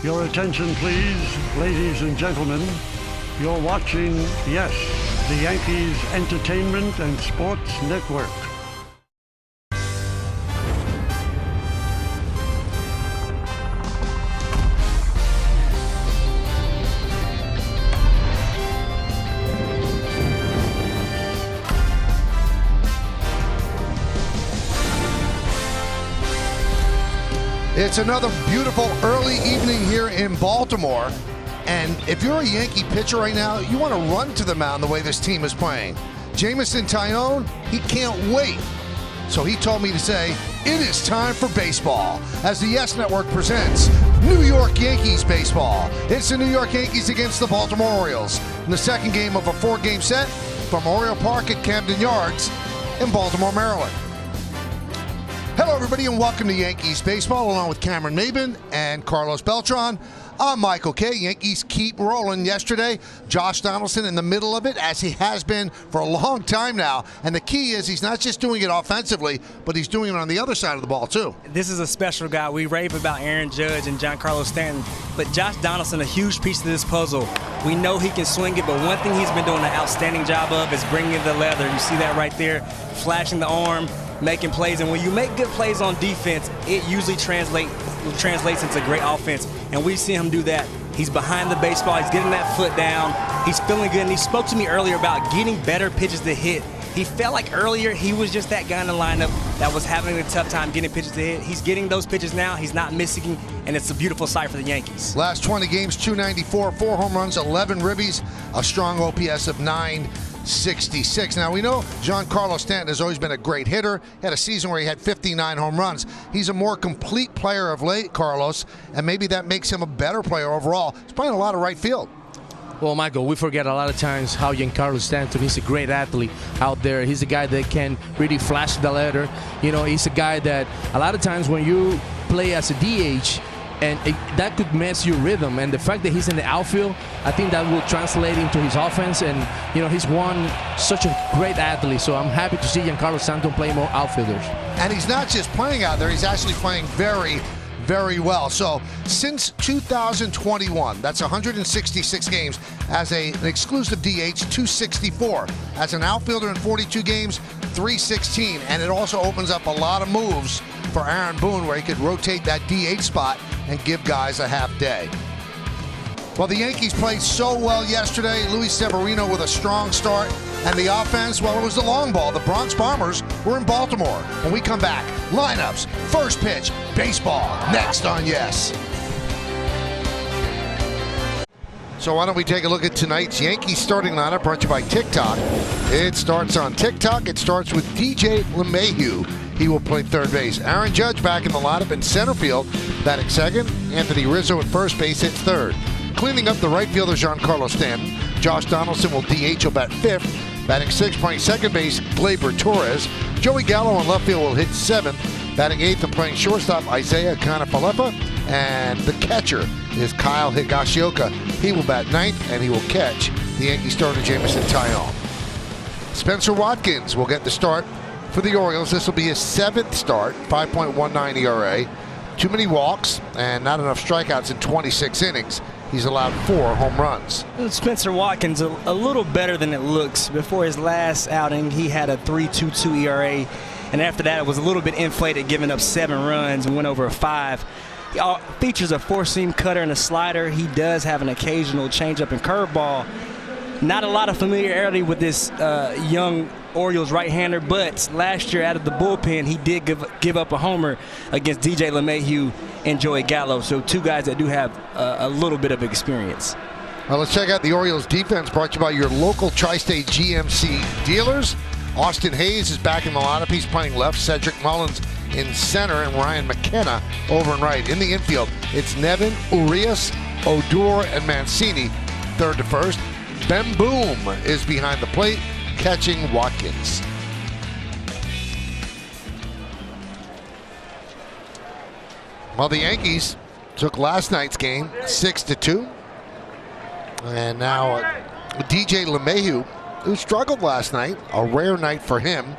Your attention, please, ladies and gentlemen. You're watching, yes, the Yankees Entertainment and Sports Network. It's another beautiful early evening here in Baltimore. And if you're a Yankee pitcher right now, you want to run to the mound the way this team is playing. Jameson Taillon, he can't wait. So he told me to say, it is time for baseball, as the Yes Network presents New York Yankees baseball. It's the New York Yankees against the Baltimore Orioles in the second game of a 4-game set from Oriole Park at Camden Yards in Baltimore, Maryland. Hello, everybody, and welcome to Yankees baseball, along with Cameron Maben and Carlos Beltran. I'm Michael Kay. Yankees keep rolling. Yesterday, Josh Donaldson in the middle of it, as he has been for a long time now. And the key is he's not just doing it offensively, but he's doing it on the other side of the ball, too. This is a special guy. We rave about Aaron Judge and Giancarlo Stanton, but Josh Donaldson, a huge piece of this puzzle. We know he can swing it, but one thing he's been doing an outstanding job of is bringing the leather. You see that right there, flashing the arm, making plays. And when you make good plays on defense, it usually translates into great offense. And we see him do that. He's behind the baseball. He's getting that foot down. He's feeling good. And he spoke to me earlier about getting better pitches to hit. He felt like earlier he was just that guy in the lineup that was having a tough time getting pitches to hit. He's getting those pitches now. He's not missing, and it's a beautiful sight for the Yankees. Last 20 games, 294, 4 home runs, 11 ribbies, a strong OPS of 966. Now, we know Giancarlo Stanton has always been a great hitter. He had a season where he had 59 home runs. He's a more complete player of late, Carlos, and maybe that makes him a better player overall. He's playing a lot of right field. Well, Michael, we forget a lot of times how Giancarlo Stanton is a great athlete out there. He's a guy that can really flash the letter. You know, he's a guy that a lot of times when you play as a DH, and that could mess your rhythm. And the fact that he's in the outfield, I think that will translate into his offense. And, you know, he's such a great athlete. So I'm happy to see Giancarlo Stanton play more outfielders. And he's not just playing out there, he's actually playing very, very well. So since 2021, that's 166 games as an exclusive DH, 264. As an outfielder in 42 games, 316. And it also opens up a lot of moves for Aaron Boone, where he could rotate that DH spot and give guys a half day. Well, the Yankees played so well yesterday. Luis Severino with a strong start. And the offense, well, it was the long ball. The Bronx Bombers were in Baltimore. When we come back, lineups, first pitch, baseball, next on Yes. So why don't we take a look at tonight's Yankees starting lineup, brought to you by TikTok. It starts on TikTok. It starts with DJ LeMahieu. He will play third base. Aaron Judge back in the lineup in center field, batting second. Anthony Rizzo at first base hits third. Cleaning up the right fielder, Giancarlo Stanton. Josh Donaldson will DH, will bat fifth. Batting sixth, playing second base, Gleyber Torres. Joey Gallo in left field will hit seventh. Batting eighth and playing shortstop, Isaiah Kanafalefa. And the catcher is Kyle Higashioka. He will bat ninth, and he will catch the Yankee starter, Jameson Taillon. Spencer Watkins will get the start for the Orioles. This will be his seventh start, 5.19 ERA. Too many walks and not enough strikeouts in 26 innings. He's allowed 4 home runs. Spencer Watkins a little better than it looks. Before his last outing, he had a 3.22 ERA. And after that, it was a little bit inflated, giving up 7 runs and went over a 5. He features a 4-seam cutter and a slider. He does have an occasional changeup and curveball. Not a lot of familiarity with this young Orioles right-hander, but last year out of the bullpen, he did give up a homer against DJ LeMahieu and Joey Gallo. So 2 guys that do have a little bit of experience. Well, let's check out the Orioles defense, brought to you by your local Tri-State GMC dealers. Austin Hayes is back in the lineup. He's playing left. Cedric Mullins in center, and Ryan McKenna over and right. In the infield, it's Nevin, Urias, Odor, and Mancini, third to first. Ben Boom is behind the plate, catching Watkins. Well, the Yankees took last night's game 6-2. And now DJ LeMahieu, who struggled last night, a rare night for him.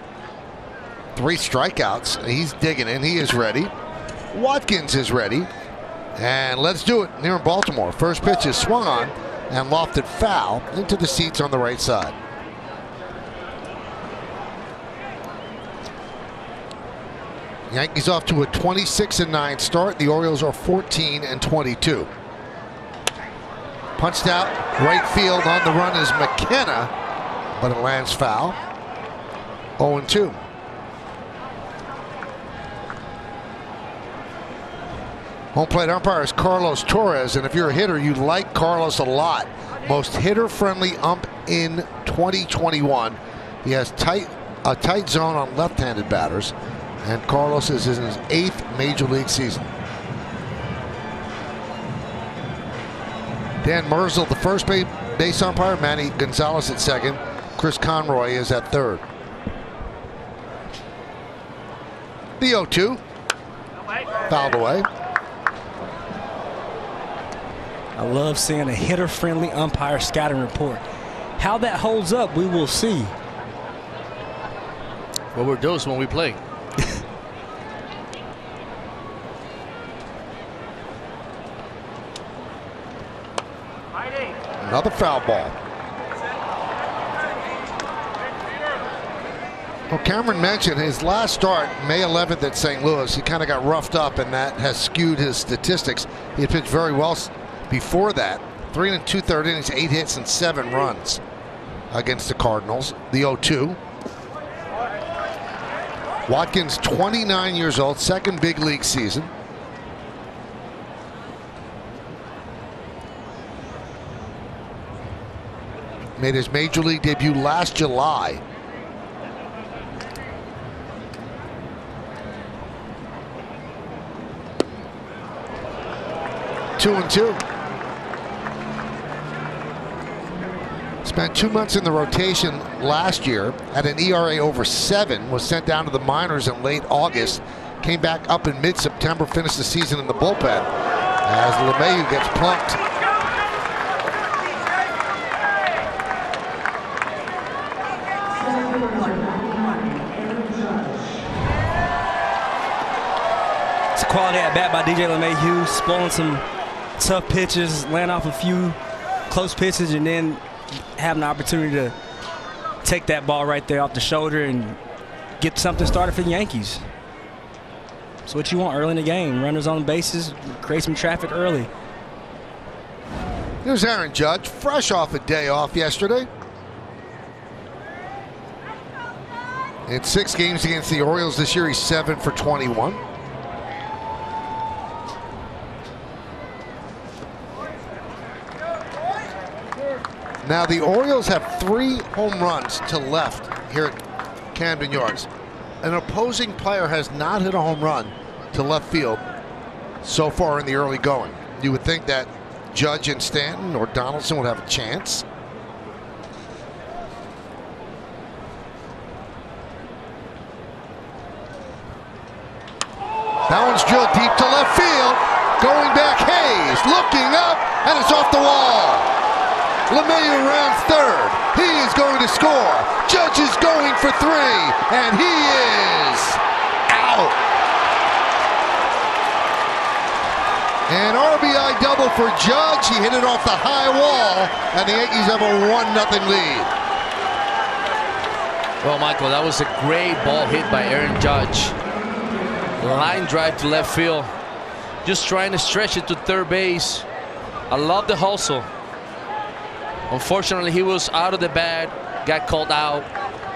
3 strikeouts. He's digging in. He is ready. Watkins is ready. And let's do it here in Baltimore. First pitch is swung on and lofted foul into the seats on the right side. Yankees off to a 26-9 start. The Orioles are 14-22. Punched out right field. On the run is McKenna, but it lands foul. 0-2. Home plate umpire is Carlos Torres, and if you're a hitter, you like Carlos a lot. Most hitter-friendly ump in 2021. He has a tight zone on left-handed batters, and Carlos is in his 8th Major League season. Dan Merzel, the first base umpire. Manny Gonzalez at second. Chris Conroy is at third. The 0-2. Fouled away. I love seeing a hitter-friendly umpire scouting report. How that holds up, we will see. Well, we're those when we play. Another foul ball. Well, Cameron mentioned his last start, May 11th at St. Louis. He kind of got roughed up, and that has skewed his statistics. He had pitched very well before that. 3 2/3 innings, 8 hits, and 7 runs against the Cardinals. The 0-2. Watkins, 29 years old, second big league season. Made his Major League debut last July. Two and two. Spent 2 months in the rotation last year, had an ERA over 7, was sent down to the minors in late August, came back up in mid-September, finished the season in the bullpen as LeMahieu gets plunked. It's a quality at bat by DJ LeMahieu, spoiling some tough pitches, laying off a few close pitches, and then having an opportunity to take that ball right there off the shoulder and get something started for the Yankees. That's what you want early in the game. Runners on bases, create some traffic early. Here's Aaron Judge, fresh off a day off yesterday. In 6 games against the Orioles this year, he's 7 for 21. Now the Orioles have 3 home runs to left here at Camden Yards. An opposing player has not hit a home run to left field so far in the early going. You would think that Judge and Stanton or Donaldson would have a chance. That one's drilled deep to left field. Going back, Hayes looking up, and it's off the wall. LeMahieu rounds third. He is going to score. Judge is going for 3, and he is out. An RBI double for Judge. He hit it off the high wall, and the Yankees have a 1-0 lead. Well, Michael, that was a great ball hit by Aaron Judge. Line drive to left field. Just trying to stretch it to third base. I love the hustle. Unfortunately, he was out of the bag, got called out.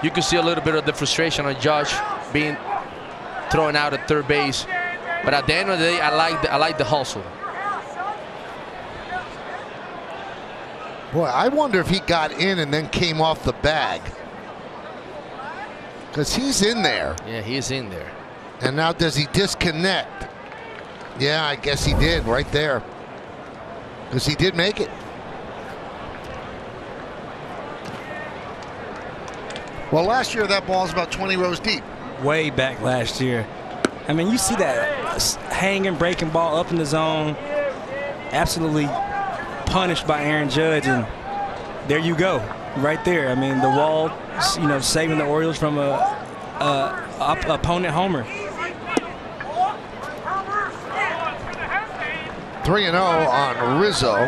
You could see a little bit of the frustration on Judge being thrown out at third base. But at the end of the day, I like the hustle. Boy, I wonder if he got in and then came off the bag. Because he's in there. Yeah, he's in there. And now does he disconnect? Yeah, I guess he did right there. Because he did make it. Well, last year that ball was about 20 rows deep. Way back last year. I mean, you see that hanging, breaking ball up in the zone. Absolutely punished by Aaron Judge, and there you go, right there. I mean, the wall, you know, saving the Orioles from a opponent homer. 3-0 on Rizzo.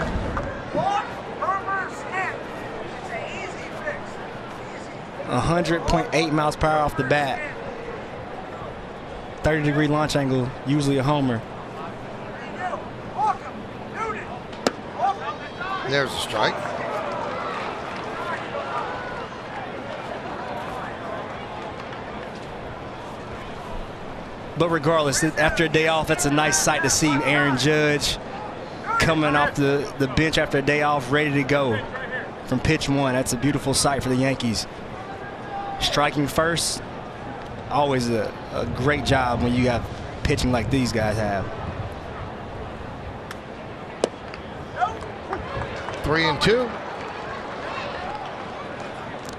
100.8 miles per hour off the bat. 30-degree launch angle, usually a homer. There's a strike. But regardless, after a day off, that's a nice sight to see. Aaron Judge coming off the bench after a day off, ready to go from pitch one. That's a beautiful sight for the Yankees. Striking first, always a great job when you have pitching like these guys have. 3-2.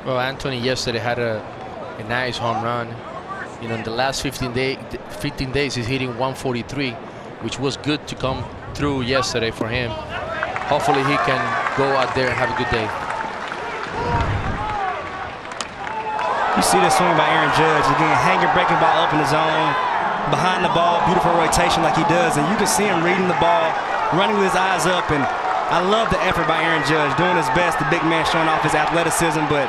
Well, Anthony yesterday had a nice home run. You know, in the last 15 days, he's hitting 143, which was good to come through yesterday for him. Hopefully, he can go out there and have a good day. You see the swing by Aaron Judge. Again, hanging, breaking ball up in the zone. Behind the ball, beautiful rotation like he does. And you can see him reading the ball, running with his eyes up. And I love the effort by Aaron Judge, doing his best. The big man showing off his athleticism. But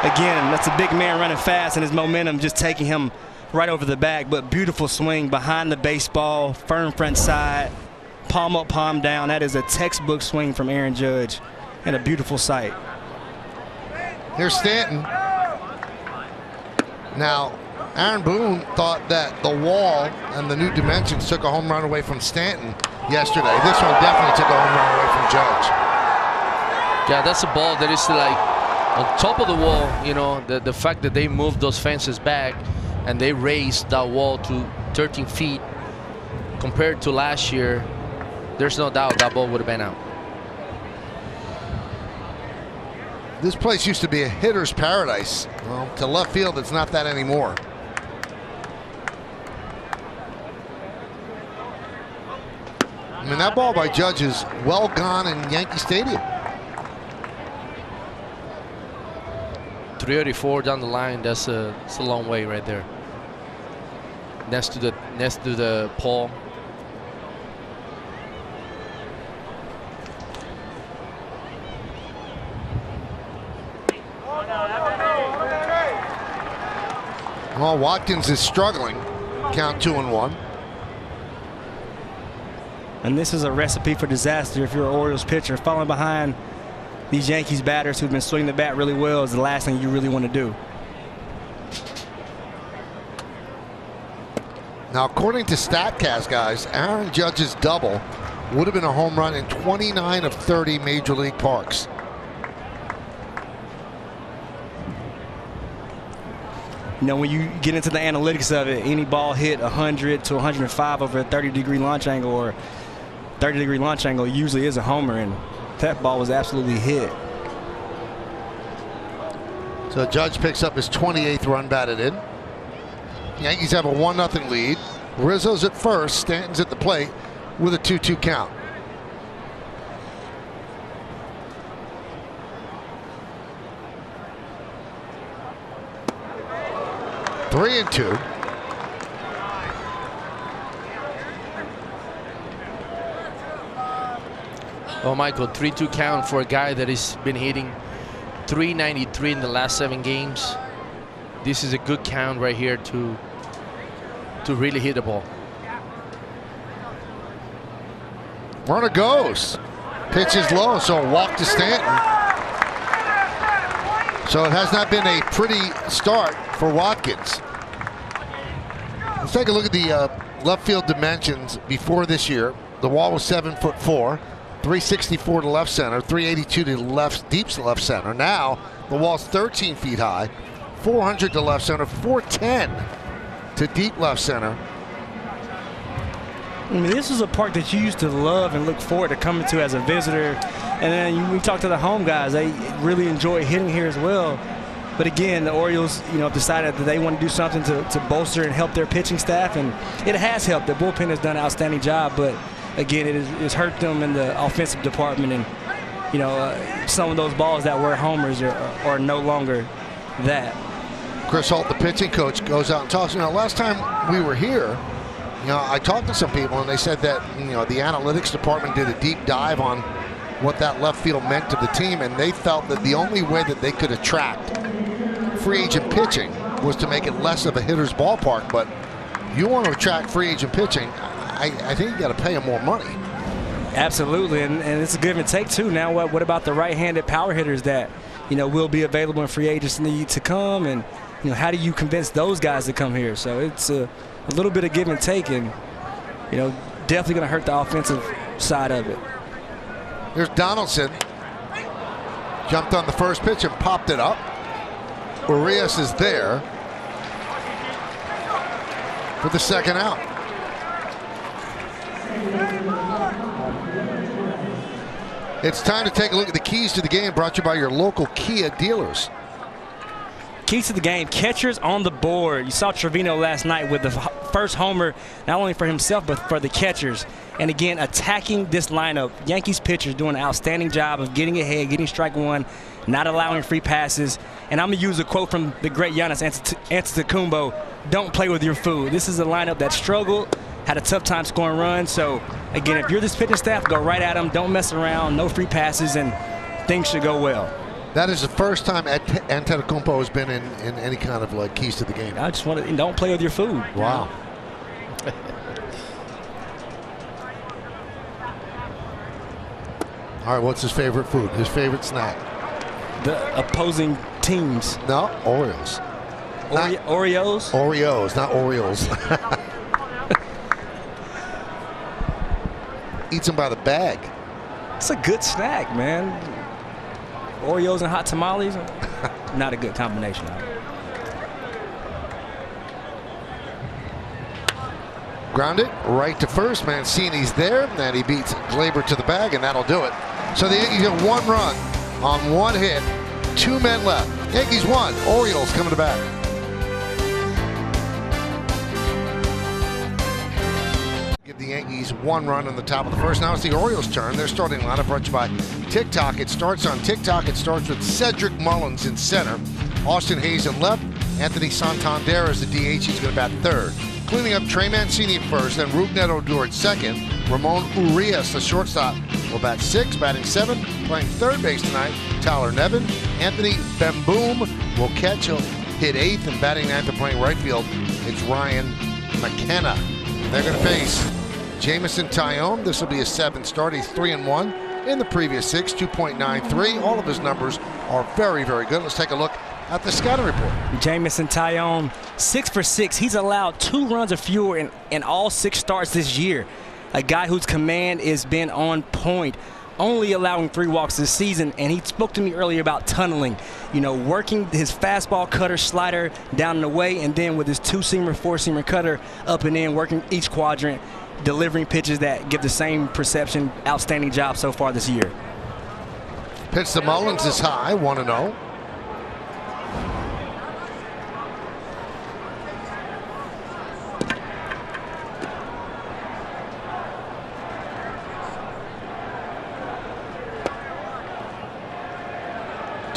again, that's a big man running fast, and his momentum just taking him right over the back. But beautiful swing behind the baseball, firm front side, palm up, palm down. That is a textbook swing from Aaron Judge, and a beautiful sight. Here's Stanton. Now, Aaron Boone thought that the wall and the new dimensions took a home run away from Stanton yesterday. This one definitely took a home run away from Judge. Yeah, that's a ball that is like on top of the wall. You know, the fact that they moved those fences back and they raised that wall to 13 feet compared to last year, there's no doubt that ball would have been out. This place used to be a hitter's paradise. Well, to left field, it's not that anymore. I mean, that ball by Judge is well gone in Yankee Stadium. 384 down the line. That's a long way right there. Next to the pole. Well, Watkins is struggling. Count 2-1. And this is a recipe for disaster if you're an Orioles pitcher. Falling behind these Yankees batters who've been swinging the bat really well is the last thing you really want to do. Now, according to StatCast, guys, Aaron Judge's double would have been a home run in 29 of 30 Major League parks. You know, when you get into the analytics of it, any ball hit 100 to 105 over a 30-degree launch angle or 30-degree launch angle usually is a homer, and that ball was absolutely hit. So Judge picks up his 28th run batted in. Yankees have a 1-0 lead. Rizzo's at first, Stanton's at the plate with a 2-2 count. Three and two. Oh, Michael, 3-2 count for a guy that has been hitting 393 in the last 7 games. This is a good count right here to really hit the ball. Runner goes. Pitch is low, so a walk to Stanton. So it has not been a pretty start for Watkins. Let's take a look at the left field dimensions before this year. The wall was 7'4", 364 to left center, 382 to left, deep left center. Now the wall's 13 feet high, 400 to left center, 410 to deep left center. I mean, this is a park that you used to love and look forward to coming to as a visitor. And then we talk to the home guys; they really enjoy hitting here as well. But again, the Orioles, decided that they want to do something to bolster and help their pitching staff, and it has helped. The bullpen has done an outstanding job, but again, it's hurt them in the offensive department. And some of those balls that were homers are no longer that. Chris Holt, the pitching coach, goes out and talks. Last time we were here, You know, I talked to some people and they said that, you know, the analytics department did a deep dive on what that left field meant to the team, and they felt that the only way that they could attract free agent pitching was to make it less of a hitter's ballpark. But you want to attract free agent pitching, I think you got to pay them more money. Absolutely, and it's a give and take too. Now, what about the right-handed power hitters that, you know, will be available in free agency to come, and, you know, how do you convince those guys to come here? So it's a little bit of give and take, and, you know, definitely going to hurt the offensive side of it. Here's Donaldson. Jumped on the first pitch and popped it up. Urias is there for the second out. It's time to take a look at the keys to the game, brought to you by your local Kia dealers. Keys to the game, catchers on the board. You saw Trevino last night with the first homer, not only for himself, but for the catchers. And again, attacking this lineup. Yankees pitchers doing an outstanding job of getting ahead, getting strike one, not allowing free passes. And I'm going to use a quote from the great Giannis Antetokounmpo, don't play with your food. This is a lineup that struggled, had a tough time scoring runs. So, again, if you're this pitching staff, go right at them. Don't mess around. No free passes, and things should go well. That is the first time Antetokounmpo has been in any kind of like keys to the game. I just want to, don't play with your food. Wow. All right, what's his favorite food? His favorite snack? The opposing teams. No, Orioles. Oreos? Oreos, not Orioles. Eats them by the bag. It's a good snack, man. Oreos and hot tamales, not a good combination. Grounded right to first. Mancini's there, and he beats Glaber to the bag, and that'll do it. So the Yankees get one run on one hit, 2 men left. Yankees won. Orioles coming to bat. Give the Yankees one run on the top of the first. Now it's the Orioles' turn. Their starting lineup brought to you by TikTok. It starts on TikTok. It starts with Cedric Mullins in center, Austin Hayes in left, Anthony Santander is the DH. He's going to bat third. Cleaning up, Trey Mancini at first, and Rougned Odor at second. Ramon Urias, the shortstop, will bat sixth. Batting seventh, playing third base tonight, Tyler Nevin. Anthony Bemboom will catch. He'll hit eighth, and batting ninth and playing right field, it's Ryan McKenna. They're going to face Jameson Taillon. This will be his 7th start. He's 3-1 in the previous 6, 2.93. All of his numbers are very, very good. Let's take a look at the scouting report. Jameson Taillon, 6 for 6. He's allowed 2 runs or fewer in all 6 starts this year. A guy whose command has been on point, only allowing 3 walks this season. And he spoke to me earlier about tunneling, you know, working his fastball, cutter, slider down and away, and then with his 2-seamer, 4-seamer cutter up and in, working each quadrant, delivering pitches that give the same perception. Outstanding job so far this year. Pitch to Mullins is high, 1-0.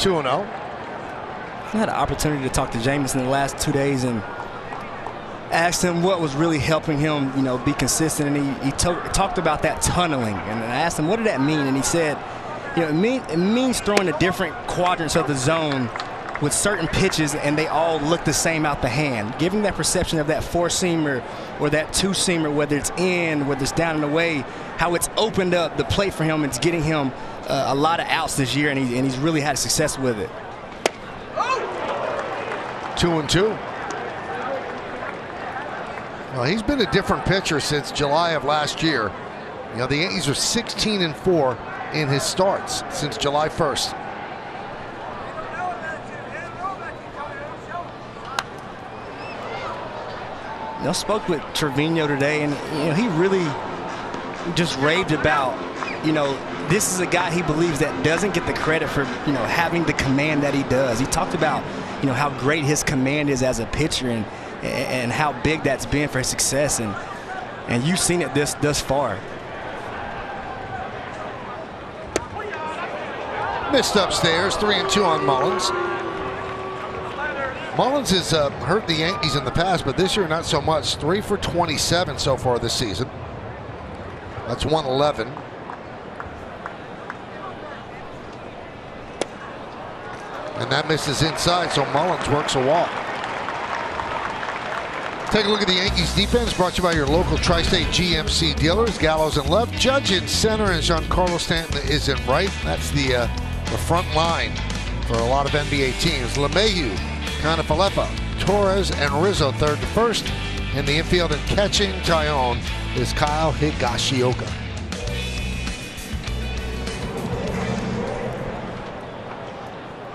I had an opportunity to talk to Jameson in the last 2 days and asked him what was really helping him, you know, be consistent. And he talked about that tunneling. And I asked him, what did that mean? And he said, you know, it means throwing the different quadrants of the zone with certain pitches, and they all look the same out the hand. Giving that perception of that 4-seamer or that 2-seamer, whether it's in, whether it's down and away, how it's opened up the plate for him. It's getting him a lot of outs this year, and he's really had success with it. 2-2. Well, he's been a different pitcher since July of last year. You know, the Yankees are 16-4 in his starts since July 1st. I spoke with Trevino today, and you know, he really just raved about, you know, this is a guy he believes that doesn't get the credit for, you know, having the command that he does. He talked about, you know, how great his command is as a pitcher, and how big that's been for his success, and you've seen it thus far. Missed upstairs, 3-2 on Mullins. Mullins has hurt the Yankees in the past, but this year not so much. 3 for 27 so far this season. That's 111. And that misses inside, so Mullins works a walk. Take a look at the Yankees defense, brought to you by your local Tri-State GMC dealers. Gallows in left, Judge in center, and Giancarlo Stanton is in right. That's the front line for a lot of NBA teams. LeMahieu, Canafalefa, Torres, and Rizzo third to first. In the infield and catching Tyone is Kyle Higashioka.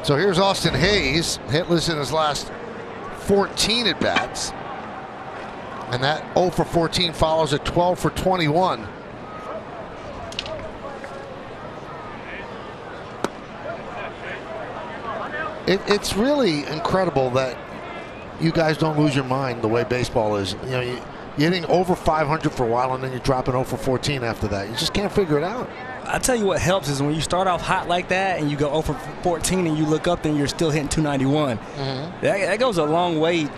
So here's Austin Hayes, hitless in his last 14 at-bats. And that 0 for 14 follows a 12 for 21. It's really incredible that you guys don't lose your mind the way baseball is. You know, you're hitting over 500 for a while, and then you're dropping 0 for 14 after that. You just can't figure it out. I tell you what helps is when you start off hot like that and you go 0 for 14 and you look up and you're still hitting 291. That goes a long way,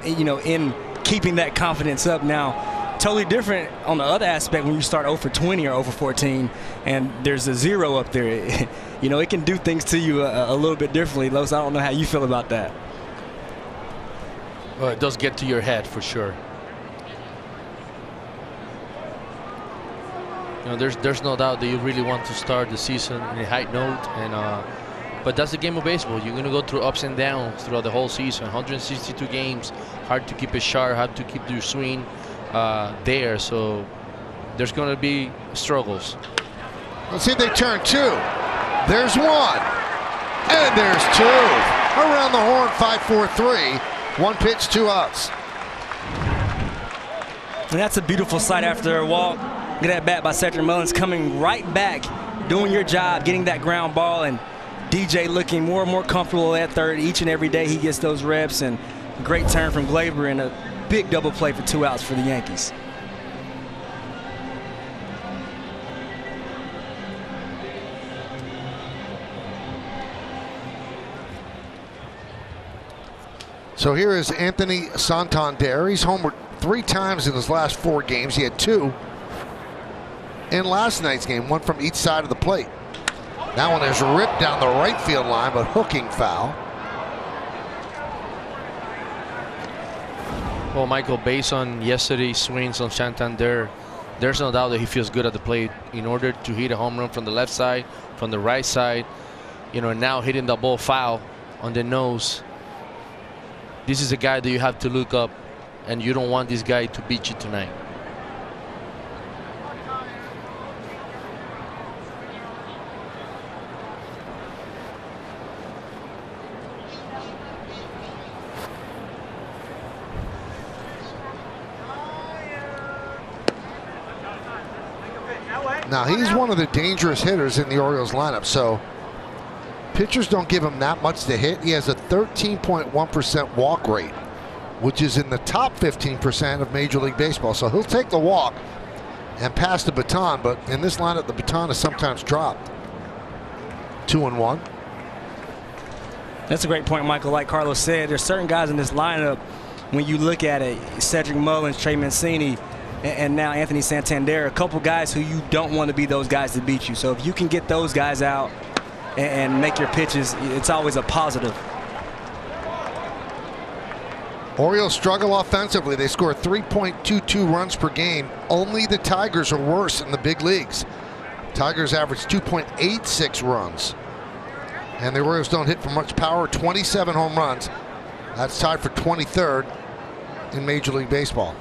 you know, in keeping that confidence up. Now, totally different on the other aspect when you start 0 for 20 or 0 for 14 and there's a 0 up there. You know, it can do things to you a little bit differently. Los, I don't know how you feel about that. Well, it does get to your head for sure. You know, there's no doubt that you really want to start the season in a high note, and but that's the game of baseball. You're going to go through ups and downs throughout the whole season. 162 games, hard to keep it sharp, hard to keep your swing there. So there's going to be struggles. Let's see if they turn 2. There's 1, and there's 2. Around the horn, 5-4-3. 1 pitch, 2 outs. And that's a beautiful sight after a walk. Look at that bat by Cedric Mullins coming right back, doing your job, getting that ground ball, and DJ looking more and more comfortable at third each and every day he gets those reps, and great turn from Glaber and a big double play for 2 outs for the Yankees. So here is Anthony Santander. He's homered 3 times in his last 4 games. He had 2 in last night's game, 1 from each side of the plate. That one is ripped down the right field line, but hooking foul. Well, Michael, based on yesterday's swings on Santander, there's no doubt that he feels good at the plate. In order to hit a home run from the left side, from the right side, you know, now hitting the ball foul on the nose. This is a guy that you have to look up, and you don't want this guy to beat you tonight. Now, he's one of the dangerous hitters in the Orioles lineup, so pitchers don't give him that much to hit. He has a 13.1% walk rate, which is in the top 15% of Major League Baseball. So he'll take the walk and pass the baton, but in this lineup, the baton is sometimes dropped. 2-1. That's a great point, Michael. Like Carlos said, there's certain guys in this lineup, when you look at it, Cedric Mullins, Trey Mancini, and now Anthony Santander, a couple guys who you don't want to be those guys to beat you. So if you can get those guys out and make your pitches, it's always a positive. Orioles struggle offensively. They score 3.22 runs per game. Only the Tigers are worse in the big leagues. Tigers average 2.86 runs. And the Orioles don't hit for much power. 27 home runs. That's tied for 23rd in Major League Baseball.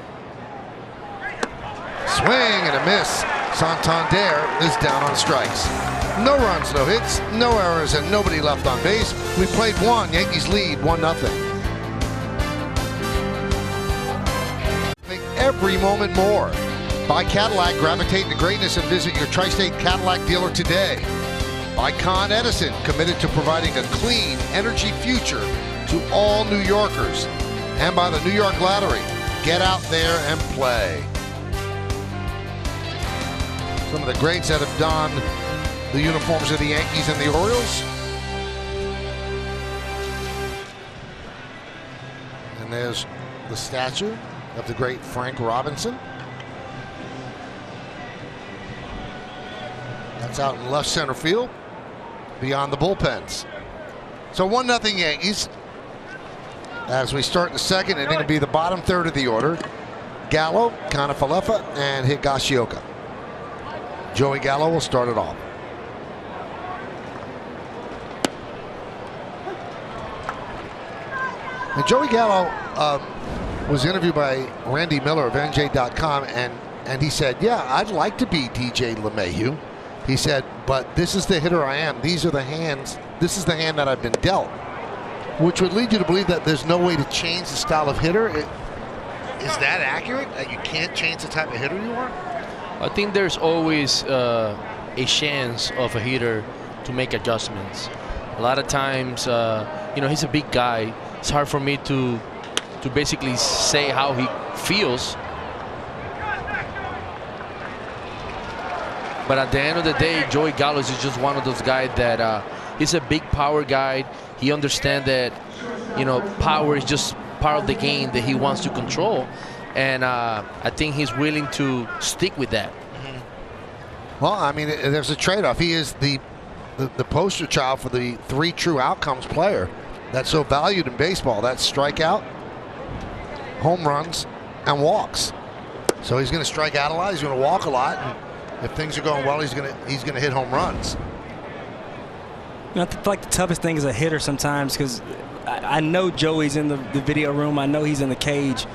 Swing and a miss. Santander is down on strikes. No runs, no hits, no errors, and nobody left on base. We played 1. Yankees lead 1-0. Make every moment more. Buy Cadillac, gravitate to greatness, and visit your Tri-State Cadillac dealer today. By Con Edison, committed to providing a clean energy future to all New Yorkers. And by the New York Lottery. Get out there and play. Some of the greats that have donned the uniforms of the Yankees and the Orioles. And there's the statue of the great Frank Robinson. That's out in left center field, beyond the bullpens. So 1-0 Yankees. As we start the second inning, it'll be the bottom third of the order. Gallo, Kiner-Falefa, and Higashioka. Joey Gallo will start it off. And Joey Gallo was interviewed by Randy Miller of NJ.com, and he said, yeah, I'd like to be DJ LeMahieu. He said, but this is the hitter I am. These are the hands. This is the hand that I've been dealt. Which would lead you to believe that there's no way to change the style of hitter. Is that accurate? That you can't change the type of hitter you are? I think there's always a chance of a hitter to make adjustments. A lot of times, he's a big guy. It's hard for me to basically say how he feels. But at the end of the day, Joey Gallo is just one of those guys that he's a big power guy. He understands that, power is just part of the game that he wants to control. And I think he's willing to stick with that. Well, I mean, there's a trade-off. He is the poster child for the 3 true outcomes player that's so valued in baseball. That's strikeout, home runs, and walks. So he's going to strike out a lot. He's going to walk a lot. And if things are going well, he's going to hit home runs. I feel like the toughest thing as a hitter sometimes, because I know Joey's in the video room. I know he's in the cage,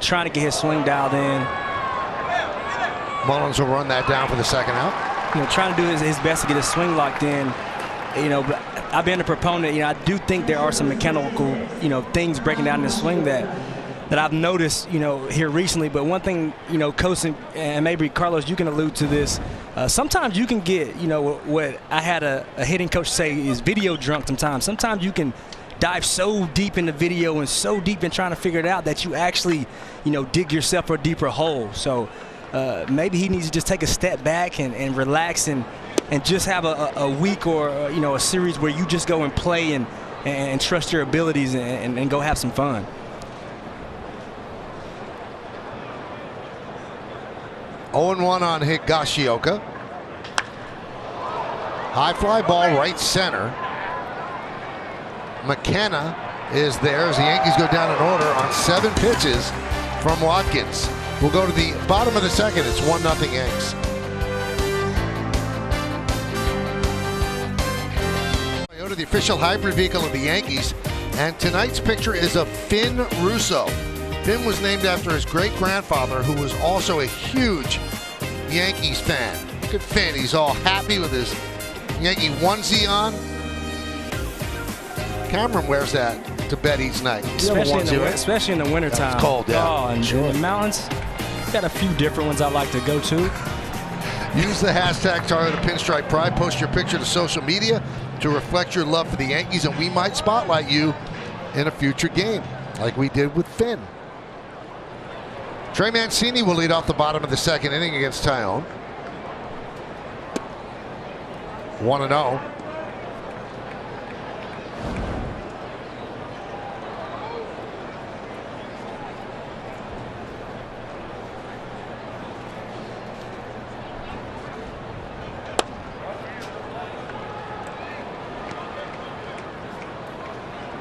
trying to get his swing dialed in. Mullins will run that down for the second out. Trying to do his best to get his swing locked in. But I've been a proponent. I do think there are some mechanical, things breaking down in the swing that I've noticed, here recently. But one thing, Coach, and maybe Carlos, you can allude to this. Sometimes you can get, what I had a hitting coach say is video drunk sometimes. Sometimes you can dive so deep in the video and so deep in trying to figure it out that you actually, dig yourself a deeper hole. So maybe he needs to just take a step back and relax and just have a week or, a series where you just go and play and trust your abilities and go have some fun. Oh, 0-1 on Higashioka. High fly ball right center. McKenna is there as the Yankees go down in order on 7 pitches from Watkins. We'll go to the bottom of the second. It's 1-0 Yanks. Go to the official hybrid vehicle of the Yankees, and tonight's picture is of Finn Russo. Finn was named after his great-grandfather, who was also a huge Yankees fan. Look at Finn. He's all happy with his Yankee onesie on. Cameron wears that to bed each night. Especially in the wintertime. It's cold, yeah. Oh, and in the mountains, got a few different ones I like to go to. Use the hashtag Target of Pinstripe Pride. Post your picture to social media to reflect your love for the Yankees, and we might spotlight you in a future game, like we did with Finn. Trey Mancini will lead off the bottom of the second inning against Tyone. 1-0.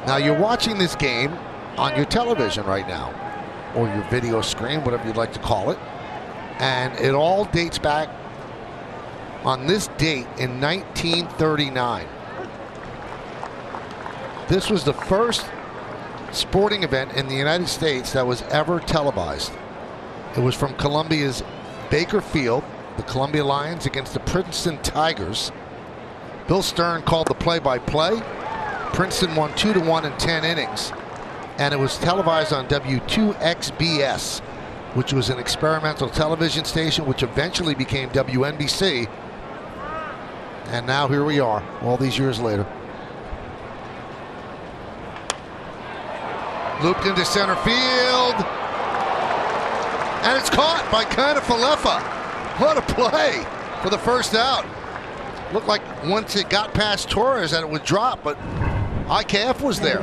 Now you're watching this game on your television right now, or your video screen, whatever you'd like to call it. And it all dates back on this date in 1939. This was the first sporting event in the United States that was ever televised. It was from Columbia's Baker Field, the Columbia Lions against the Princeton Tigers. Bill Stern called the play-by-play. Princeton won 2-1 in 10 innings. And it was televised on W2XBS, which was an experimental television station which eventually became WNBC. And now here we are, all these years later. Looped into center field. And it's caught by Kiner-Falefa. What a play for the first out. Looked like once it got past Torres that it would drop, but IKF was there.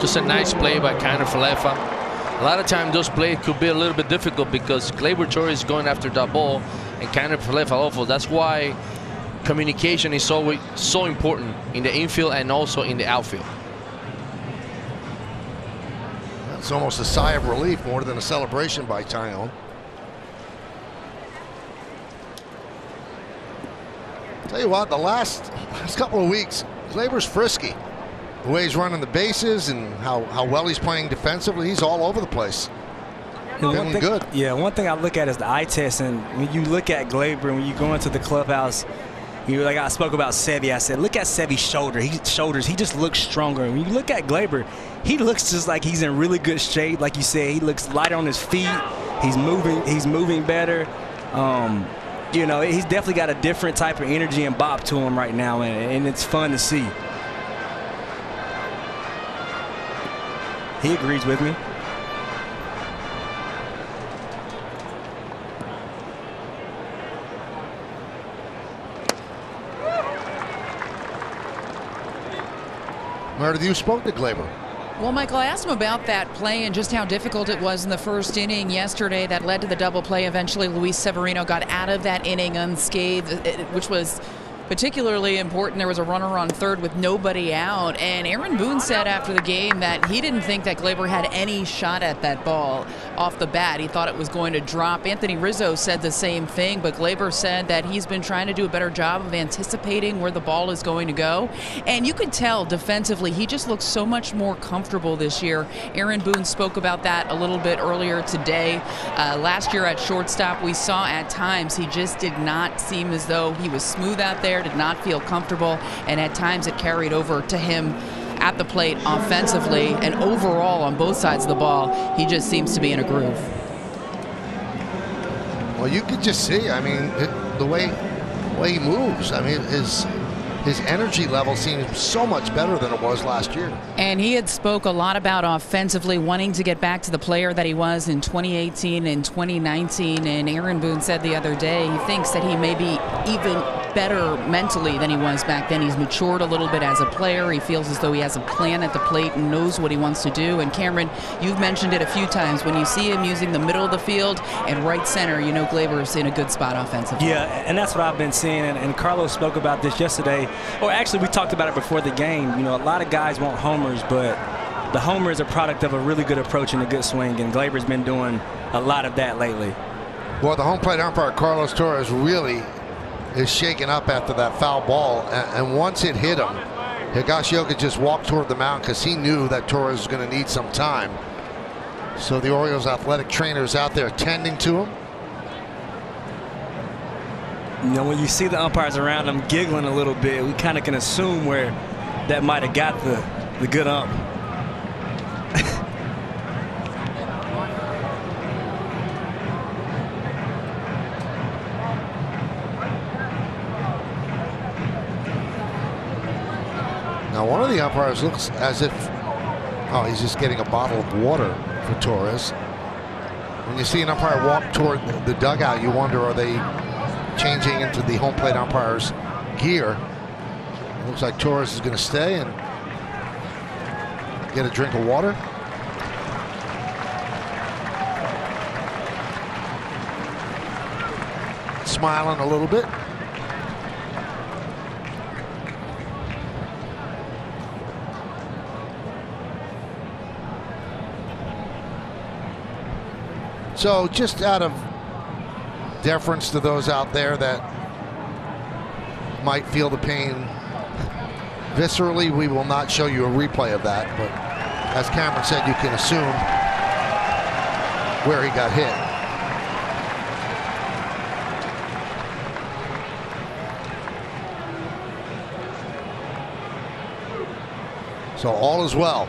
Just a nice play by Kiner Falefa. A lot of times those plays could be a little bit difficult because Gleyber Torres is going after that ball and Kiner Falefa also. That's why communication is so important in the infield and also in the outfield. It's almost a sigh of relief more than a celebration by Tyone. Tell you what, the last couple of weeks, Gleyber's frisky. The way he's running the bases and how well he's playing defensively, he's all over the place. Feeling good. Yeah, one thing I look at is the eye test, and when you look at Gleyber and when you go into the clubhouse, like I spoke about Sevy, I said, look at Sevy's shoulders. He just looks stronger. And when you look at Gleyber, he looks just like he's in really good shape. Like you said, he looks light on his feet. He's moving better. You know, he's definitely got a different type of energy and bop to him right now, and it's fun to see. He agrees with me. Meredith, you spoke to Gleyber. Well, Michael, I asked him about that play and just how difficult it was in the first inning yesterday that led to the double play. Eventually, Luis Severino got out of that inning unscathed, which was particularly important. There was a runner on third with nobody out, and Aaron Boone said after the game that he didn't think that Gleyber had any shot at that ball off the bat. He thought it was going to drop. Anthony Rizzo said the same thing, but Gleyber said that he's been trying to do a better job of anticipating where the ball is going to go, and you could tell defensively he just looks so much more comfortable this year. Aaron Boone spoke about that a little bit earlier today. Last year at shortstop, we saw at times he just did not seem as though he was smooth out there, did not feel comfortable, and at times it carried over to him at the plate offensively, and overall on both sides of the ball he just seems to be in a groove. Well, you could just see, I mean, the way he moves. I mean, his energy level seems so much better than it was last year. And he had spoke a lot about offensively wanting to get back to the player that he was in 2018 and 2019. And Aaron Boone said the other day he thinks that he may be even better mentally than he was back then. He's matured a little bit as a player. He feels as though he has a plan at the plate and knows what he wants to do. And Cameron, you've mentioned it a few times. When you see him using the middle of the field and right center, you know Gleyber's in a good spot offensively. Yeah, and that's what I've been seeing. And Carlos spoke about this yesterday. Or actually, we talked about it before the game. You know, a lot of guys want homers, but the homer is a product of a really good approach and a good swing. And Gleyber's been doing a lot of that lately. Well, the home plate umpire, Carlos Torres, really is shaken up after that foul ball, and once it hit him, Higashioka just walked toward the mound because he knew that Torres was going to need some time. So the Orioles athletic trainer is out there tending to him. You know, when you see the umpires around him giggling a little bit, we kind of can assume where that might have got the good ump. Now, one of the umpires looks as if, oh, he's just getting a bottle of water for Torres. When you see an umpire walk toward the dugout, you wonder, are they changing into the home plate umpire's gear? It looks like Torres is going to stay and get a drink of water. Smiling a little bit. So just out of deference to those out there that might feel the pain viscerally, we will not show you a replay of that. But as Cameron said, you can assume where he got hit. So all is well.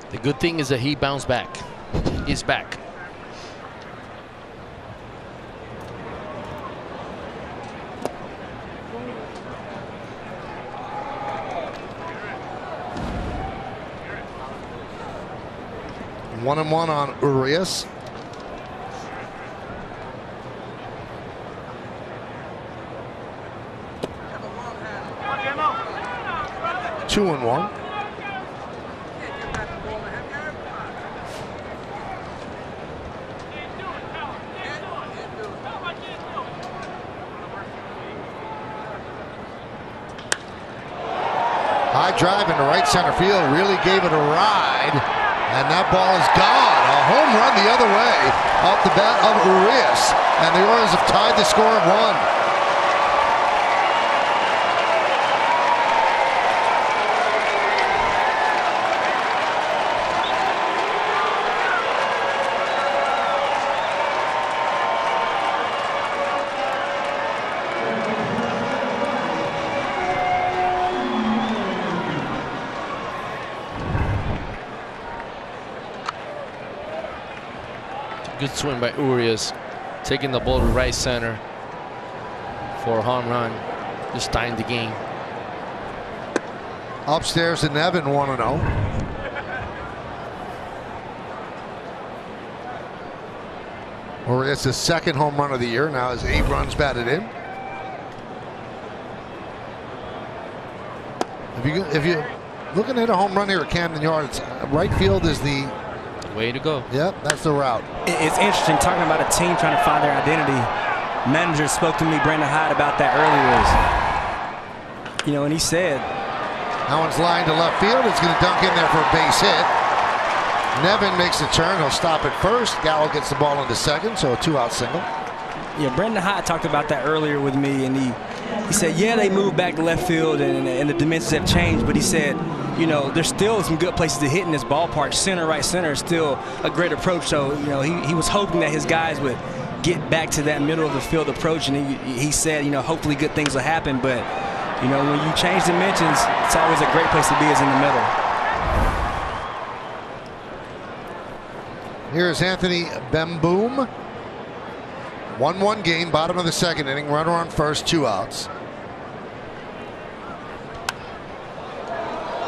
The good thing is that he bounced back. He's back. One and one on Urias. 2-1. High drive into right center field, really gave it a ride, and that ball is gone. A home run the other way off the bat of Orioles, and the Orioles have tied the score at 1. Good swing by Urias, taking the ball to right center for a home run, just tying the game. Upstairs to Nevin, 1-0. Urias, the second home run of the year, now has 8 runs batted in. If you looking at a home run here at Camden Yards, right field is the way to go. Yep, that's the route. It's interesting talking about a team trying to find their identity. Manager spoke to me, Brandon Hyde, about that earlier. You know, and he said, that one's lined to left field. It's going to dunk in there for a base hit. Nevin makes the turn. He'll stop at first. Gallo gets the ball into second, so a 2-out single. Yeah, Brandon Hyde talked about that earlier with me, and he said, yeah, they moved back to left field and the dimensions have changed, but he said, you know, there's still some good places to hit in this ballpark. Center, right center is still a great approach. So, you know, he was hoping that his guys would get back to that middle of the field approach, and he said, you know, hopefully good things will happen. But, you know, when you change dimensions, it's always a great place to be is in the middle. Here's Anthony Bemboom. 1-1 game, bottom of the second inning. Runner on first, 2 outs.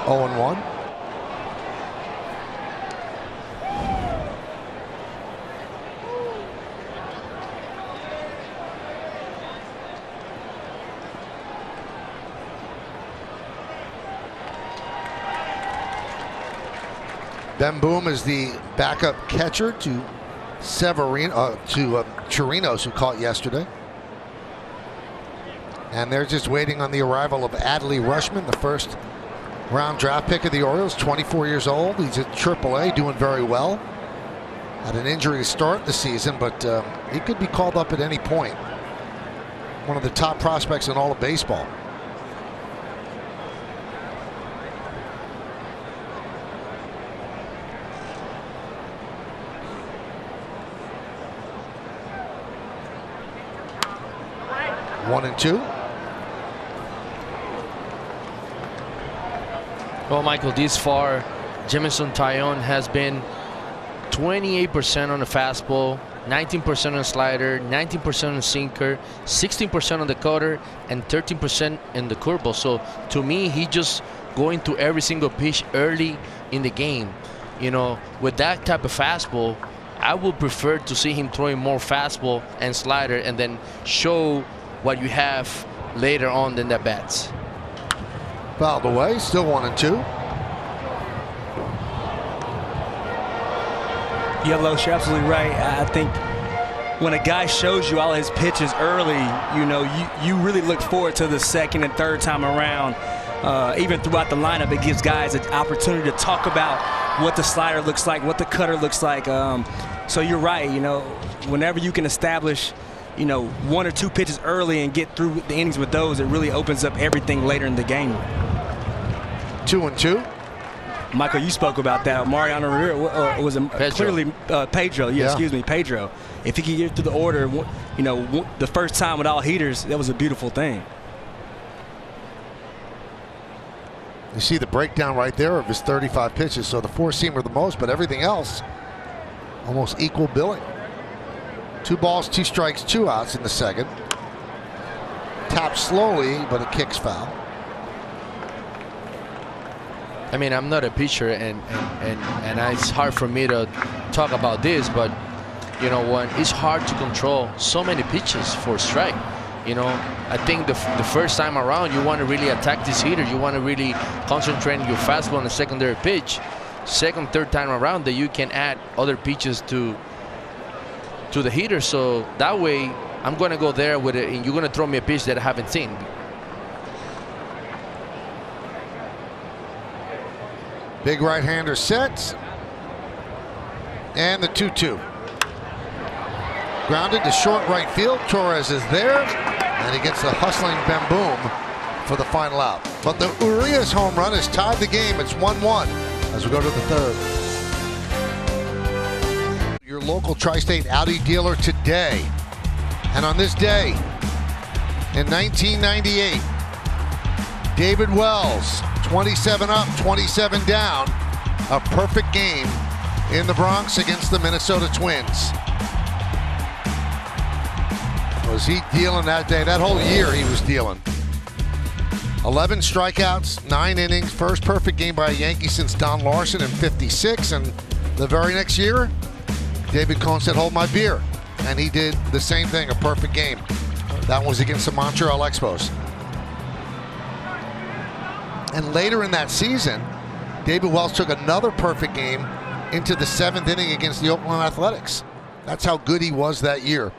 0-1. Bemboom is the backup catcher to Chirinos, who caught yesterday. And they're just waiting on the arrival of Adley Rutschman, the first round draft pick of the Orioles, 24 years old. He's at AAA, doing very well. Had an injury to start the season, but he could be called up at any point. One of the top prospects in all of baseball. One and two. Well, Michael, this far, Jemison Tyone has been 28% on the fastball, 19% on slider, 19% on sinker, 16% on the cutter, and 13% in the curveball. So to me, he just going to every single pitch early in the game. You know, with that type of fastball, I would prefer to see him throwing more fastball and slider and then show what you have later on than the bats. Fouled away, still 1 and 2. Yeah, Los, you're absolutely right. I think when a guy shows you all his pitches early, you know, you really look forward to the second and third time around. Even throughout the lineup, it gives guys an opportunity to talk about what the slider looks like, what the cutter looks like. So you're right, you know, whenever you can establish, you know, 1 or 2 pitches early and get through the innings with those, it really opens up everything later in the game. 2 and 2. Michael, you spoke about that. Mariano Rivera was clearly Pedro. Yeah, excuse me, Pedro. If he could get through the order, you know, the first time with all heaters, that was a beautiful thing. You see the breakdown right there of his 35 pitches. So the 4-seamer the most, but everything else almost equal billing. 2 balls, 2 strikes, 2 outs in the second. Tapped slowly, but it kicks foul. I mean, I'm not a pitcher, and it's hard for me to talk about this, but you know, when it's hard to control so many pitches for strike, You know, I think the first time around, you want to really attack this hitter. You want to really concentrate on your fastball on the secondary pitch. Second, third time around, that you can add other pitches to the hitter. So that way, I'm going to go there with it, and you're going to throw me a pitch that I haven't seen. Big right-hander sets. And the 2-2. Grounded to short right field. Torres is there. And he gets the hustling Bamboom for the final out. But the Urias home run has tied the game. It's 1-1 as we go to the third. Your local Tri-State Audi dealer today. And on this day, in 1998, David Wells, 27 up, 27 down. A perfect game in the Bronx against the Minnesota Twins. Was he dealing that day? That whole year he was dealing. 11 strikeouts, 9 innings, first perfect game by a Yankee since Don Larson in '56. And the very next year, David Cohn said, "Hold my beer." And he did the same thing, a perfect game. That was against the Montreal Expos. And later in that season, David Wells took another perfect game into the 7th inning against the Oakland Athletics. That's how good he was that year.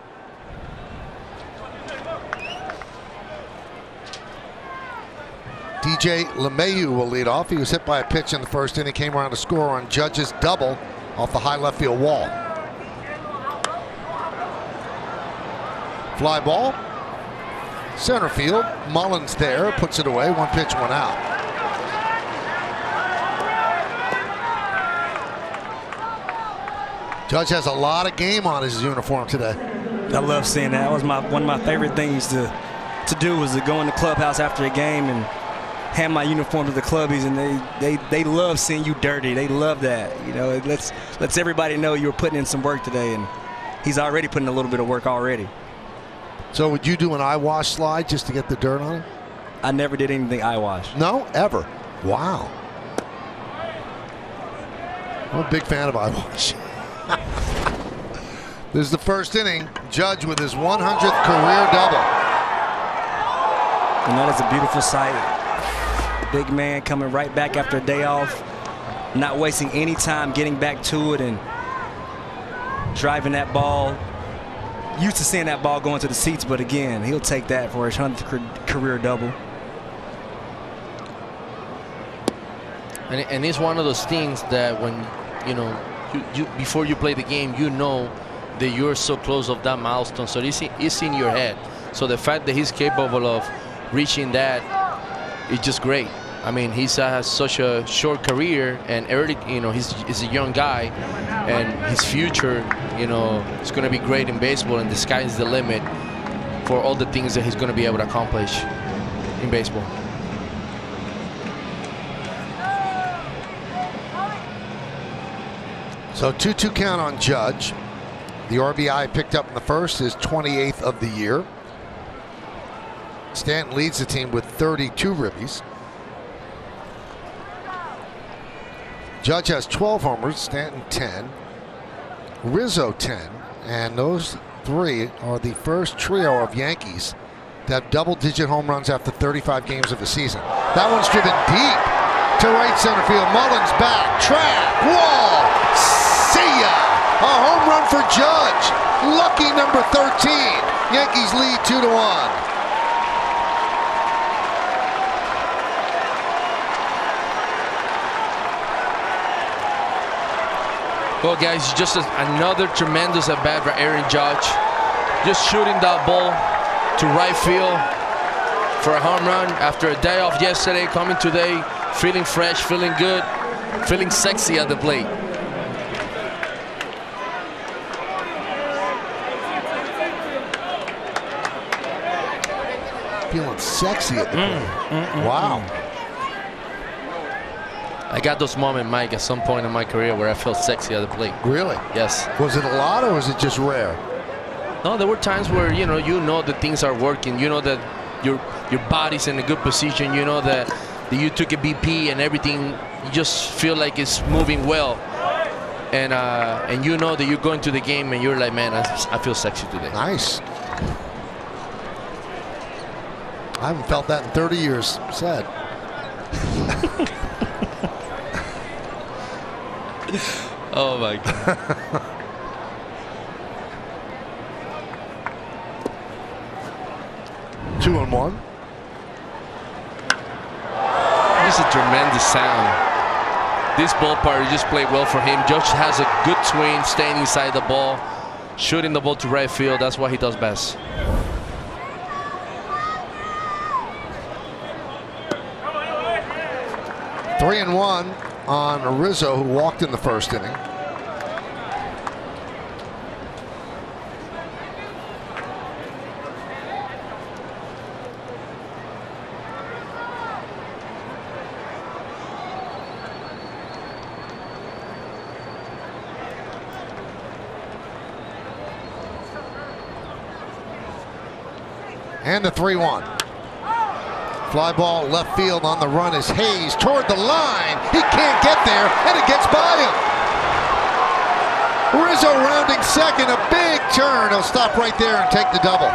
DJ LeMahieu will lead off. He was hit by a pitch in the first inning, came around to score on Judge's double off the high left field wall. Fly ball, center field. Mullins there, puts it away. 1 pitch, 1 out. Judge has a lot of game on his uniform today. I love seeing that. That was one of my favorite things to do, was to go in the clubhouse after a game and hand my uniform to the clubbies, and they love seeing you dirty. They love that. You know, it lets everybody know you were putting in some work today, and he's already putting a little bit of work already. So would you do an eye wash slide just to get the dirt on him? I never did anything eye wash. No, ever. Wow. I'm a big fan of eye wash. This is the first inning. Judge with his 100th career double. And that is a beautiful sight. Big man coming right back after a day off, not wasting any time getting back to it and driving that ball. Used to seeing that ball going to the seats, but again, he'll take that for his 100th career double. And it's one of those things that when, you know, you before you play the game, you know that you're so close of that milestone. So it's in your head. So the fact that he's capable of reaching that is just great. I mean, he has such a short career, and early, you know, he's a young guy, and his future, you know, is going to be great in baseball, and the sky is the limit for all the things that he's going to be able to accomplish in baseball. So 2-2 count on Judge. The RBI picked up in the first is 28th of the year. Stanton leads the team with 32 ribbies. Judge has 12 homers, Stanton 10, Rizzo 10, and those three are the first trio of Yankees to have double-digit home runs after 35 games of the season. That one's driven deep to right center field. Mullins back, trap, wall, see ya! A home run for Judge. Lucky number 13. Yankees lead 2-1. Well, guys, just another tremendous at-bat by Aaron Judge. Just shooting that ball to right field for a home run after a day off yesterday, coming today, feeling fresh, feeling good, feeling sexy at the plate. Feeling sexy at the plate. Wow. I got those moments, Mike, at some point in my career where I felt sexy at the plate. Really? Yes. Was it a lot or was it just rare? No, there were times where, you know that things are working. You know that your body's in a good position. You know that you took a BP and everything. You just feel like it's moving well. And you know that you're going to the game and you're like, man, I feel sexy today. Nice. I haven't felt that in 30 years. Sad. Oh my God. 2-1. Just a tremendous sound. This ballpark just played well for him. Judge has a good swing, staying inside the ball, shooting the ball to right field. That's what he does best. Three and one on Rizzo, who walked in the first inning. And the 3-1. Fly ball left field on the run is Hayes toward the line. He can't get there, and it gets by him. Rizzo rounding second, a big turn. He'll stop right there and take the double.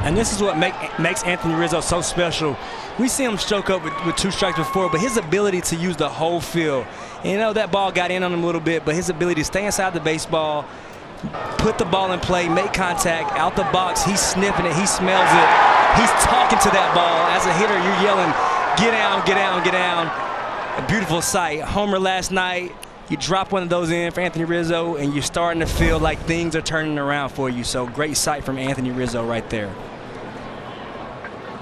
And this is what makes Anthony Rizzo so special. We see him stroke up with 2 strikes before, but his ability to use the whole field. And you know, that ball got in on him a little bit, but his ability to stay inside the baseball, put the ball in play, make contact, out the box, he's sniffing it, he smells it. He's talking to that ball. As a hitter, you're yelling, get down, get down, get down. A beautiful sight. Homer last night. You drop one of those in for Anthony Rizzo, and you're starting to feel like things are turning around for you. So great sight from Anthony Rizzo right there.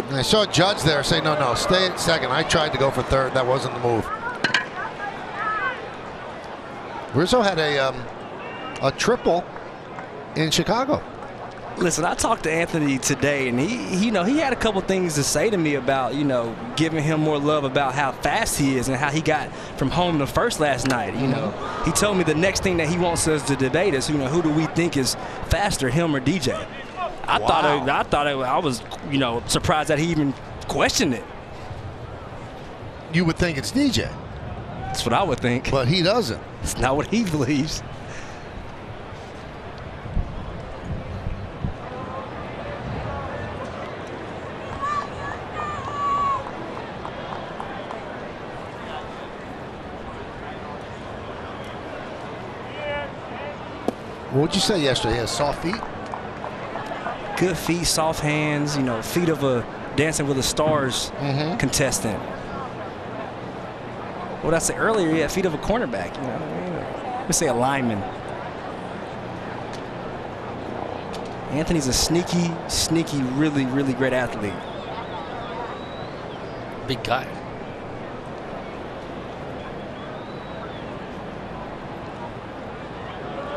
And I saw Judge there say, no, stay at second. I tried to go for third. That wasn't the move. Rizzo had a triple in Chicago. Listen, I talked to Anthony today, and he had a couple things to say to me about, giving him more love about how fast he is and how he got from home to first last night. He told me the next thing that he wants us to debate is, who do we think is faster, him or DJ? I was, surprised that he even questioned it. You would think it's DJ. That's what I would think. But he doesn't. It's not what he believes. What would you say yesterday? He has soft feet? Good feet, soft hands, feet of a Dancing with the Stars contestant. What did I say earlier? He had feet of a cornerback. You know what I mean? Let's say a lineman. Anthony's a sneaky, really, really great athlete. Big guy.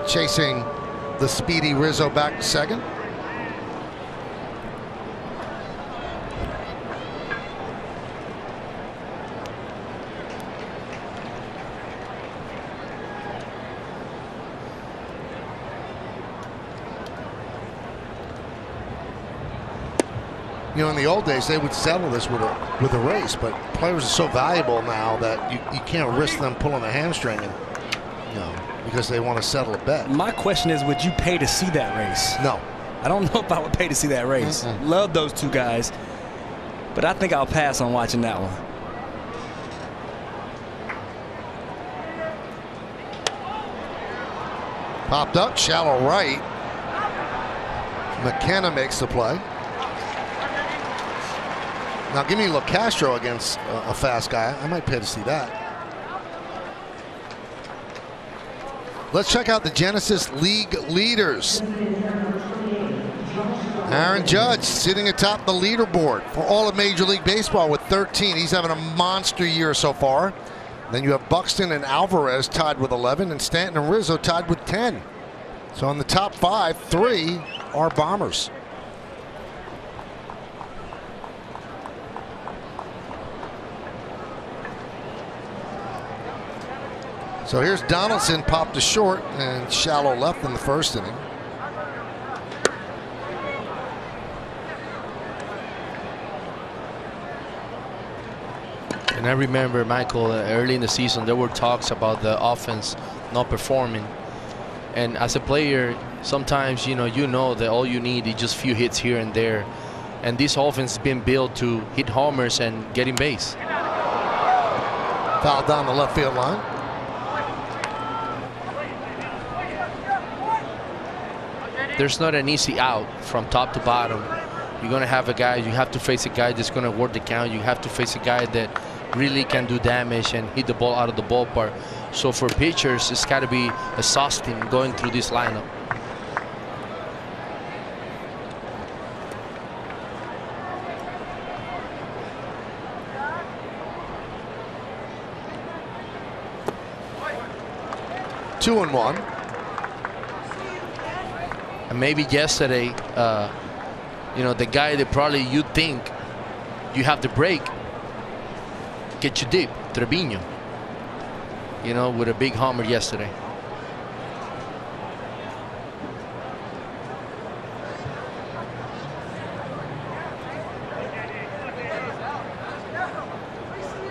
Chasing the speedy Rizzo back to second. In the old days, they would settle this with a race, but players are so valuable now that you can't risk them pulling a hamstring, and because they want to settle a bet. My question is, would you pay to see that race? No. I don't know if I would pay to see that race. Love those two guys, but I think I'll pass on watching that one. Popped up, shallow right. McKenna makes the play. Now give me LaCastro against a fast guy. I might pay to see that. Let's check out the Genesis League leaders. Aaron Judge sitting atop the leaderboard for all of Major League Baseball with 13. He's having a monster year so far. Then you have Buxton and Alvarez tied with 11, and Stanton and Rizzo tied with 10. So in the top 5, 3 are Bombers. So here's Donaldson, popped to short and shallow left in the first inning. And I remember, Michael, early in the season, there were talks about the offense not performing. And as a player, sometimes, you know that all you need is just few hits here and there. And this offense has been built to hit homers and get in base. Foul down the left field line. There's not an easy out from top to bottom. You're going to have a guy, you have to face a guy that's going to work the count. You have to face a guy that really can do damage and hit the ball out of the ballpark. So for pitchers, it's got to be exhausting going through this lineup. Two and one. And maybe yesterday, the guy that probably you think you have to break, get you deep, Trevino, with a big homer yesterday.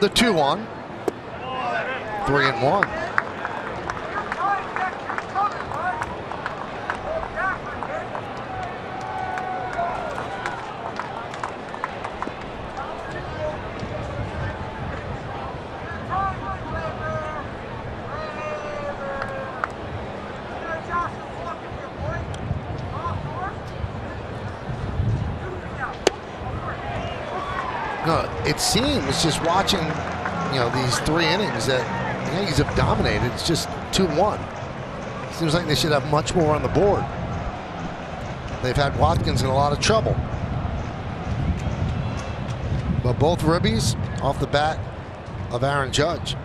The 2-1. 3-1. No, it seems just watching, these 3 innings that the Yankees have dominated. It's just 2-1. Seems like they should have much more on the board. They've had Watkins in a lot of trouble. But both ribbies off the bat of Aaron Judge.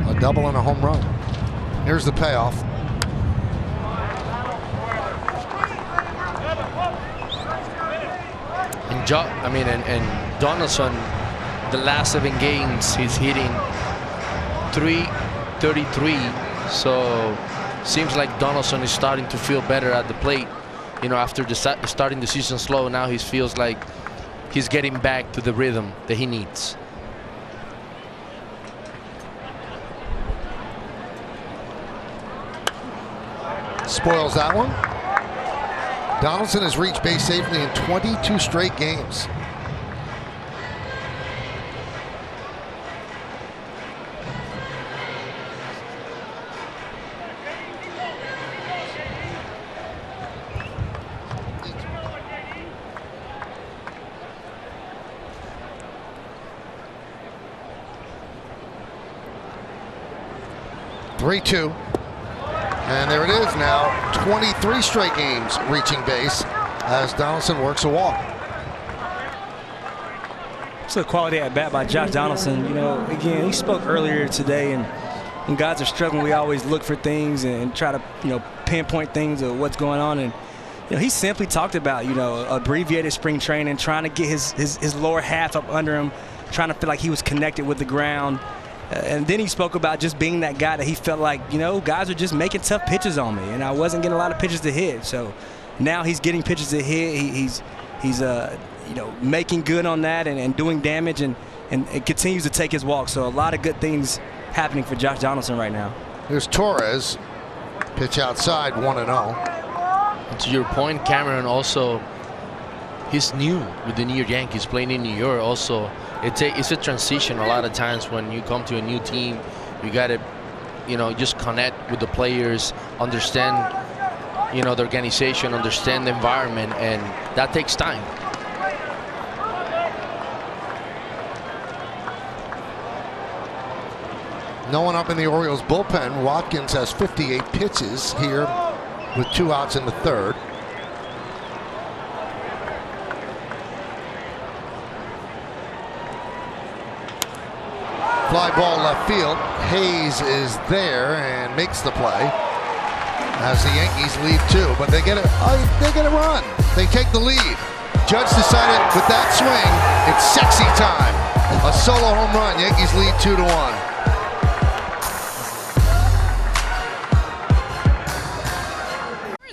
A double and a home run. Here's the payoff. And Donaldson, the last 7 games, he's hitting .333. So seems like Donaldson is starting to feel better at the plate. After starting the season slow, now he feels like he's getting back to the rhythm that he needs. Spoils that one. Donaldson has reached base safely in 22 straight games. Three-two. And there it is now, 23 straight games reaching base as Donaldson works a walk. It's a quality at bat by Josh Donaldson. Again, he spoke earlier today, and when guys are struggling, we always look for things and try to, pinpoint things of what's going on. And he simply talked about, abbreviated spring training, trying to get his lower half up under him, trying to feel like he was connected with the ground. And then he spoke about just being that guy that he felt like, guys are just making tough pitches on me, and I wasn't getting a lot of pitches to hit. So now he's getting pitches to hit. He's making good on that and doing damage, and it continues to take his walk. So a lot of good things happening for Josh Donaldson right now. Here's Torres. Pitch outside, 1-0. And to your point, Cameron, also, he's new with the New York Yankees, playing in New York also. It's a transition a lot of times when you come to a new team. You got to, just connect with the players, understand, the organization, understand the environment, and that takes time. No one up in the Orioles bullpen. Watkins has 58 pitches here with 2 outs in the 3rd. Fly ball left field. Hayes is there and makes the play as the Yankees lead 2, but they get a run. They take the lead. Judge decided with that swing, it's sexy time. A solo home run. Yankees lead 2-1.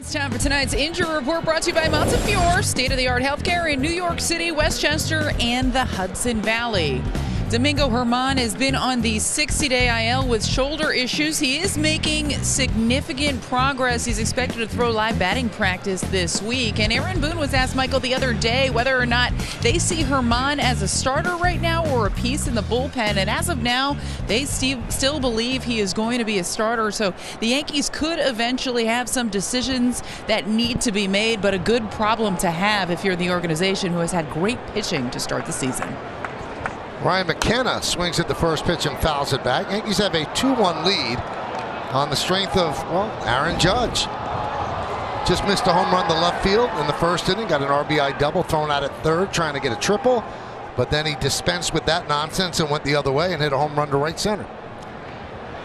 It's time for tonight's injury report, brought to you by Montefiore, state-of-the-art healthcare in New York City, Westchester, and the Hudson Valley. Domingo Germán has been on the 60-day IL with shoulder issues. He is making significant progress. He's expected to throw live batting practice this week. And Aaron Boone was asked, Michael, the other day whether or not they see Germán as a starter right now or a piece in the bullpen. And as of now, they still believe he is going to be a starter. So the Yankees could eventually have some decisions that need to be made, but a good problem to have if you're the organization who has had great pitching to start the season. Ryan McKenna swings at the first pitch and fouls it back. Yankees have a 2-1 lead on the strength of, well, Aaron Judge. Just missed a home run to left field in the first inning. Got an RBI double thrown out at third, trying to get a triple. But then he dispensed with that nonsense and went the other way and hit a home run to right center.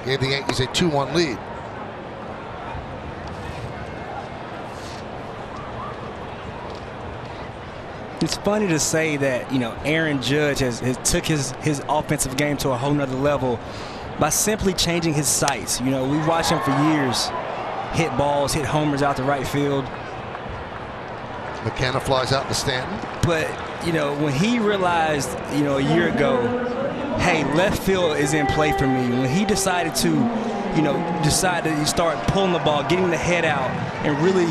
Gave the Yankees a 2-1 lead. It's funny to say that, Aaron Judge has took his offensive game to a whole nother level by simply changing his sights. We watched him for years hit balls, hit homers out to right field. McKenna flies out to Stanton. But, when he realized, a year ago, hey, left field is in play for me. When he decided to start pulling the ball, getting the head out, and really,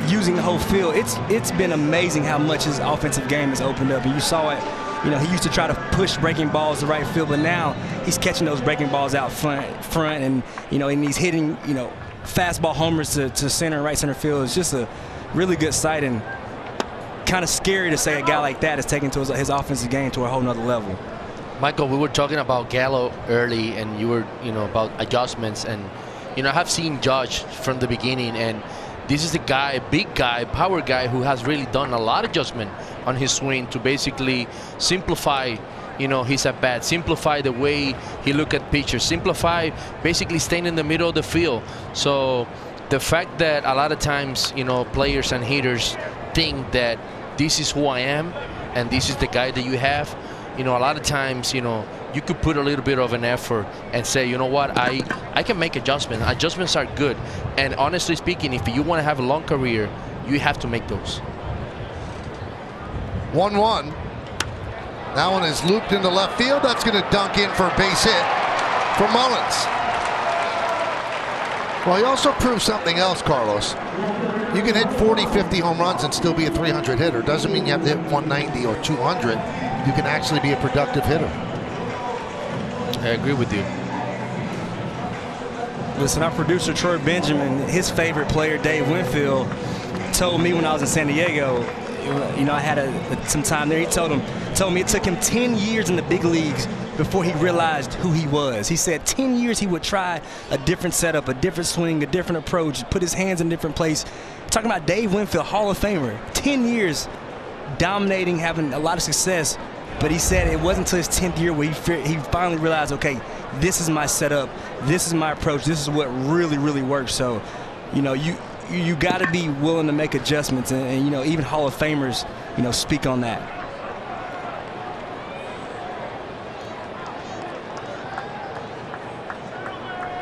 using the whole field, it's been amazing how much his offensive game has opened up. And you saw it, he used to try to push breaking balls to right field, but now he's catching those breaking balls out front, and and he's hitting, fastball homers to center and right center field. It's just a really good sight, and kind of scary to say a guy like that is taking to his offensive game to a whole nother level. Michael, we were talking about Gallo early, and you were, about adjustments, and I have seen Judge from the beginning, and this is a guy, big guy, power guy, who has really done a lot of adjustment on his swing to basically simplify, his at bat, simplify the way he look at pitchers, simplify basically staying in the middle of the field. So the fact that a lot of times, players and hitters think that this is who I am and this is the guy that you have, a lot of times, you could put a little bit of an effort and say, you know what, I can make adjustments. Adjustments are good. And honestly speaking, if you want to have a long career, you have to make those. 1-1. That one is looped into left field. That's going to dunk in for a base hit for Mullins. Well, he also proved something else, Carlos. You can hit 40, 50 home runs and still be a 300 hitter. Doesn't mean you have to hit 190 or 200. You can actually be a productive hitter. I agree with you. Listen, our producer, Troy Benjamin, his favorite player, Dave Winfield, told me when I was in San Diego, I had some time there. He told me it took him 10 years in the big leagues before he realized who he was. He said 10 years he would try a different setup, a different swing, a different approach, put his hands in a different place. Talking about Dave Winfield, Hall of Famer, 10 years dominating, having a lot of success. But he said it wasn't until his 10th year where he finally realized, okay, this is my setup, this is my approach, this is what really, really works. So, you got to be willing to make adjustments, and even Hall of Famers, speak on that.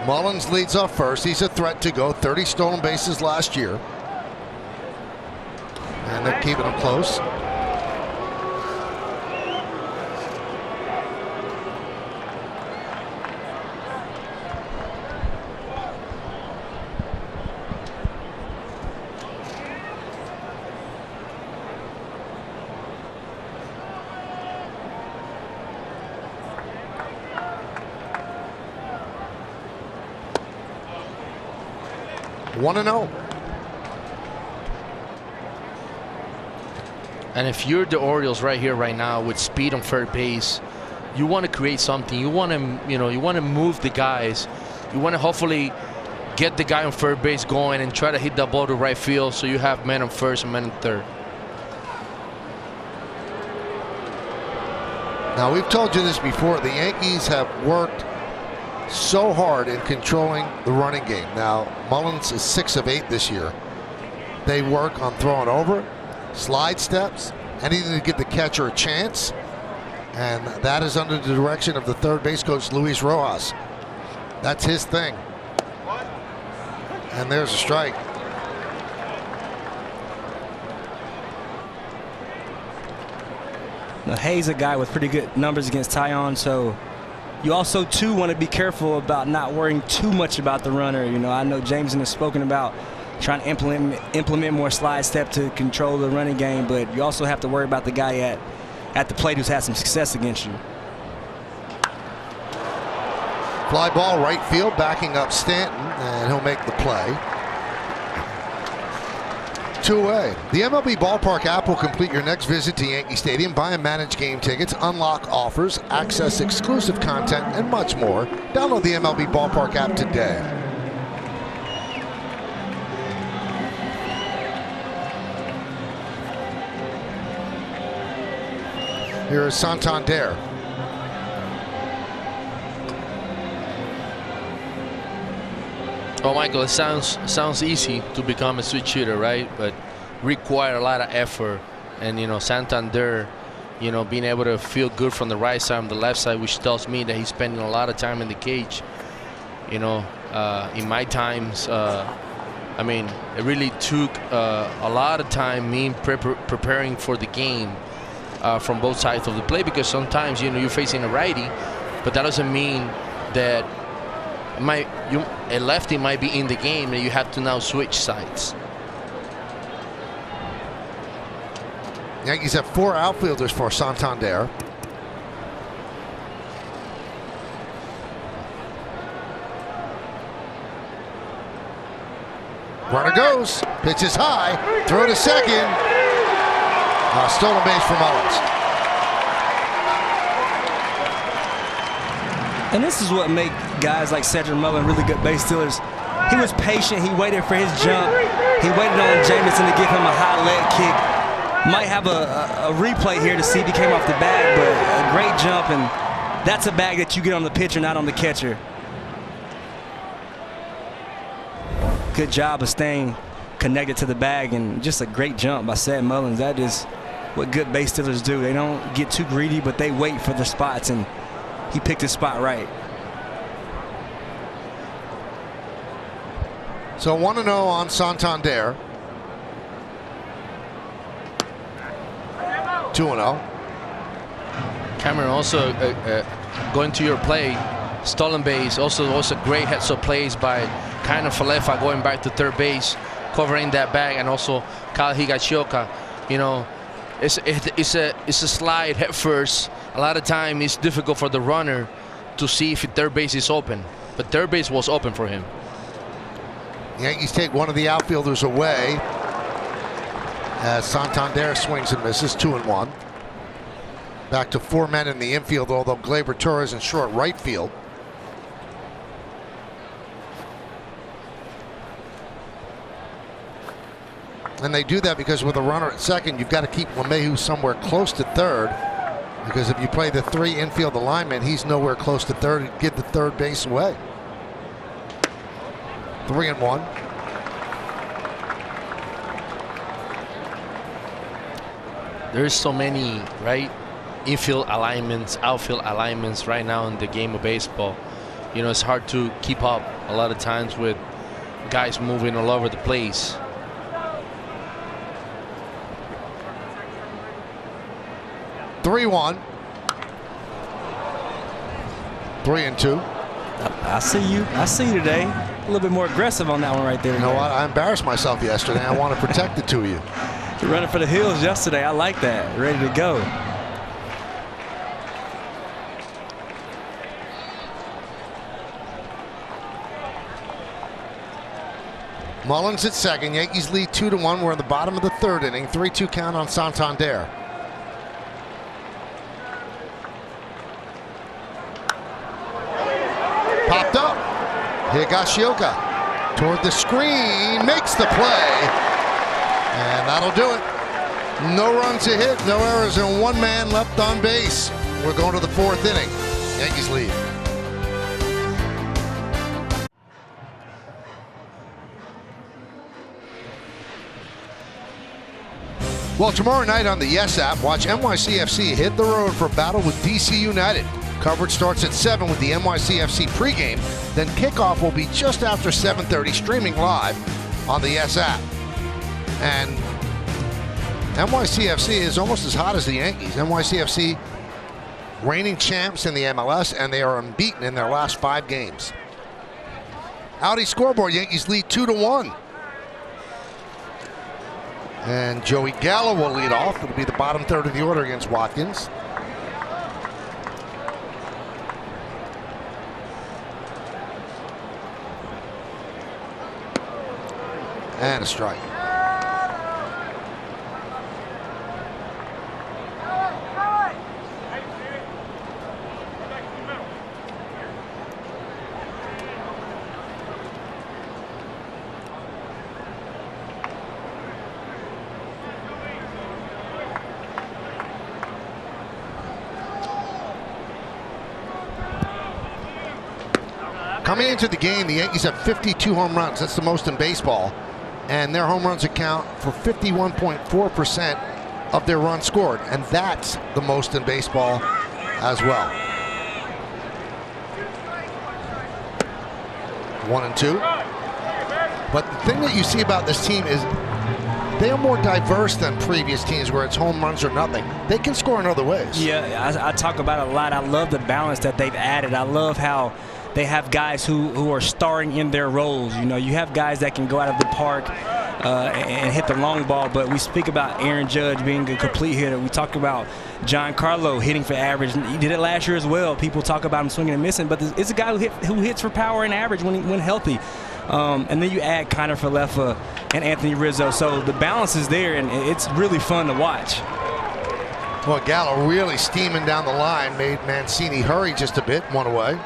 Mullins leads off first. He's a threat to go. 30 stolen bases last year. And they're keeping him close. One and 0. And if you're the Orioles right here, right now, with speed on third base, you want to create something. You want to, you want to move the guys. You want to hopefully get the guy on third base going and try to hit the ball to right field, so you have men on first and men on third. Now, we've told you this before. The Yankees have worked so hard in controlling the running game. Now, Mullins is 6 of 8 this year. They work on throwing over, slide steps, anything to give the catcher a chance. And that is under the direction of the third base coach, Luis Rojas. That's his thing. And there's a strike. Hayes a guy with pretty good numbers against Tyon, so you also too want to be careful about not worrying too much about the runner. You know, I know Jameson has spoken about trying to implement more slide step to control the running game, but you also have to worry about the guy at the plate who's had some success against you. Fly ball right field, backing up Stanton, and he'll make the play. 2 away. The MLB Ballpark app will complete your next visit to Yankee Stadium. Buy and manage game tickets, unlock offers, access exclusive content, and much more. Download the MLB Ballpark app today. Here is Santander. Oh, Michael, it sounds easy to become a switch hitter, right? But require a lot of effort. And, you know, Santander, you know, being able to feel good from the right side and the left side, which tells me that he's spending a lot of time in the cage. You know, in my times, I mean, it really took a lot of time me preparing for the game from both sides of the play, because sometimes, you know, you're facing a righty, but that doesn't mean that a lefty might be in the game and you have to now switch sides. Yankees have 4 outfielders for Santander. Runner goes, pitches high, throw to second. Stolen base for Mullins. And this is what makes guys like Cedric Mullins really good base stealers. He was patient. He waited for his jump. He waited on Jameson to give him a high leg kick. Might have a replay here to see if he came off the bag, but a great jump, and that's a bag that you get on the pitcher, not on the catcher. Good job of staying connected to the bag, and just a great jump by Ced Mullins. That is what good base stealers do. They don't get too greedy, but they wait for their spots, and he picked his spot right. So 1-0 on Santander. 2-0. Cameron, also going to your play, stolen base, also great heads-up plays by kind of Falefa going back to third base, covering that bag, and also Kyle Higashioka. You know, it's a slide head first. A lot of time it's difficult for the runner to see if third base is open, but third base was open for him. Yankees take one of the outfielders away as Santander swings and misses. 2-1. Back to 4 men in the infield, although Gleyber Torres in short right field. And they do that because with a runner at second, you've got to keep LeMahieu somewhere close to third, because if you play the 3 infield alignment, he's nowhere close to third and give the third base away. 3-1. There's so many, right, infield alignments, outfield alignments right now in the game of baseball. You know, it's hard to keep up a lot of times with guys moving all over the place. (3-1). 3-2. I see you today. A little bit more aggressive on that one right there. You know what? I embarrassed myself yesterday. I want to protect the 2 of you. You're running for the hills yesterday. I like that. Ready to go. Mullins at second. Yankees lead 2-1. We're in the bottom of the 3rd inning. 3-2 count on Santander. Popped up. Higashioka toward the screen, makes the play, and that'll do it. No runs to hit, no errors, and 1 man left on base. We're going to the 4th inning. Yankees lead. Well, tomorrow night on the Yes app, watch NYCFC hit the road for a battle with DC United. Coverage starts at 7 with the NYCFC pregame. Then kickoff will be just after 7:30, streaming live on the Yes app. And NYCFC is almost as hot as the Yankees. NYCFC reigning champs in the MLS, and they are unbeaten in their last 5 games. Audi scoreboard, Yankees lead 2-1. And Joey Gallo will lead off. It'll be the bottom third of the order against Watkins. And a strike. Coming into the game, the Yankees have 52 home runs. That's the most in baseball. And their home runs account for 51.4% of their runs scored. And that's the most in baseball as well. 1-2. But the thing that you see about this team is they are more diverse than previous teams where it's home runs or nothing. They can score in other ways. Yeah, I talk about it a lot. I love the balance that they've added. I love how they have guys who are starring in their roles. You know, you have guys that can go out of the park and hit the long ball, but we speak about Aaron Judge being a complete hitter. We talk about Giancarlo hitting for average. He did it last year as well. People talk about him swinging and missing, but it's a guy who hits for power and average when healthy. And then you add Connor Falefa and Anthony Rizzo. So the balance is there, and it's really fun to watch. Well, Gallo really steaming down the line made Mancini hurry just a bit, one away.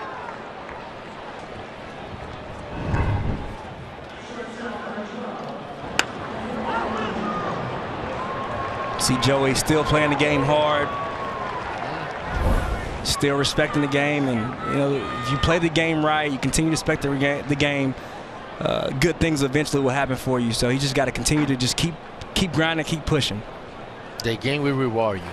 See Joey still playing the game hard, still respecting the game, and you know, if you play the game right, you continue to respect the game, good things eventually will happen for you. So you just got to continue to just keep grinding, keep pushing. The game will reward you.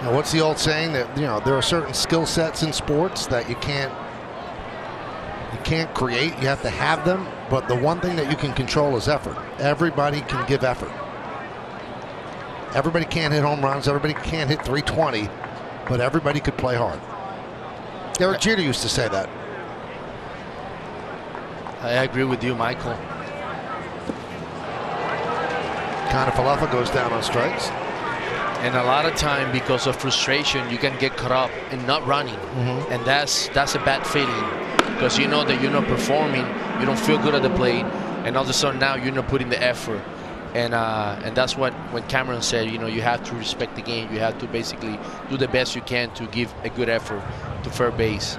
Now, what's the old saying that, you know, there are certain skill sets in sports that you can't create, you have to have them, but the one thing that you can control is effort. Everybody can give effort. Everybody can't hit home runs, everybody can't hit 320, but everybody could play hard. Derek Jeter used to say that. I agree with you, Michael. Connor Falefa goes down on strikes. And a lot of time, because of frustration, you can get caught up in not running. And that's a bad feeling, because you know that you're not performing, you don't feel good at the plate, and all of a sudden now you're not putting the effort. And that's what when Cameron said, you know, you have to respect the game, you have to basically do the best you can to give a good effort to third base.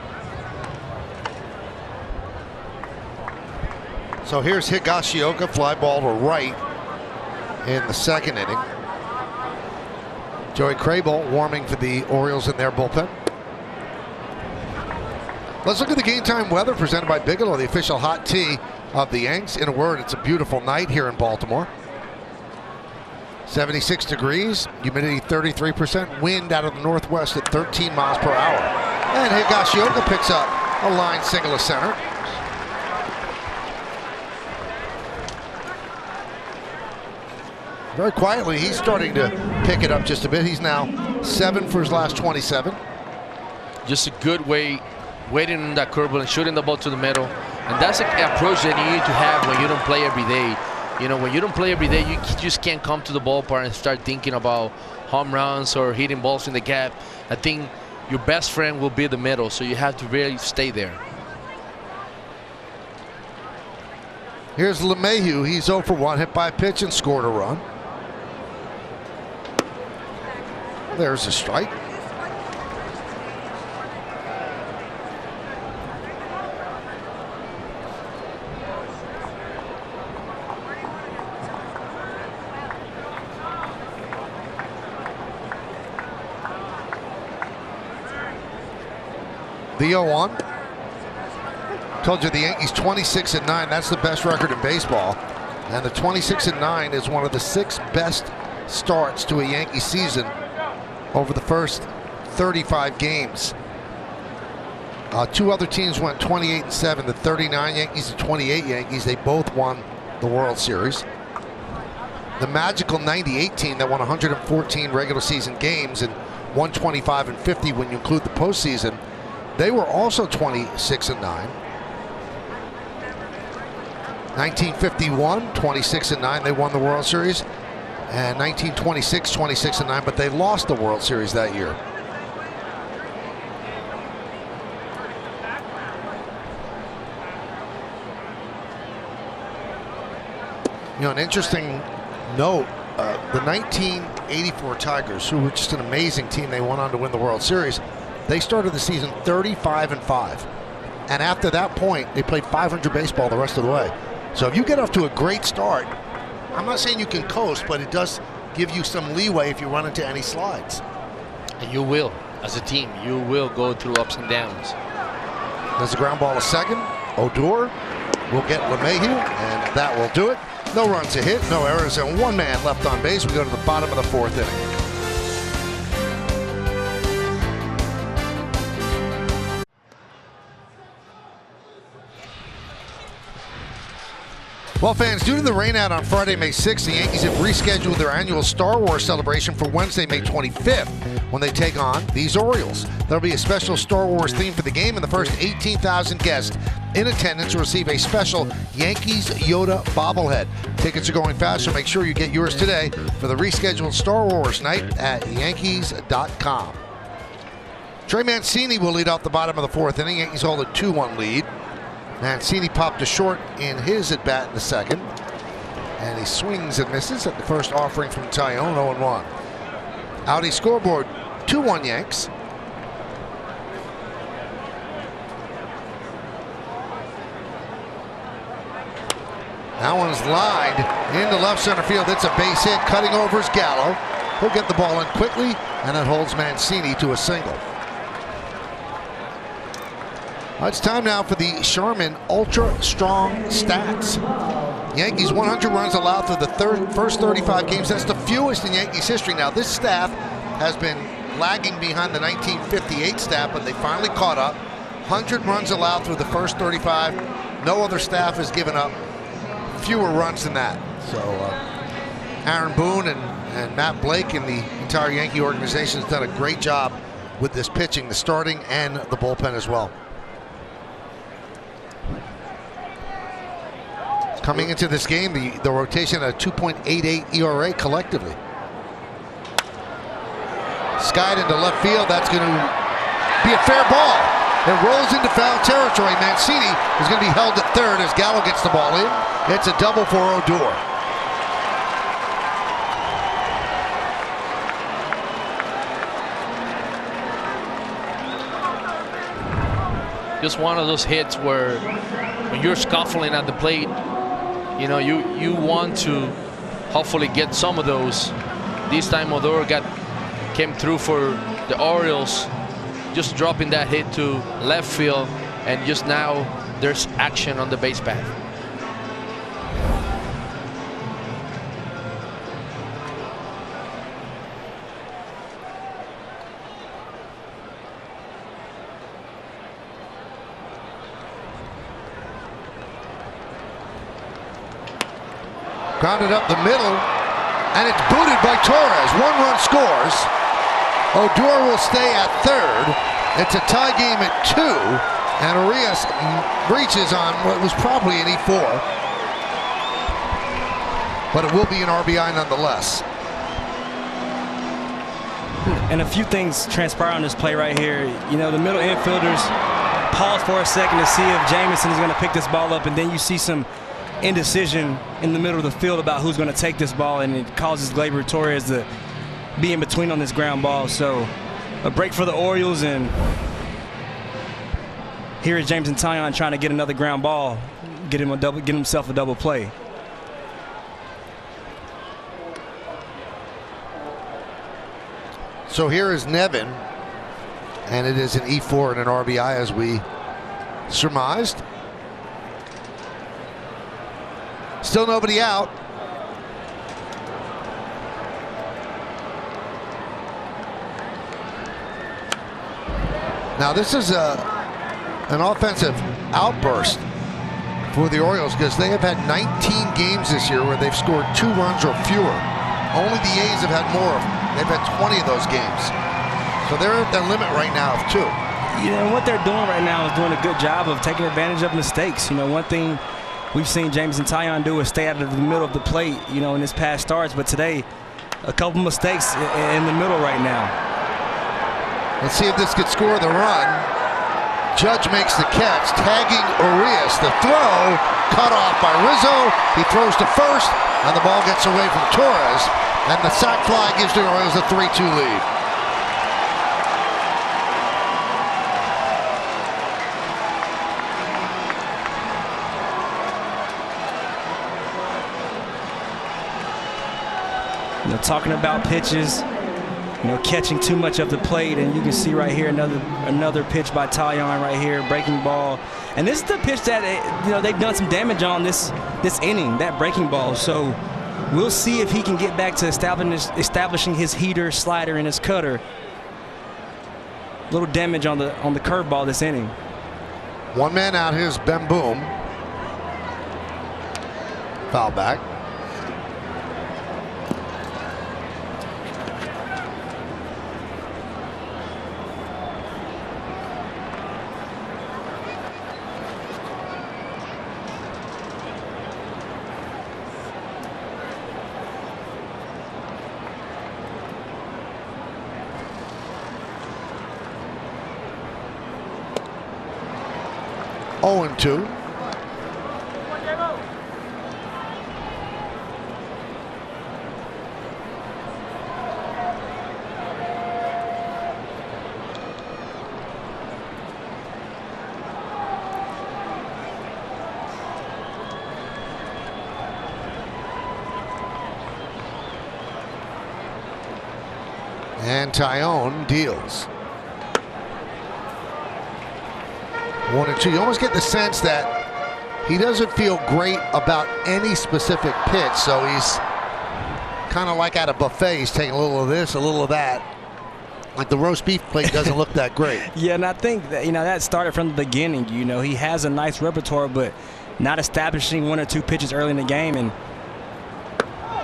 So here's Higashioka, fly ball to right in the second inning. Joey Crable warming for the Orioles in their bullpen. Let's look at the game time weather presented by Bigelow, the official hot tea of the Yanks. In a word, it's a beautiful night here in Baltimore. 76 degrees, humidity 33%, wind out of the northwest at 13 miles per hour. And Higashioka picks up a line single to center. Very quietly, he's starting to pick it up just a bit. He's now 7 for his last 27. Just a good way, waiting on that curveball and shooting the ball to the middle. And that's an approach that you need to have when you don't play every day. You know, when you don't play every day, you just can't come to the ballpark and start thinking about home runs or hitting balls in the gap. I think your best friend will be the middle, so you have to really stay there. Here's LeMahieu. He's 0 for 1, hit by a pitch and scored a run. There's a strike. The 0-1. Told you the Yankees 26-9. That's the best record in baseball. And the 26-9 is one of the 6 best starts to a Yankee season over the first 35 games. 2 other teams went 28-7. The 39 Yankees, the 28 Yankees, they both won the World Series. The magical 98 team that won 114 regular season games and 125 and 50 when you include the postseason, they were also 26-9. 1951, 26-9, they won the World Series. And 1926, 26-9, but they lost the World Series that year. You know, an interesting note, the 1984 Tigers, who were just an amazing team, they went on to win the World Series. They started the season 35-5. And after that point, they played 500 baseball the rest of the way. So if you get off to a great start, I'm not saying you can coast, but it does give you some leeway if you run into any slides. And you will, as a team, you will go through ups and downs. There's a ground ball to second. Odor will get LeMahieu, and that will do it. No runs a hit, no errors, and 1 man left on base. We go to the bottom of the 4th inning. Well, fans, due to the rainout on Friday, May 6th, the Yankees have rescheduled their annual Star Wars celebration for Wednesday, May 25th, when they take on these Orioles. There'll be a special Star Wars theme for the game, and the first 18,000 guests in attendance will receive a special Yankees Yoda bobblehead. Tickets are going fast, so make sure you get yours today for the rescheduled Star Wars night at Yankees.com. Trey Mancini will lead off the bottom of the 4th inning. Yankees hold a 2-1 lead. Mancini popped to short in his at-bat in the second. And he swings and misses at the first offering from Tyone, 0-1. Audi scoreboard, 2-1 Yanks. That one's lined into left center field. It's a base hit. Cutting over is Gallo. He'll get the ball in quickly, and it holds Mancini to a single. It's time now for the Charmin Ultra Strong Stats. Yankees 100 runs allowed through the first 35 games. That's the fewest in Yankees history. Now, this staff has been lagging behind the 1958 staff, but they finally caught up. 100 runs allowed through the first 35. No other staff has given up fewer runs than that. So Aaron Boone and Matt Blake and the entire Yankee organization has done a great job with this pitching, the starting and the bullpen as well. Coming into this game, the rotation at a 2.88 ERA collectively. Skied into left field. That's going to be a fair ball. It rolls into foul territory. Mancini is going to be held at third as Gallo gets the ball in. It's a double for Odor. Just one of those hits where when you're scuffling at the plate, you know, you want to hopefully get some of those. This time Odor came through for the Orioles, just dropping that hit to left field, and just now there's action on the base path. Grounded up the middle, and it's booted by Torres. 1 run scores. Odor will stay at third. It's a tie game at 2, and Arias reaches on what was probably an E4. But it will be an RBI nonetheless. And a few things transpire on this play right here. You know, the middle infielders pause for a second to see if Jameson is going to pick this ball up, and then you see some indecision in the middle of the field about who's going to take this ball, and it causes Gleyber Torres to be in between on this ground ball. So a break for the Orioles, and here is Jameson Taillon trying to get another ground ball, get himself a double play. So here is Nevin, and it is an E4 and an RBI as we surmised. Still nobody out. Now this is an offensive outburst for the Orioles because they have had 19 games this year where they've scored 2 runs or fewer. Only the A's have had more. They've had 20 of those games. So they're at their limit right now of 2. You know, what they're doing right now is doing a good job of taking advantage of mistakes. You know, one thing we've seen James and Taillon do is stay out of the middle of the plate, you know, in his past starts. But today, a couple mistakes in the middle right now. Let's see if this could score the run. Judge makes the catch, tagging Urias. The throw, cut off by Rizzo. He throws to first, and the ball gets away from Torres. And the sac fly gives the Orioles a 3-2 lead. You know, talking about pitches, you know, catching too much of the plate, and you can see right here another pitch by Taillon right here, breaking ball. And this is the pitch that, you know, they've done some damage on this inning, that breaking ball. So we'll see if he can get back to establishing his heater, slider, and his cutter. A little damage on the curveball this inning. One man out. Here's Ben Boom. Foul back. Oh, and 2. And Taillon deals. 1 and 2. You almost get the sense that he doesn't feel great about any specific pitch, so he's kind of like at a buffet. He's taking a little of this, a little of that. Like the roast beef plate doesn't look that great. Yeah, and I think that, you know, that started from the beginning. You know, he has a nice repertoire, but not establishing 1 or 2 pitches early in the game. And,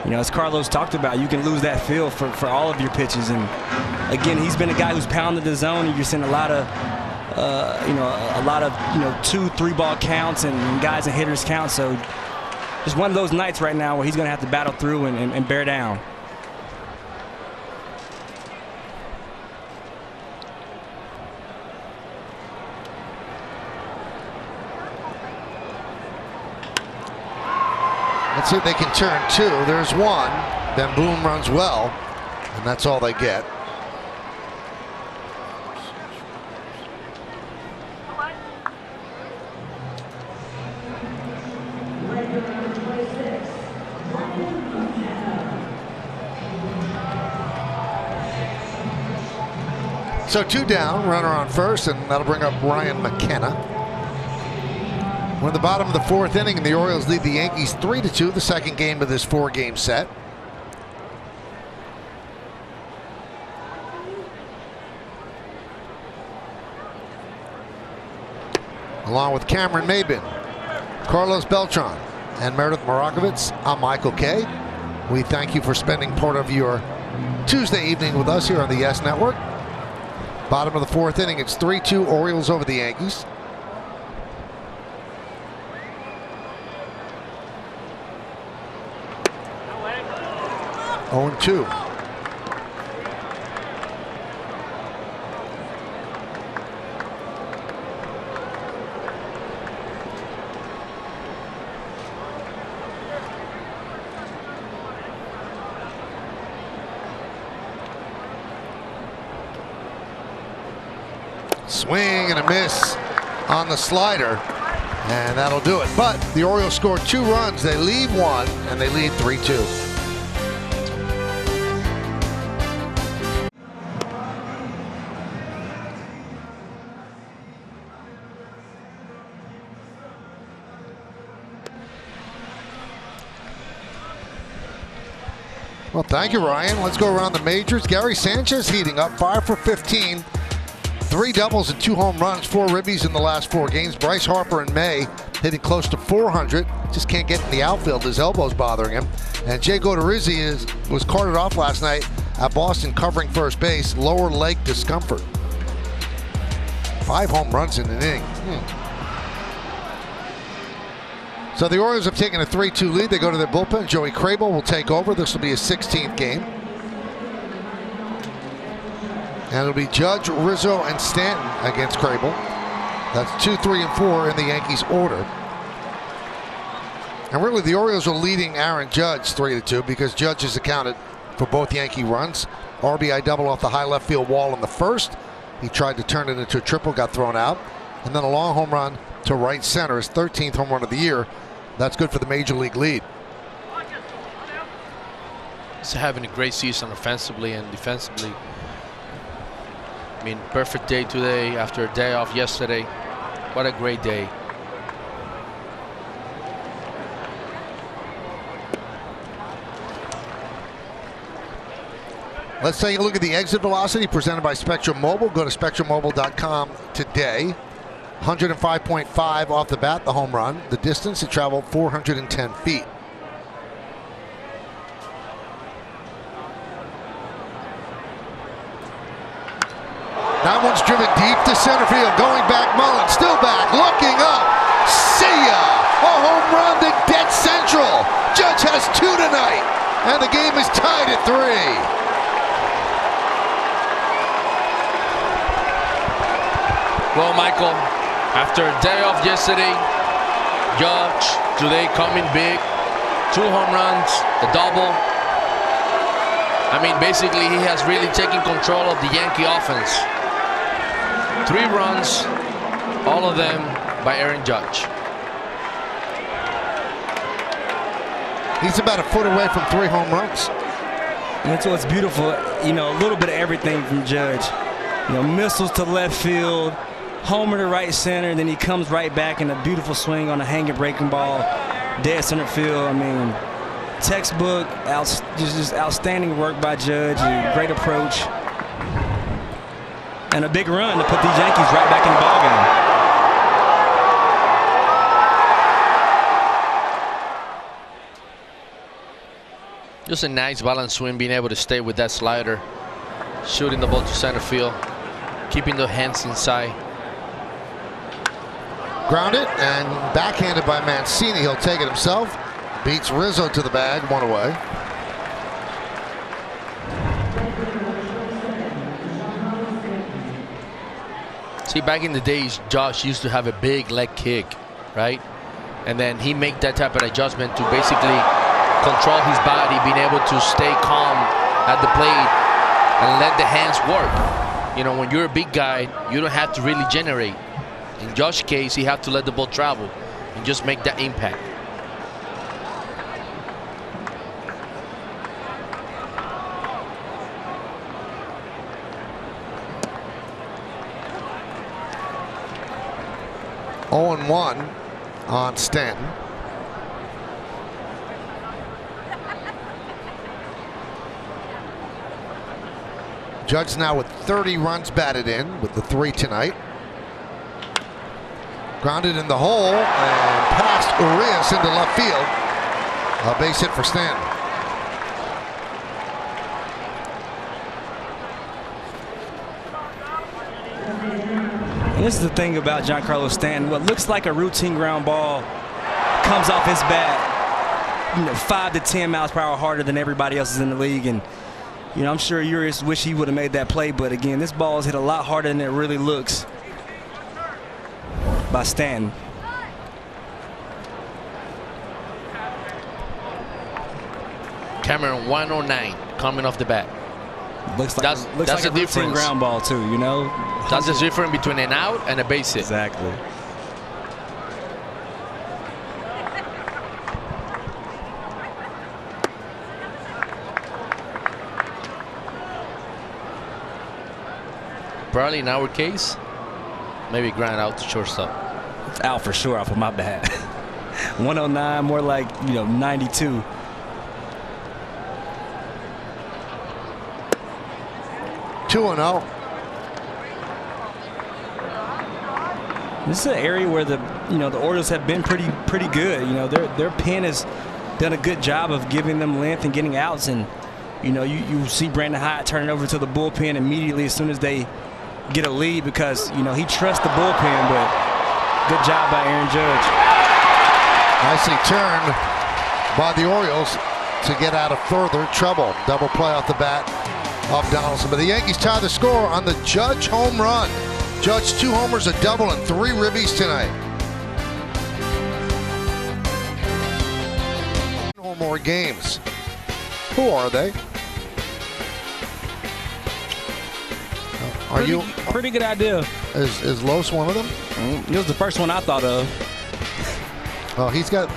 you know, as Carlos talked about, you can lose that feel for all of your pitches. And again, he's been a guy who's pounded the zone, and you're seeing a lot of 2-3 ball counts and guys and hitters count. So just one of those nights right now where he's going to have to battle through and bear down. Let's see if they can turn 2. There's 1. Ben Boom runs well, and that's all they get. So 2 down, runner on first, and that'll bring up Ryan McKenna. We're in the bottom of the 4th inning, and the Orioles lead the Yankees 3-2, the second game of this 4-game set. Along with Cameron Maybin, Carlos Beltran, and Meredith Morakovitz, I'm Michael Kay. We thank you for spending part of your Tuesday evening with us here on the Yes Network. Bottom of the 4th inning, it's 3-2 Orioles over the Yankees. Oh, and 2. Swing and a miss on the slider, and that'll do it. But the Orioles scored 2 runs. They leave 1, and they lead 3-2. Well, thank you, Ryan. Let's go around the majors. Gary Sanchez heating up, 5 for 15. 3 doubles and 2 home runs, 4 ribbies in the last 4 games. Bryce Harper in May hitting close to 400. Just can't get in the outfield. His elbow's bothering him. And Jay Godorizzi was carted off last night at Boston covering first base. Lower leg discomfort. 5 home runs in an inning. So the Orioles have taken a 3-2 lead. They go to their bullpen. Joey Crable will take over. This will be his 16th game. And it'll be Judge, Rizzo, and Stanton against Crable. That's 2, 3, and 4 in the Yankees order. And really, the Orioles are leading Aaron Judge 3-2 because Judge has accounted for both Yankee runs. RBI double off the high left field wall in the first. He tried to turn it into a triple, got thrown out. And then a long home run to right center, his 13th home run of the year. That's good for the major league lead. He's having a great season offensively and defensively. I mean, perfect day today after a day off yesterday. What a great day. Let's take a look at the exit velocity presented by Spectrum Mobile. Go to spectrummobile.com today. 105.5 off the bat, the home run. The distance, it traveled 410 feet. That one's driven deep to center field. Going back, Mullen, still back, looking up. See ya! A home run to dead central. Judge has 2 tonight, and the game is tied at 3. Well, Michael, after a day off yesterday, Judge today coming big. 2 home runs, a double. I mean, basically, he has really taken control of the Yankee offense. 3 runs, all of them by Aaron Judge. He's about a foot away from 3 home runs. And so it's beautiful, you know, a little bit of everything from Judge. You know, missiles to left field, homer to right center, then he comes right back in a beautiful swing on a hanging breaking ball, dead center field. I mean, textbook, just outstanding work by Judge, and great approach, and a big run to put these Yankees right back in the ballgame. Just a nice balance swing, being able to stay with that slider, shooting the ball to center field, keeping the hands inside. Grounded and backhanded by Mancini. He'll take it himself. Beats Rizzo to the bag, 1 away. See, back in the days, Josh used to have a big leg kick, right? And then he make that type of adjustment to basically control his body, being able to stay calm at the plate and let the hands work. You know, when you're a big guy, you don't have to really generate. In Josh's case, he had to let the ball travel and just make that impact. Oh, 0-1 on Stanton. Judge now with 30 runs batted in with the 3 tonight. Grounded in the hole and past Urias into left field. A base hit for Stanton. And this is the thing about Giancarlo Stanton. What looks like a routine ground ball comes off his bat, you know, 5 to 10 miles per hour harder than everybody else is in the league. And you know, I'm sure Urias wish he would have made that play, but again, this ball is hit a lot harder than it really looks by Stanton. Cameron 109 coming off the bat. Looks like That's a the routine difference. ground ball too, you know. That's the difference between an out and a base hit. Exactly. Probably in our case, maybe ground out to shortstop. It's out for sure off of my bat. 109, more like, you know, 92. 2-0. This is an area where the Orioles have been pretty good. Their pen has done a good job of giving them length and getting outs, and you see Brandon Hyatt turn it over to the bullpen immediately as soon as they get a lead because he trusts the bullpen. But good job by Aaron Judge. Nicely turned by the Orioles to get out of further trouble. Double play off the bat of Donaldson. But the Yankees tie the score on the Judge home run. Judge 2 homers, a double, and 3 ribbies tonight. Or more games. Who are they? Are you? Pretty good idea. Is Los one of them? It was the first one I thought of. Well, he's got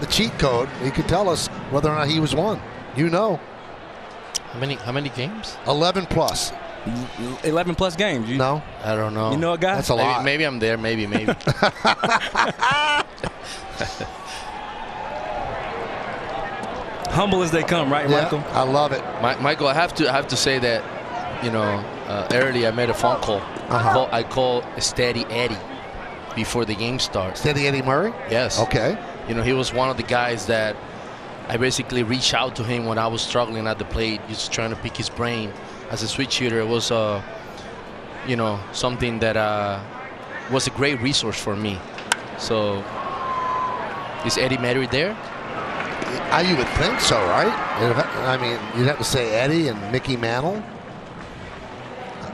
the cheat code. He could tell us whether or not he was one. How many games? 11 plus. 11 plus games. No, I don't know. You know a guy? That's a lot. Maybe I'm there. Maybe. Humble as they come, right, yeah, Michael? I love it. Michael, I have to say that, early I made a phone call. I called Steady Eddie before the game starts. Steady Eddie Murray? Yes. Okay. He was one of the guys that I basically reached out to him when I was struggling at the plate, just trying to pick his brain. As a switch hitter, it was, something that was a great resource for me. So, is Eddie Murray there? You would think so, right? I mean, you'd have to say Eddie and Mickey Mantle.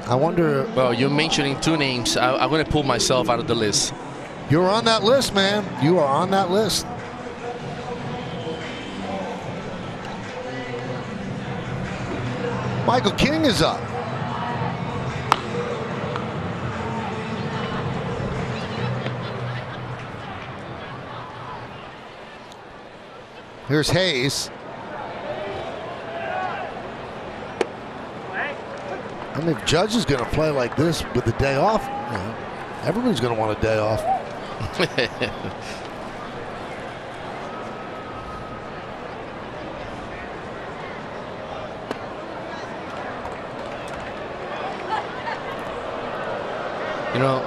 I wonder. Well, you're mentioning 2 names. I'm going to pull myself out of the list. You're on that list, man. You are on that list. Michael King is up. Here's Hayes. I mean, if Judge is going to play like this with the day off, everybody's going to want a day off.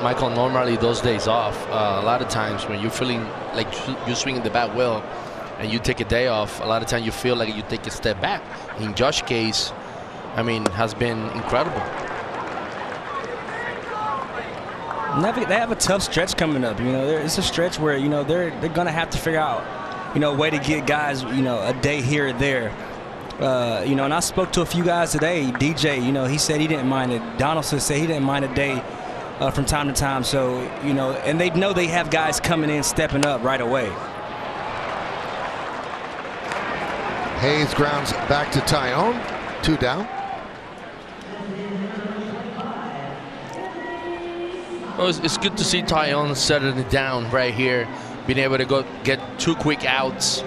Michael, normally those days off, a lot of times when you're feeling like you're swinging the bat well and you take a day off, a lot of times you feel like you take a step back. In Josh's case, has been incredible. They have a tough stretch coming up. It's a stretch where they're going to have to figure out a way to get guys a day here or there. And I spoke to a few guys today. DJ, he said he didn't mind it. Donaldson said he didn't mind a day from time to time. So and they know they have guys coming in, stepping up right away. Hayes grounds back to Tyone. 2 down. Well, it's good to see Tyone settling it down right here, being able to go get 2 quick outs.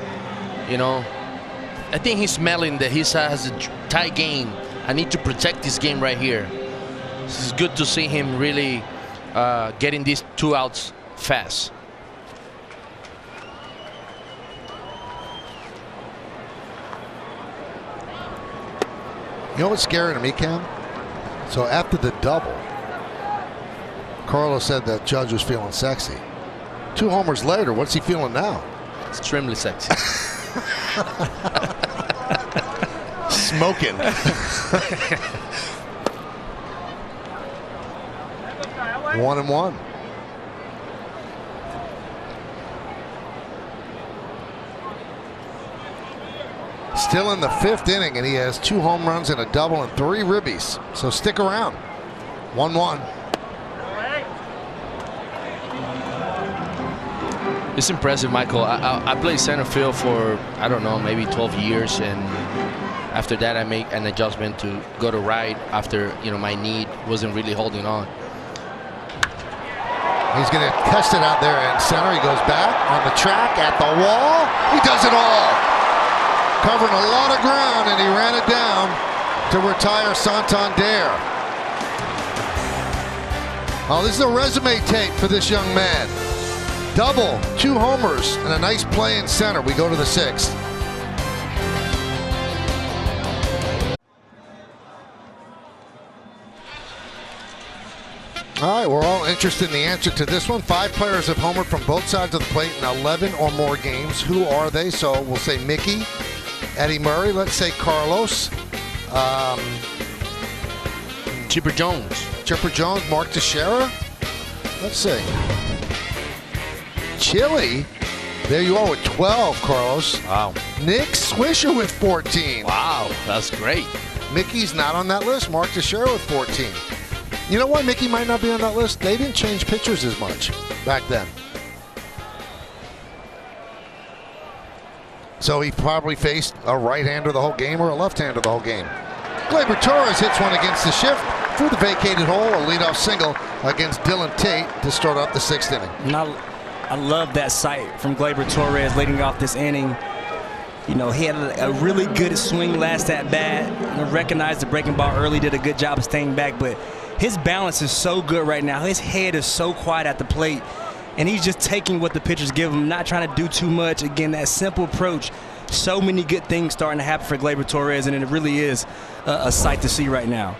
I think he's smelling that he has a tight game. I need to protect this game right here. It's good to see him really getting these 2 outs fast. You know what's scary to me, Cam? So after the double, Carlos said that Judge was feeling sexy. 2 homers later, what's he feeling now? Extremely sexy. Smoking. 1-1. Still in the 5th inning, and he has 2 home runs and a double and 3 ribbies. So stick around. 1-1. It's impressive, Michael. I played center field for, I don't know, maybe 12 years, and after that I make an adjustment to go to right after my knee wasn't really holding on. He's going to test it out there in center. He goes back on the track at the wall. He does it all. Covering a lot of ground, and he ran it down to retire Santander. Oh, this is a resume tape for this young man. Double, 2 homers, and a nice play in center. We go to the 6th. All right, we're all interested in the answer to this one. 5 players have homered from both sides of the plate in 11 or more games. Who are they? So we'll say Mickey, Eddie Murray. Let's say Carlos. Chipper Jones. Chipper Jones, Mark Teixeira. Let's see. Chile. There you are with 12, Carlos. Wow. Nick Swisher with 14. Wow, that's great. Mickey's not on that list. Mark Teixeira with 14. You know why Mickey might not be on that list? They didn't change pitchers as much back then. So he probably faced a right-hander the whole game or a left-hander the whole game. Gleyber Torres hits one against the shift through the vacated hole, a leadoff single against Dylan Tate to start off the 6th inning. And I love that sight from Gleyber Torres leading off this inning. You know, he had a really good swing last at bat. Recognized the breaking ball early, did a good job of staying back, but his balance is so good right now. His head is so quiet at the plate, and he's just taking what the pitchers give him, not trying to do too much. Again, that simple approach. So many good things starting to happen for Gleyber Torres, and it really is a sight to see right now.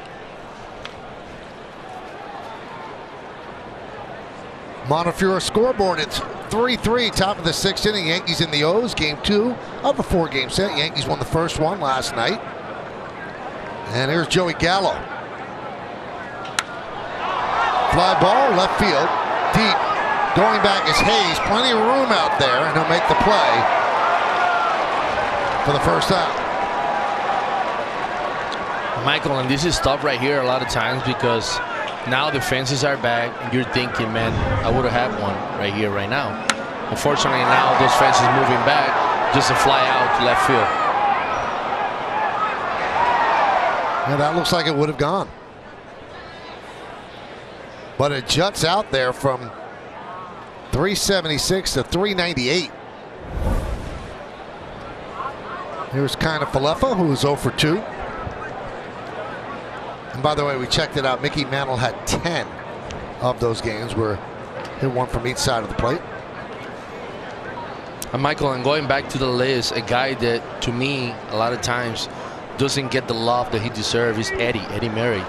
Montefiore scoreboard, it's 3-3, top of the 6th inning. Yankees in the O's, game 2 of a 4-game set. Yankees won the first one last night. And here's Joey Gallo. Fly ball, left field, deep. Going back is Hayes, plenty of room out there, and he'll make the play for the first out. Michael, and this is tough right here a lot of times because now the fences are back and you're thinking, man, I would have had one right here, right now. Unfortunately, now those fences moving back, just a fly out to left field. Yeah, that looks like it would have gone. But it juts out there from 376 to 398. Here's kind of Falefa, who was 0 for 2. And by the way, we checked it out. Mickey Mantle had 10 of those games where hit one from each side of the plate. And Michael, and going back to the list, a guy that, to me, a lot of times doesn't get the love that he deserves is Eddie Murray.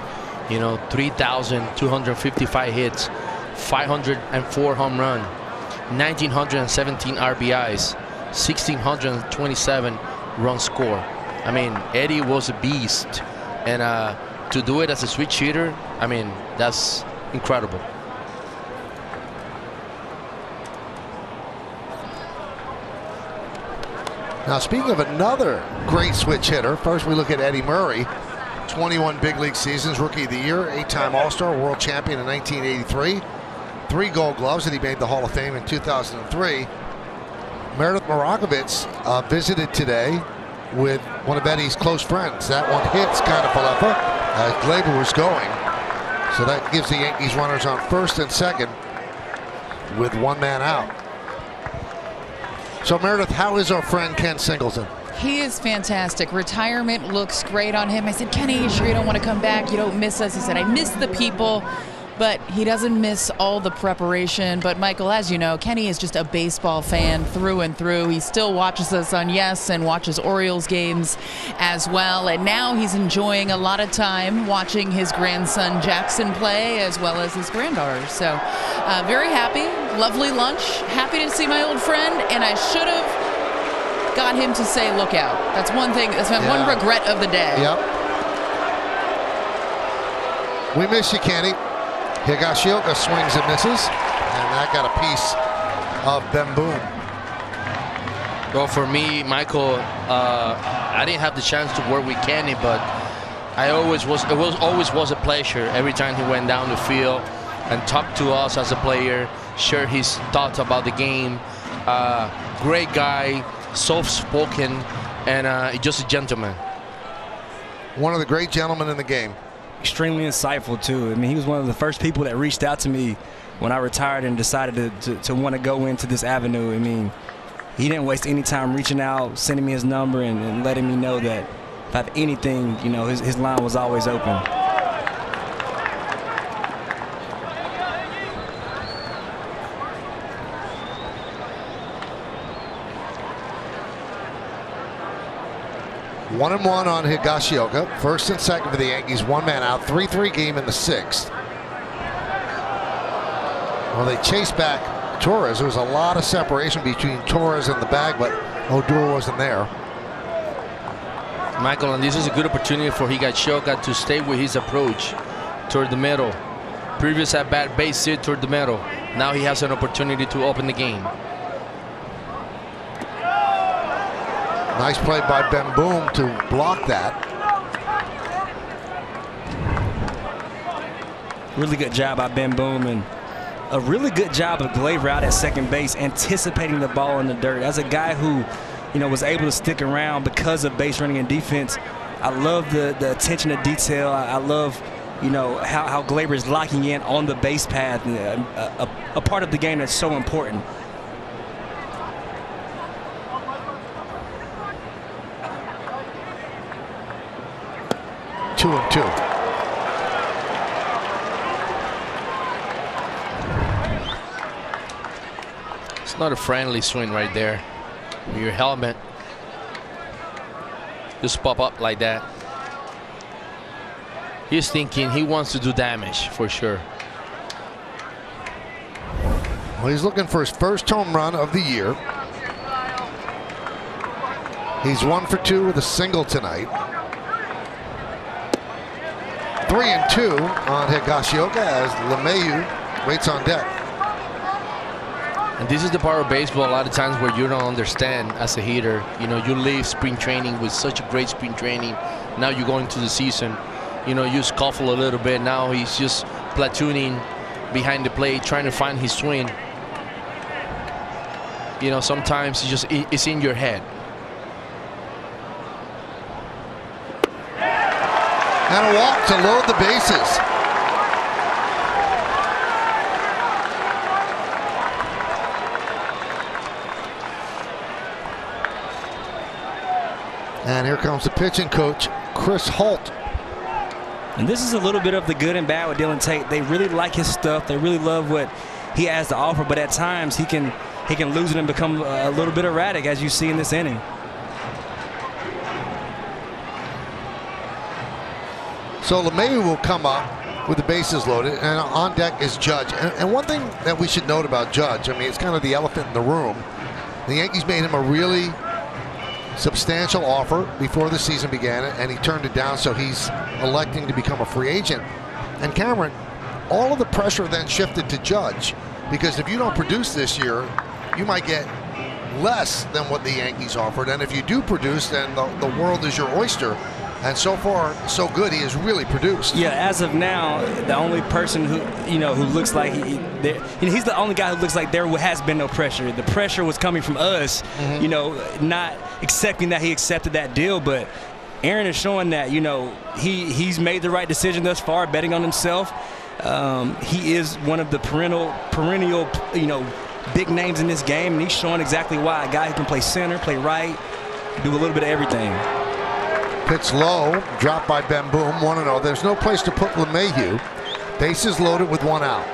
You know, 3,255 hits, 504 home run, 1,917 RBIs, 1,627 run score. I mean, Eddie was a beast, and to do it as a switch hitter, I mean, that's incredible. Now, speaking of another great switch hitter, first we look at Eddie Murray. 21 big league seasons, Rookie of the Year, 8-time All-Star, World Champion in 1983, 3 Gold Gloves, and he made the Hall of Fame in 2003. Meredith Marakovits visited today with one of Eddie's close friends. That one hits kind of Falefa as Gleyber was going. So that gives the Yankees runners on first and second with 1 man out. So Meredith, how is our friend Ken Singleton? He is fantastic. Retirement looks great on him. I said, Kenny, you sure you don't want to come back? You don't miss us? He said, I miss the people, but he doesn't miss all the preparation. But Michael, as you know, Kenny is just a baseball fan through and through. He still watches us on Yes and watches Orioles games as well. And now he's enjoying a lot of time watching his grandson Jackson play as well as his granddaughter. So very happy. Lovely lunch. Happy to see my old friend. And I should have got him to say, look out. That's one thing. That's my one regret of the day. Yep. We miss you, Kenny. Higashioka swings and misses, and that got a piece of Bemboom. Well, for me, Michael, I didn't have the chance to work with Kenny, but it always was a pleasure every time he went down the field and talked to us as a player, shared his thoughts about the game. Great guy, soft-spoken, and just a gentleman. One of the great gentlemen in the game. Extremely insightful, too. I mean, he was one of the first people that reached out to me when I retired and decided to want to go into this avenue. I mean, he didn't waste any time reaching out, sending me his number, and letting me know that if I have anything, you know, his line was always open. One and one on Higashioka. First and second for the Yankees. 1 man out. 3-3 game in the 6th. Well, they chased back Torres. There was a lot of separation between Torres and the bag, but Odor wasn't there. Michael, and this is a good opportunity for Higashioka to stay with his approach toward the middle. Previous at bat, base hit toward the middle. Now he has an opportunity to open the game. Nice play by Ben Boom to block that. Really good job by Ben Boom, and a really good job of Gleyber out at second base, anticipating the ball in the dirt. As a guy who, was able to stick around because of base running and defense, I love the attention to detail. I love, how Gleyber is locking in on the base path, a part of the game that's so important. Two and two. It's not a friendly swing right there. Your helmet just pop up like that. He's thinking he wants to do damage for sure. Well, he's looking for his first home run of the year. He's 1 for 2 with a single tonight. 3 and 2 on Higashioka as LeMahieu waits on deck. And this is the part of baseball a lot of times where you don't understand as a hitter. You leave spring training with such a great spring training. Now you go into the season. You scuffle a little bit. Now he's just platooning behind the plate, trying to find his swing. Sometimes it's in your head. And a walk to load the bases. And here comes the pitching coach, Chris Holt. And this is a little bit of the good and bad with Dylan Tate. They really like his stuff. They really love what he has to offer, but at times he can lose it and become a little bit erratic, as you see in this inning. So LeMahieu will come up with the bases loaded, and on deck is Judge. And one thing that we should note about Judge, it's kind of the elephant in the room. The Yankees made him a really substantial offer before the season began, and he turned it down, so he's electing to become a free agent. And Cameron, all of the pressure then shifted to Judge, because if you don't produce this year, you might get less than what the Yankees offered, and if you do produce, then the world is your oyster. And so far, so good. He has really produced. Yeah, as of now, the only person who who looks like he's the only guy who looks like there has been no pressure. The pressure was coming from us, not accepting that he accepted that deal. But Aaron is showing that he's made the right decision thus far, betting on himself. He is one of the perennial big names in this game, and he's showing exactly why. A guy who can play center, play right, do a little bit of everything. Pitch low, dropped by Ben Boom, 1-0. There's no place to put LeMahieu. Bases loaded with 1 out.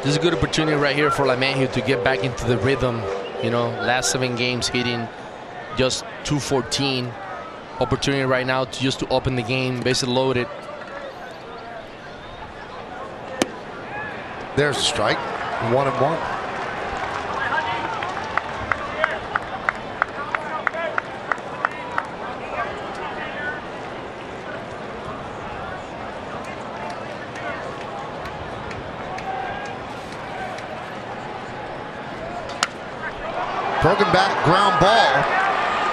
This is a good opportunity right here for LeMahieu to get back into the rhythm. Last 7 games hitting just .214. Opportunity right now to open the game, bases loaded. There's a strike, 1-1. Broken back ground ball.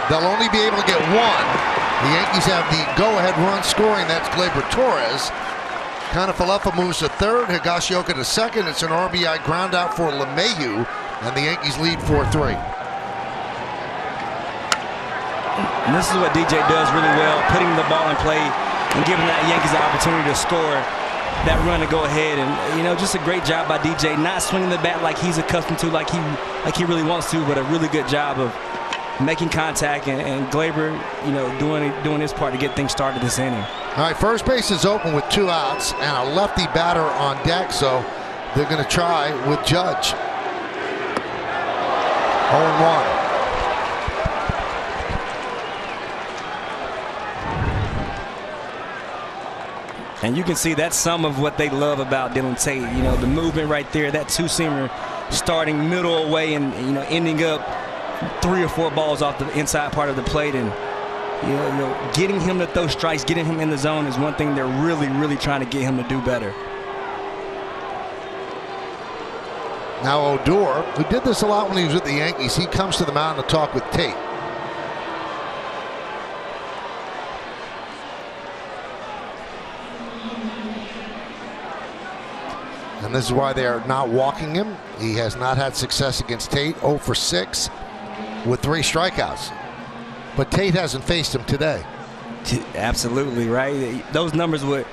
They'll only be able to get 1. The Yankees have the go-ahead run scoring. That's Gleyber Torres. Kiner-Falefa moves to third. Higashioka to second. It's an RBI ground out for LeMahieu, and the Yankees lead 4-3. And this is what DJ does really well, putting the ball in play and giving that Yankees the opportunity to score that run to go ahead. And just a great job by DJ, not swinging the bat like he's accustomed to, like he really wants to, but a really good job of making contact, and Gleyber doing his part to get things started this inning. All right, first base is open with 2 outs and a lefty batter on deck, so they're going to try with Judge. 0-1. And you can see that's some of what they love about Dylan Tate. You know, the movement right there, that two-seamer starting middle away and, you know, ending up 3 or 4 balls off the inside part of the plate. And, you know, getting him to throw strikes, getting him in the zone is one thing they're really, really trying to get him to do better. Now Odor, who did this a lot when he was with the Yankees, he comes to the mound to talk with Tate. And this is why they are not walking him. He has not had success against Tate, 0 for 6 with 3 strikeouts. But Tate hasn't faced him today. Absolutely, right? Those numbers would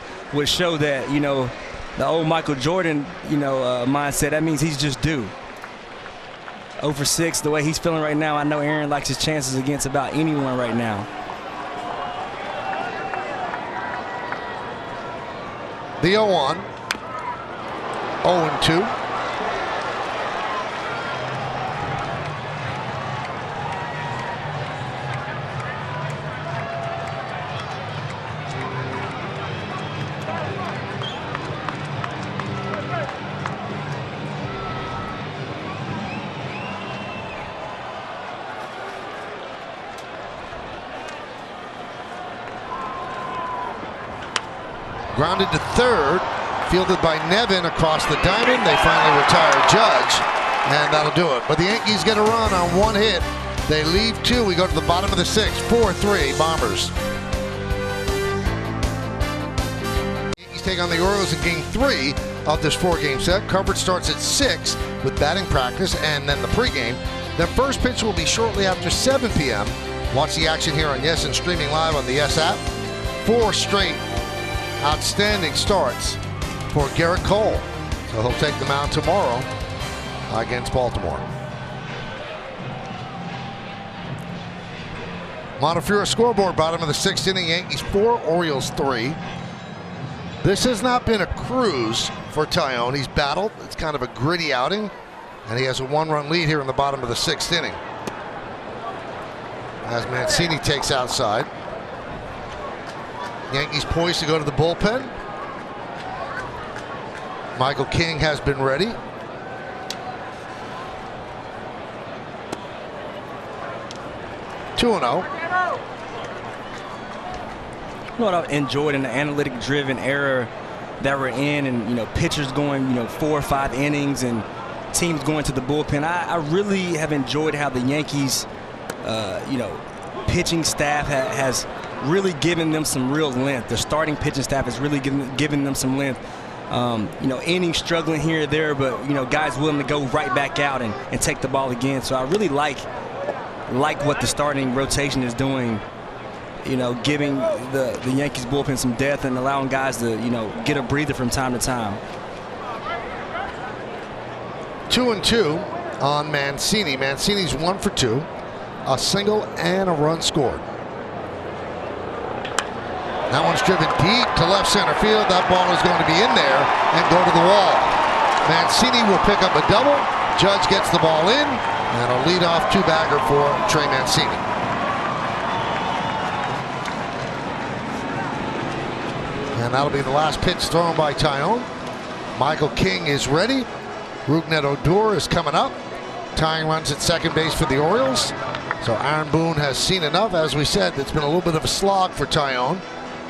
show that, you know, the old Michael Jordan, you know, mindset. That means he's just due. 0 for 6, the way he's feeling right now, I know Aaron likes his chances against about anyone right now. The 0-1. 0-2. Grounded to third, fielded by Nevin across the diamond. They finally retire Judge, and that'll do it. But the Yankees get a run on 1 hit. They leave 2. We go to the bottom of the 6th, 4-3 Bombers. Yankees take on the Orioles in game 3 of this 4-game set. Coverage starts at 6 with batting practice and then the pregame. Their first pitch will be shortly after 7 p.m. Watch the action here on Yes and streaming live on the Yes app. 4 straight outstanding starts for Garrett Cole. So he'll take the mound tomorrow against Baltimore. Montefiore scoreboard, bottom of the 6th inning. Yankees 4, Orioles 3. This has not been a cruise for Tyone. He's battled. It's kind of a gritty outing. And he has a 1-run lead here in the bottom of the 6th inning. As Mancini takes outside. Yankees poised to go to the bullpen. Michael King has been ready. Two and 0. You know what I've enjoyed in the analytic-driven era that we're in, and, you know, pitchers going, you know, 4 or 5 innings and teams going to the bullpen. I really have enjoyed how the Yankees, you know, pitching staff has really given them some real length. The starting pitching staff has really given them some length. You know, innings struggling here or there, but, you know, guys willing to go right back out and take the ball again. So I really like what the starting rotation is doing, you know, giving the Yankees bullpen some depth and allowing guys to, you know, get a breather from time to time. 2-2 on Mancini. Mancini's 1 for 2, a single and a run scored. That one's driven deep to left center field. That ball is going to be in there and go to the wall. Mancini will pick up a double. Judge gets the ball in, and a leadoff 2-bagger for Trey Mancini. And that'll be the last pitch thrown by Tyone. Michael King is ready. Rougned Odor is coming up. Tying runs at second base for the Orioles. So Aaron Boone has seen enough. As we said, it's been a little bit of a slog for Tyone,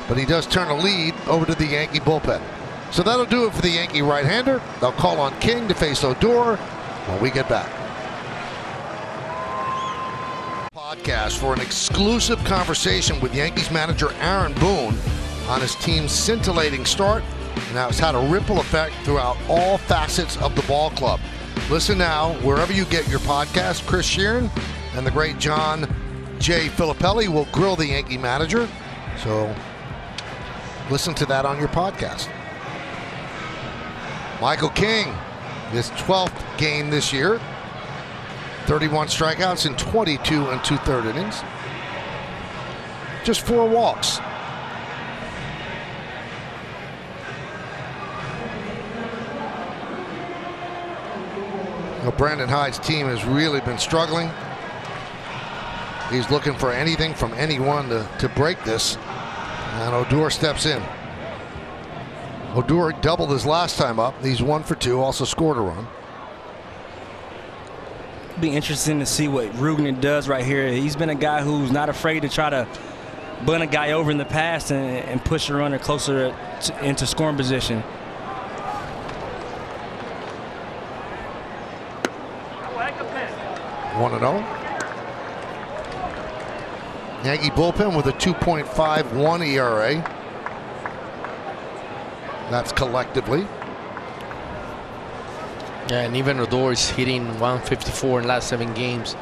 but he does turn a lead over to the Yankee bullpen. So that'll do it for the Yankee right-hander. They'll call on King to face Odor when we get back. Podcast for an exclusive conversation with Yankees manager Aaron Boone on his team's scintillating start and how it's had a ripple effect throughout all facets of the ball club. Listen now wherever you get your podcast. Chris Sheeran and the great John J. Filippelli will grill the Yankee manager. So listen to that on your podcast. Michael King, his 12th game this year. 31 strikeouts in 22 2/3 innings. Just 4 walks. Well, Brandon Hyde's team has really been struggling. He's looking for anything from anyone to break this. And Odor steps in. Odor doubled his last time up. He's 1 for 2, also scored a run. Be interesting to see what Rugnan does right here. He's been a guy who's not afraid to try to bunt a guy over in the past and push a runner closer into scoring position. One and 0. Yankee bullpen with a 2.51 ERA. That's collectively. Yeah, and even Odor is hitting 154 in the last 7 games.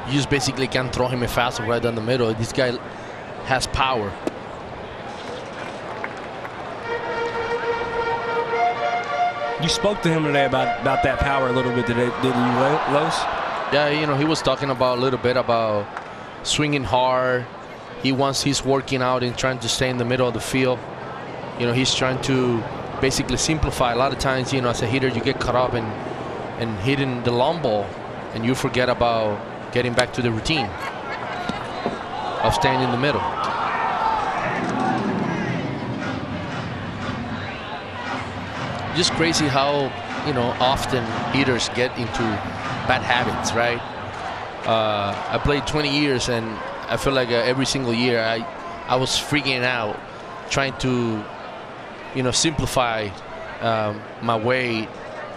You just basically can't throw him a fastball right down the middle. This guy has power. You spoke to him today about that power a little bit today, didn't you, Los? Yeah, you know, he was talking about a little bit about swinging hard. He's working out and trying to stay in the middle of the field. You know, he's trying to basically simplify. A lot of times, you know, as a hitter, you get caught up in hitting the long ball, and you forget about getting back to the routine of staying in the middle. Just crazy how, you know, often hitters get into bad habits, right? I played 20 years, and I feel like every single year I was freaking out trying to, you know, simplify my way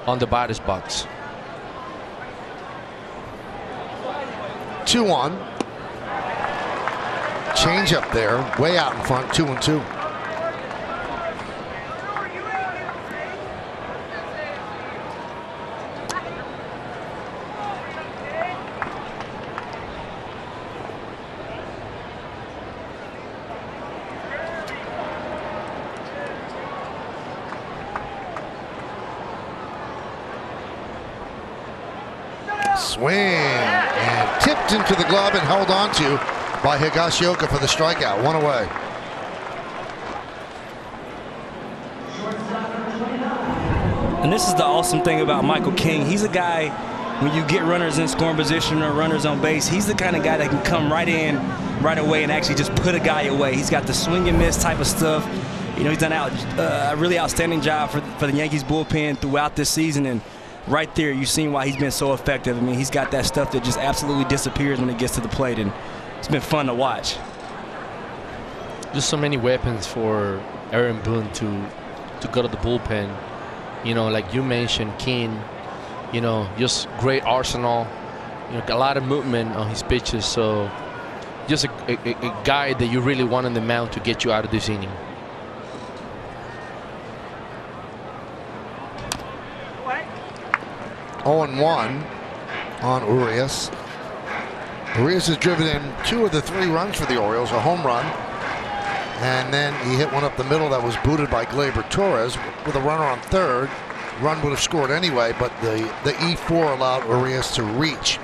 on the batter's box. 2-1. Change up there, way out in front, 2-2. Swing and tipped into the glove and held on to by Higashioka for the strikeout. 1 away. And this is the awesome thing about Michael King. He's a guy, when you get runners in scoring position or runners on base, he's the kind of guy that can come right in right away and actually just put a guy away. He's got the swing and miss type of stuff. You know, he's done a really outstanding job for the Yankees bullpen throughout this season, and right there, you've seen why he's been so effective. I mean, he's got that stuff that just absolutely disappears when he gets to the plate, and it's been fun to watch. Just so many weapons for Aaron Boone to go to the bullpen. You know, like you mentioned, King, you know, just great arsenal. You know, a lot of movement on his pitches. So just a guy that you really want on the mound to get you out of this inning. Oh, 1 on Urias. Urias has driven in 2 of the 3 runs for the Orioles, a home run. And then he hit one up the middle that was booted by Gleyber Torres with a runner on third. Run would have scored anyway, but the E4 allowed Urias to reach.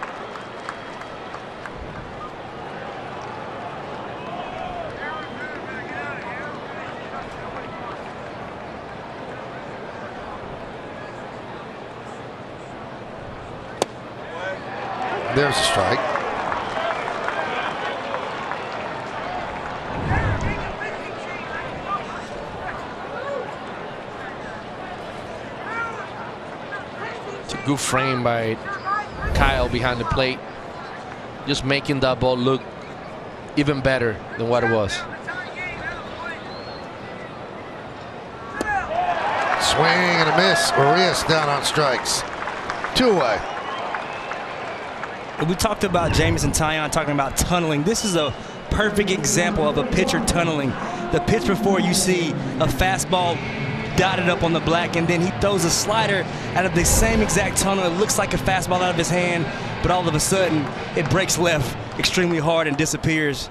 There's a strike. It's a good frame by Kyle behind the plate, just making that ball look even better than what it was. Swing and a miss. Urias down on strikes. 2 away. We talked about Jameson Taillon talking about tunneling. This is a perfect example of a pitcher tunneling. The pitch before, you see a fastball dotted up on the black, and then he throws a slider out of the same exact tunnel. It looks like a fastball out of his hand, but all of a sudden it breaks left extremely hard and disappears.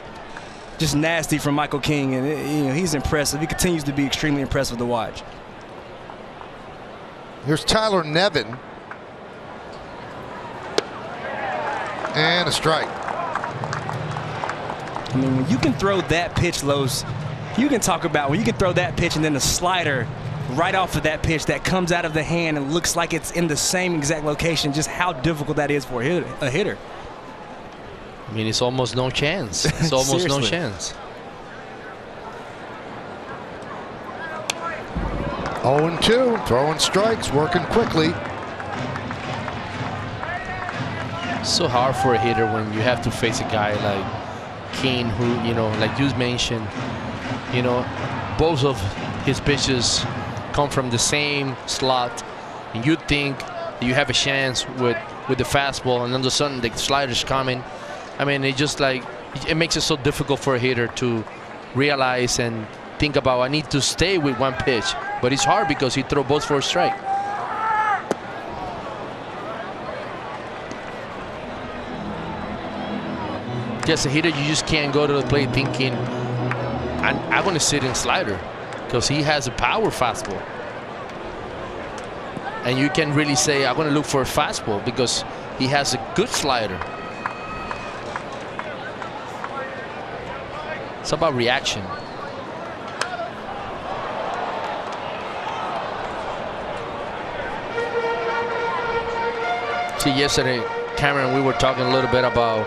Just nasty from Michael King, and you know, he's impressive. He continues to be extremely impressive to watch. Here's Tyler Nevin. And a strike. I mean, when you can throw that pitch, Los, you can talk about when you can throw that pitch and then a slider right off of that pitch that comes out of the hand and looks like it's in the same exact location, just how difficult that is for a hitter. I mean, it's almost no chance. It's almost no chance. 0-2, throwing strikes, working quickly. So hard for a hitter when you have to face a guy like King, who, like you mentioned, both of his pitches come from the same slot, and you think you have a chance with the fastball, and then all of a sudden the slider's coming. I mean, it makes it so difficult for a hitter to realize and think about, I need to stay with one pitch, but it's hard because he throw both for a strike. As a hitter, you just can't go to the plate thinking, I'm going to sit in slider, because he has a power fastball. And you can really say, I'm going to look for a fastball because he has a good slider. It's about reaction. See, yesterday, Cameron, we were talking a little bit about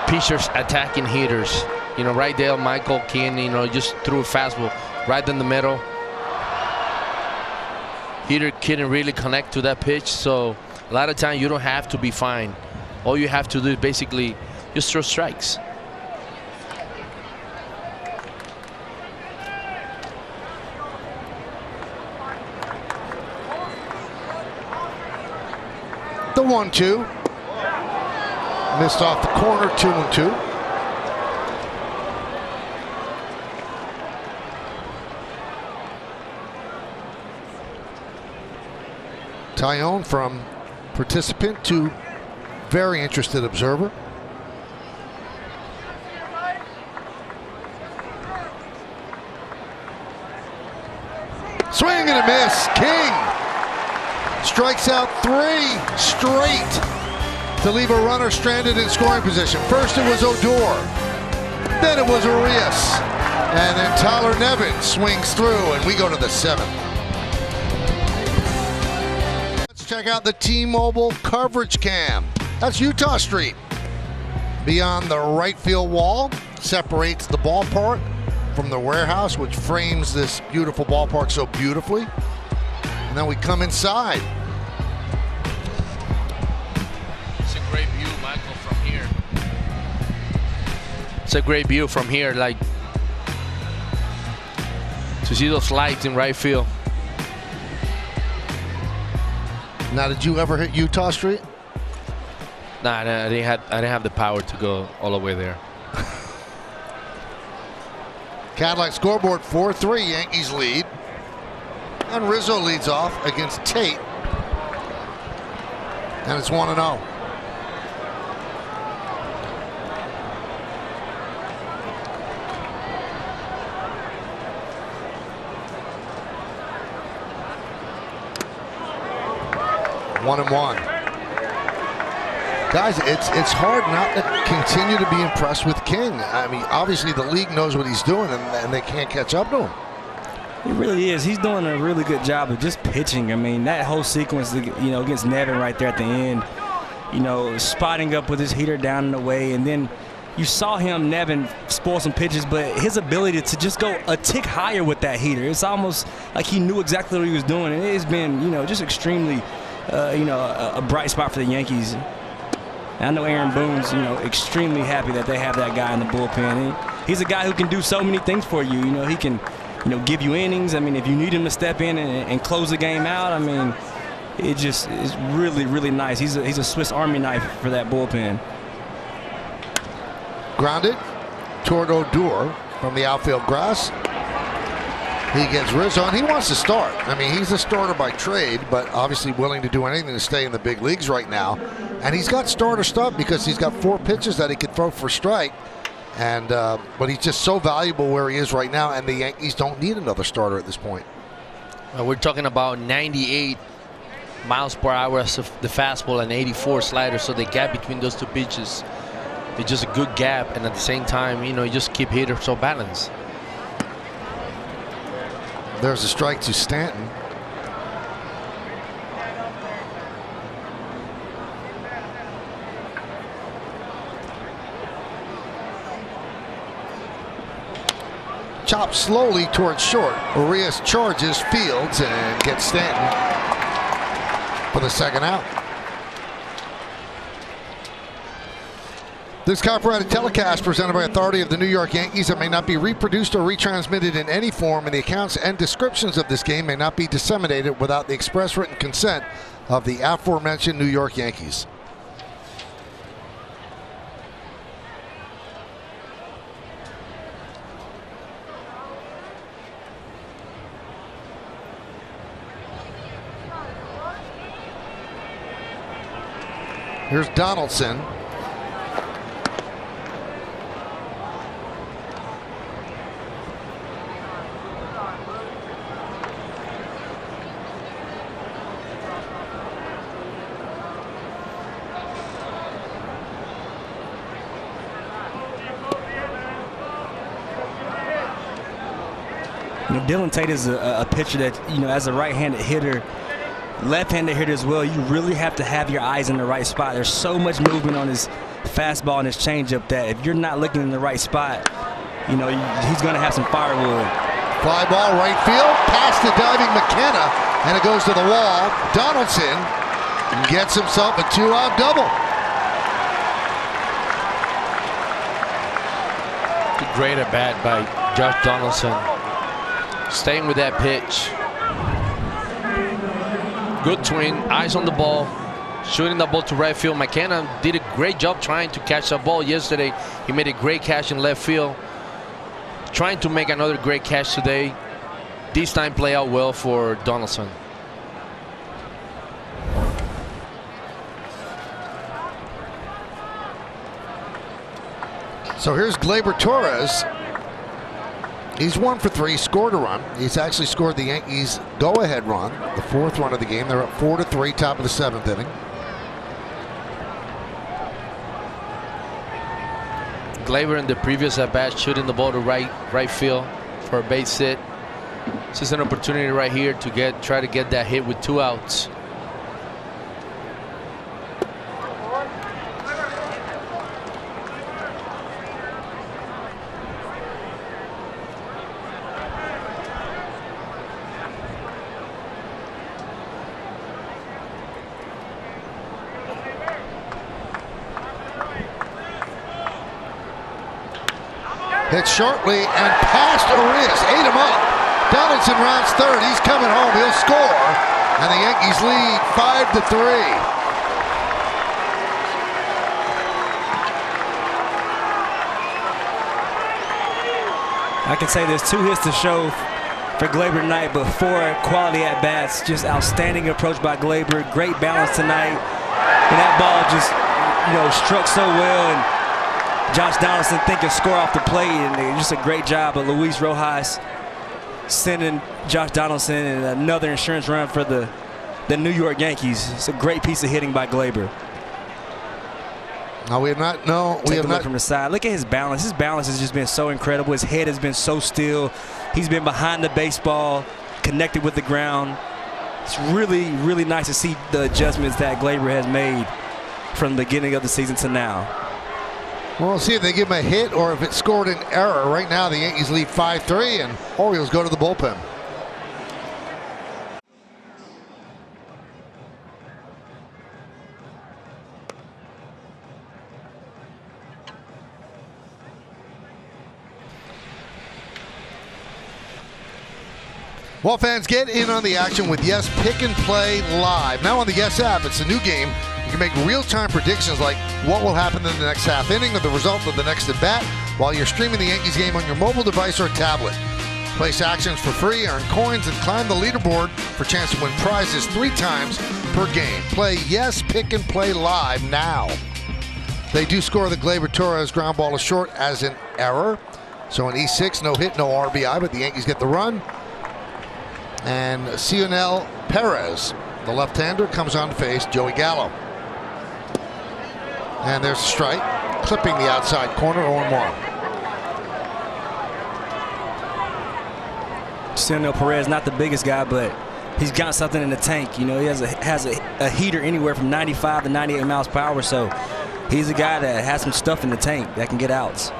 pitchers attacking hitters. Right there, Michael King, just threw a fastball right in the middle. Hitter couldn't really connect to that pitch, so a lot of times you don't have to be fine. All you have to do is basically just throw strikes. The 1-2. Missed off the corner, 2-2. Tyone from participant to very interested observer. Swing and a miss. King strikes out 3 straight to leave a runner stranded in scoring position. First it was Odor, then it was Arias, and then Tyler Nevin swings through, and we go to the 7th. Check out the T-Mobile coverage cam. That's Utah Street. Beyond the right field wall, separates the ballpark from the warehouse, which frames this beautiful ballpark so beautifully. And then we come inside. It's a great view, Michael, from here. It's a great view from here, like to see those lights in right field. Now, did you ever hit Utah Street? Nah, I didn't have the power to go all the way there. Cadillac scoreboard 4-3, Yankees lead. And Rizzo leads off against Tate. And it's 1-0. One and one. Guys, it's hard not to continue to be impressed with King. I mean, obviously the league knows what he's doing, and they can't catch up to him. He really is. He's doing a really good job of just pitching. I mean, that whole sequence, against Nevin right there at the end, spotting up with his heater down and away, and then you saw him, Nevin, spoil some pitches, but his ability to just go a tick higher with that heater, it's almost like he knew exactly what he was doing, and it's been, just extremely, a bright spot for the Yankees. And I know Aaron Boone's, extremely happy that they have that guy in the bullpen. He's a guy who can do so many things for you. He can, give you innings. I mean, if you need him to step in and close the game out, I mean, it just is really, really nice. He's a Swiss Army knife for that bullpen. Grounded toward Odor from the outfield grass. He gets Rizzo, and he wants to start. I mean, he's a starter by trade, but obviously willing to do anything to stay in the big leagues right now. And he's got starter stuff because he's got 4 pitches that he could throw for strike. And but he's just so valuable where he is right now, and the Yankees don't need another starter at this point. We're talking about 98 miles per hour of the fastball and 84 slider, so the gap between those 2 pitches is just a good gap, and at the same time, you just keep hitters so balanced. There's a strike to Stanton. chopped slowly towards short. Urias charges Fields and gets Stanton for the second out. This copyrighted telecast presented by authority of the New York Yankees that may not be reproduced or retransmitted in any form, and the accounts and descriptions of this game may not be disseminated without the express written consent of the aforementioned New York Yankees. Here's Donaldson. Dylan Tate is a pitcher that, as a right-handed hitter, left-handed hitter as well, you really have to have your eyes in the right spot. There's so much movement on his fastball and his changeup that if you're not looking in the right spot, he's going to have some firewood. Fly ball right field, past the diving McKenna, and it goes to the wall. Donaldson gets himself a 2-out double. Great at bat by Josh Donaldson. Staying with that pitch. Good swing, eyes on the ball, shooting the ball to right field. McKenna did a great job trying to catch the ball yesterday. He made a great catch in left field. Trying to make another great catch today. This time play out well for Donaldson. So here's Gleyber Torres. He's 1 for 3, scored a run. He's actually scored the Yankees' go-ahead run, the 4th run of the game. They're up 4-3, top of the 7th inning. Gleyber in the previous at-bat shooting the ball to right field for a base hit. This is an opportunity right here to try to get that hit with 2 outs. Hit shortly and past Urias, ate him up. Donaldson rounds third. He's coming home. He'll score, and the Yankees lead 5-3. I can say there's 2 hits to show for Gleyber tonight, but 4 quality at-bats. Just outstanding approach by Gleyber. Great balance tonight. And that ball just, struck so well, and Josh Donaldson thinking score off the plate, and just a great job of Luis Rojas sending Josh Donaldson and another insurance run for the New York Yankees. It's a great piece of hitting by Gleyber. No, we have not. No, we Take have a look not. from the side. Look at his balance. His balance has just been so incredible. His head has been so still. He's been behind the baseball, connected with the ground. It's really, really nice to see the adjustments that Gleyber has made from the beginning of the season to now. Well, we'll see if they give him a hit or if it scored an error. Right now, the Yankees lead 5-3, and Orioles go to the bullpen. Well, fans, get in on the action with Yes Pick and Play Live. Now on the Yes app, it's a new game. You can make real-time predictions like what will happen in the next half inning or the result of the next at-bat while you're streaming the Yankees game on your mobile device or tablet. Place actions for free, earn coins, and climb the leaderboard for a chance to win prizes 3 times per game. Play Yes Pick and Play Live now. They do score the Gleyber Torres ground ball to short as an error. So an E6, no hit, no RBI, but the Yankees get the run. And Cionel Perez, the left-hander, comes on to face Joey Gallo. And there's a strike, clipping the outside corner, 0-1. Cionel Perez, not the biggest guy, but he's got something in the tank. He has a heater anywhere from 95 to 98 miles per hour, so he's a guy that has some stuff in the tank that can get outs.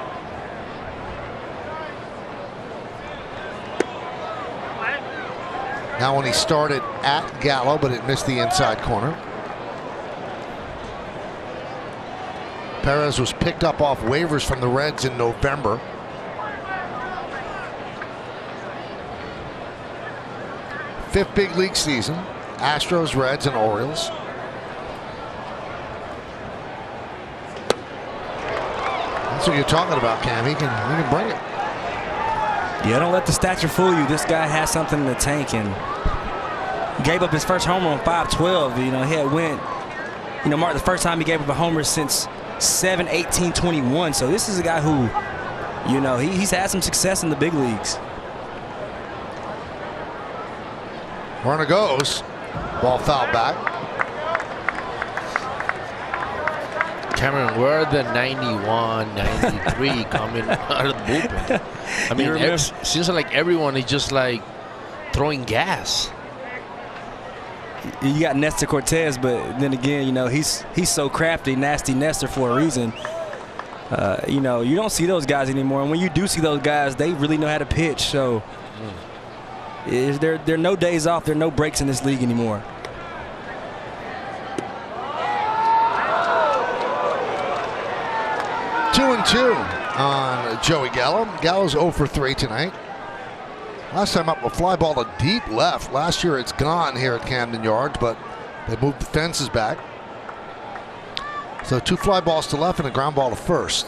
Now when he started at Gallo, but it missed the inside corner. Perez was picked up off waivers from the Reds in November. Fifth big league season. Astros, Reds, and Orioles. That's what you're talking about, Cam. He can bring it. Yeah, don't let the stature fool you. This guy has something in the tank, and he gave up his first homer on 5/12. You know, he had went, marked the first time he gave up a homer since 7/18/21. So this is a guy who, he's had some success in the big leagues. Runner goes. Ball fouled back. Cameron, where are the 91, 93 coming out of the bullpen? I mean, it seems like everyone is just like throwing gas. You got Nestor Cortez, but then again, he's so crafty, nasty Nestor for a reason. You don't see those guys anymore, and when you do see those guys, they really know how to pitch. So there are no days off, there are no breaks in this league anymore. 2-2 on Joey Gallo. Gallo's 0 for 3 tonight. Last time up, a fly ball to deep left. Last year it's gone here at Camden Yards, but they moved the fences back. So 2 fly balls to left and a ground ball to first.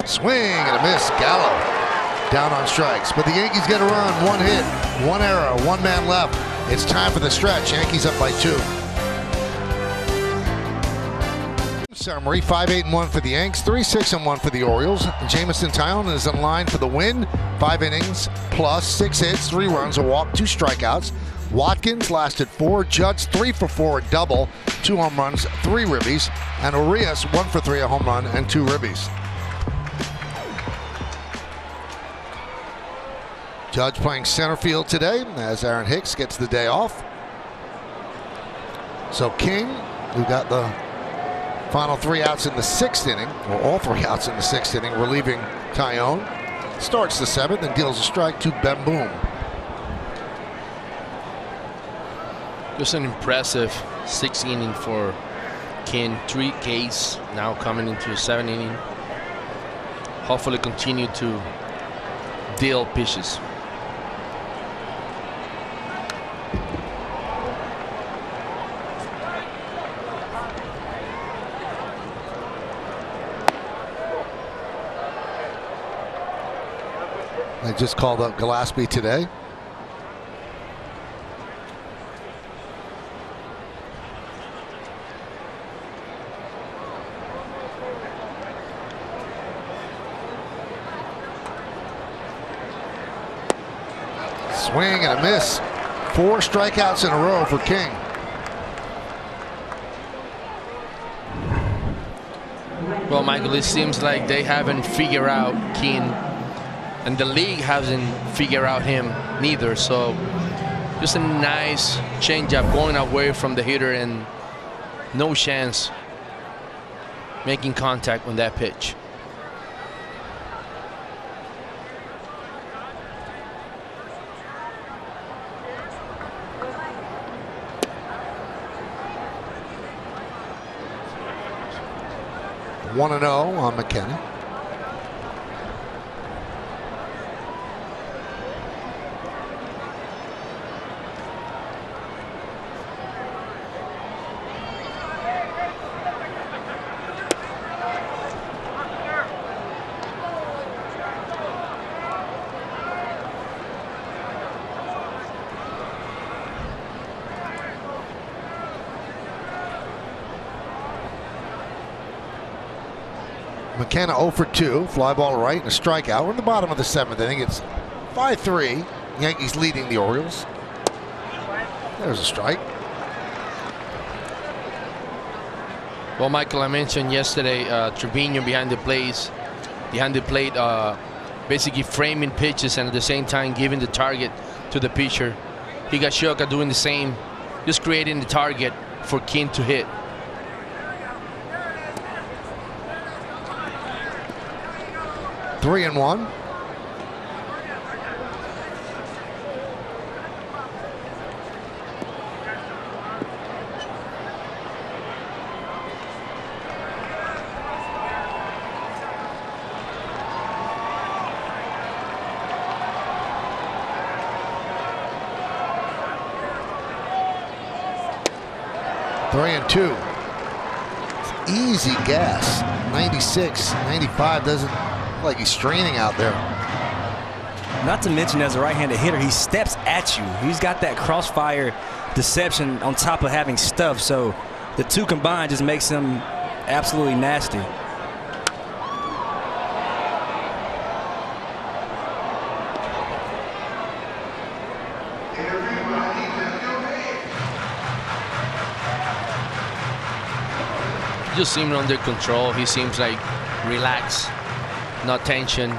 Swing and a miss. Gallo down on strikes. But the Yankees get a run. 1 hit, 1 error, 1 man left. It's time for the stretch. Yankees up by 2. Summary: 5-8-1 for the Yanks, 3-6-1 for the Orioles. Jamison Tyone is in line for the win. 5 innings plus 6 hits, 3 runs, a walk, 2 strikeouts. Watkins lasted 4. Judge 3 for 4, a double, 2 home runs, 3 ribbies. And Urias 1 for 3, a home run and 2 ribbies. Judge playing center field today as Aaron Hicks gets the day off. So King, who got the final 3 outs in the 6th inning, or all 3 outs in the 6th inning, relieving Tyone, starts the 7th and deals a strike to Ben Boom. Just an impressive 6th inning for King. 3 Ks now coming into the 7th inning. Hopefully continue to deal pitches. I just called up Gillespie today. Swing and a miss. 4 strikeouts in a row for King. Well, Michael, it seems like they haven't figured out King, and the league hasn't figured out him neither. So just a nice changeup going away from the hitter and no chance making contact on that pitch. One 1-0 on McKenna. McKenna 0 for 2, fly ball right and a strikeout. We're in the bottom of the 7th inning. It's 5-3. Yankees leading the Orioles. There's a strike. Well, Michael, I mentioned yesterday Trevino behind the plate, basically framing pitches and at the same time giving the target to the pitcher. Higashioka doing the same, just creating the target for King to hit. 3-1. Three and two. It's easy gas. 96, 95 doesn't look like he's straining out there. Not to mention, as a right-handed hitter, he steps at you. He's got that crossfire deception on top of having stuff. So the two combined just makes him absolutely nasty. Just seems under control. He seems like relaxed, no tension.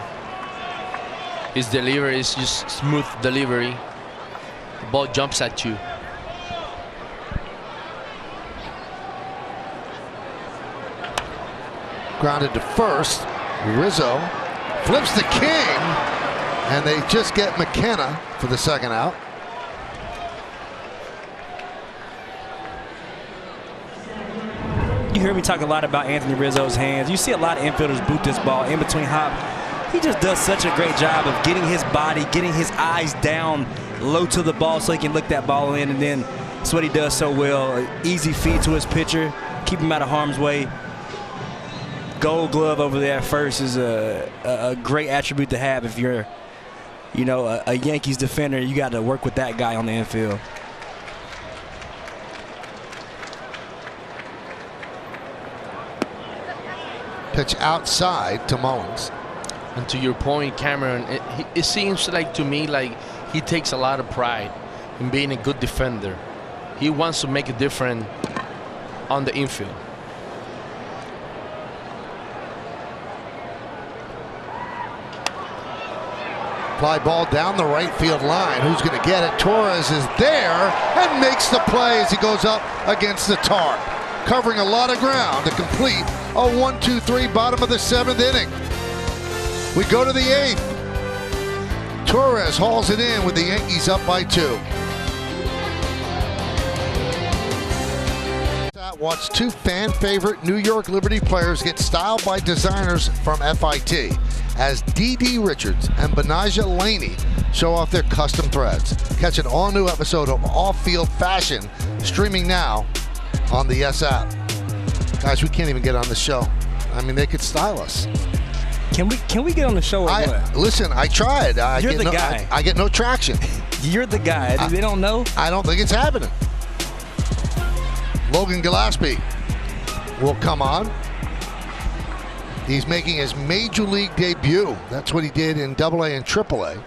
His delivery is just smooth delivery. The ball jumps at you. Grounded to first. Rizzo flips the king, and they just get McKenna for the second out. You hear me talk a lot about Anthony Rizzo's hands. You see a lot of infielders boot this ball in between hop. He just does such a great job of getting his body, getting his eyes down low to the ball so he can look that ball in, and then that's what he does so well. Easy feed to his pitcher, keep him out of harm's way. Gold glove over there at first is a great attribute to have if you're, you know, a Yankees defender. You got to work with that guy on the infield. Pitch outside to Mullins. And to your point, Cameron, it seems like to me like he takes a lot of pride in being a good defender. He wants to make a difference on the infield. Fly ball down the right field line. Who's going to get it? Torres is there and makes the play as he goes up against the tarp, covering a lot of ground to complete a 1-2-3 bottom of the 7th inning. We go to the 8th. Torres hauls it in with the Yankees up by 2. Watch two fan favorite New York Liberty players get styled by designers from FIT as D.D. Richards and Benaja Laney show off their custom threads. Catch an all-new episode of Off-Field Fashion streaming now on the S app. Guys, we can't even get on the show. I mean, they could style us. Can we get on the show or what? Listen, I tried. You're the guy. I get no traction. You're the guy. They don't know? I don't think it's happening. Logan Gillespie will come on. He's making his major league debut. That's what he did in AA and AAA.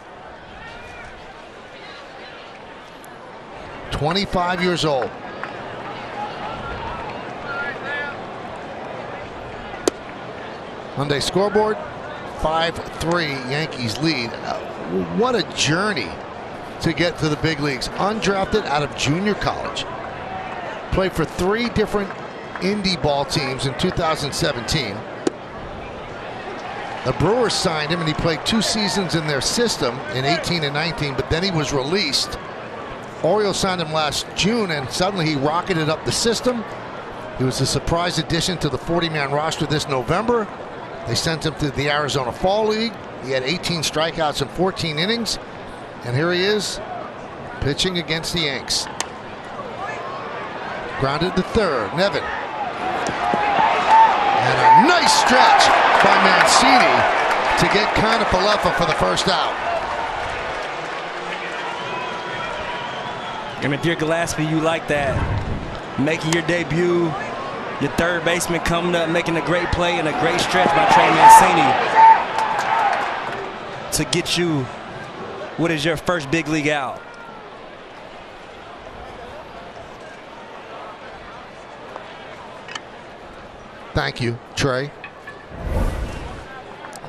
25 years old. Hyundai scoreboard, 5-3 Yankees lead. What a journey to get to the big leagues. Undrafted out of junior college. Played for 3 different indie ball teams in 2017. The Brewers signed him and he played 2 seasons in their system in 18 and 19, but then he was released. Orioles signed him last June and suddenly he rocketed up the system. He was a surprise addition to the 40-man roster this November. They sent him to the Arizona Fall League. He had 18 strikeouts in 14 innings. And here he is, pitching against the Yanks. Grounded to third, Nevin. And a nice stretch by Mancini to get Kiner-Falefa for the first out. And if you're Gillespie, you like that. Making your debut, your third baseman coming up, making a great play and a great stretch by Trey Mancini to get you what is your first big league out. Thank you, Trey.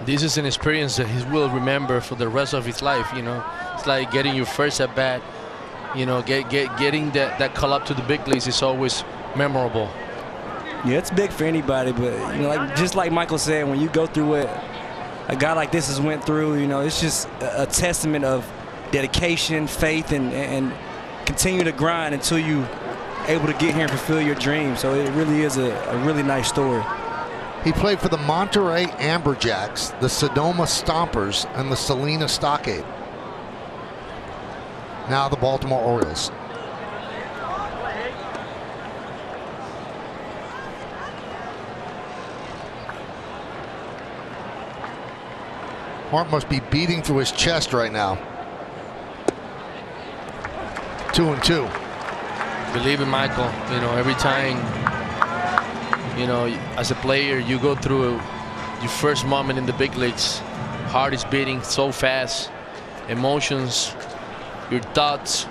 This is an experience that he will remember for the rest of his life. You know, it's like getting your first at bat. You know, getting that call up to the big leagues is always memorable. Yeah, it's big for anybody, but you know, just like Michael said, when you go through it a guy like this has went through. You know, it's just a testament of dedication, faith, and continue to grind until you able to get here and fulfill your dream. So it really is a really nice story. He played for the Monterey Amberjacks, the Sonoma Stompers, and the Salina Stockade. Now the Baltimore Orioles. Hart must be beating through his chest right now. 2-2. Believe in Michael. You know, every time, you know, as a player, you go through your first moment in the big leagues. Heart is beating so fast. Emotions, your thoughts.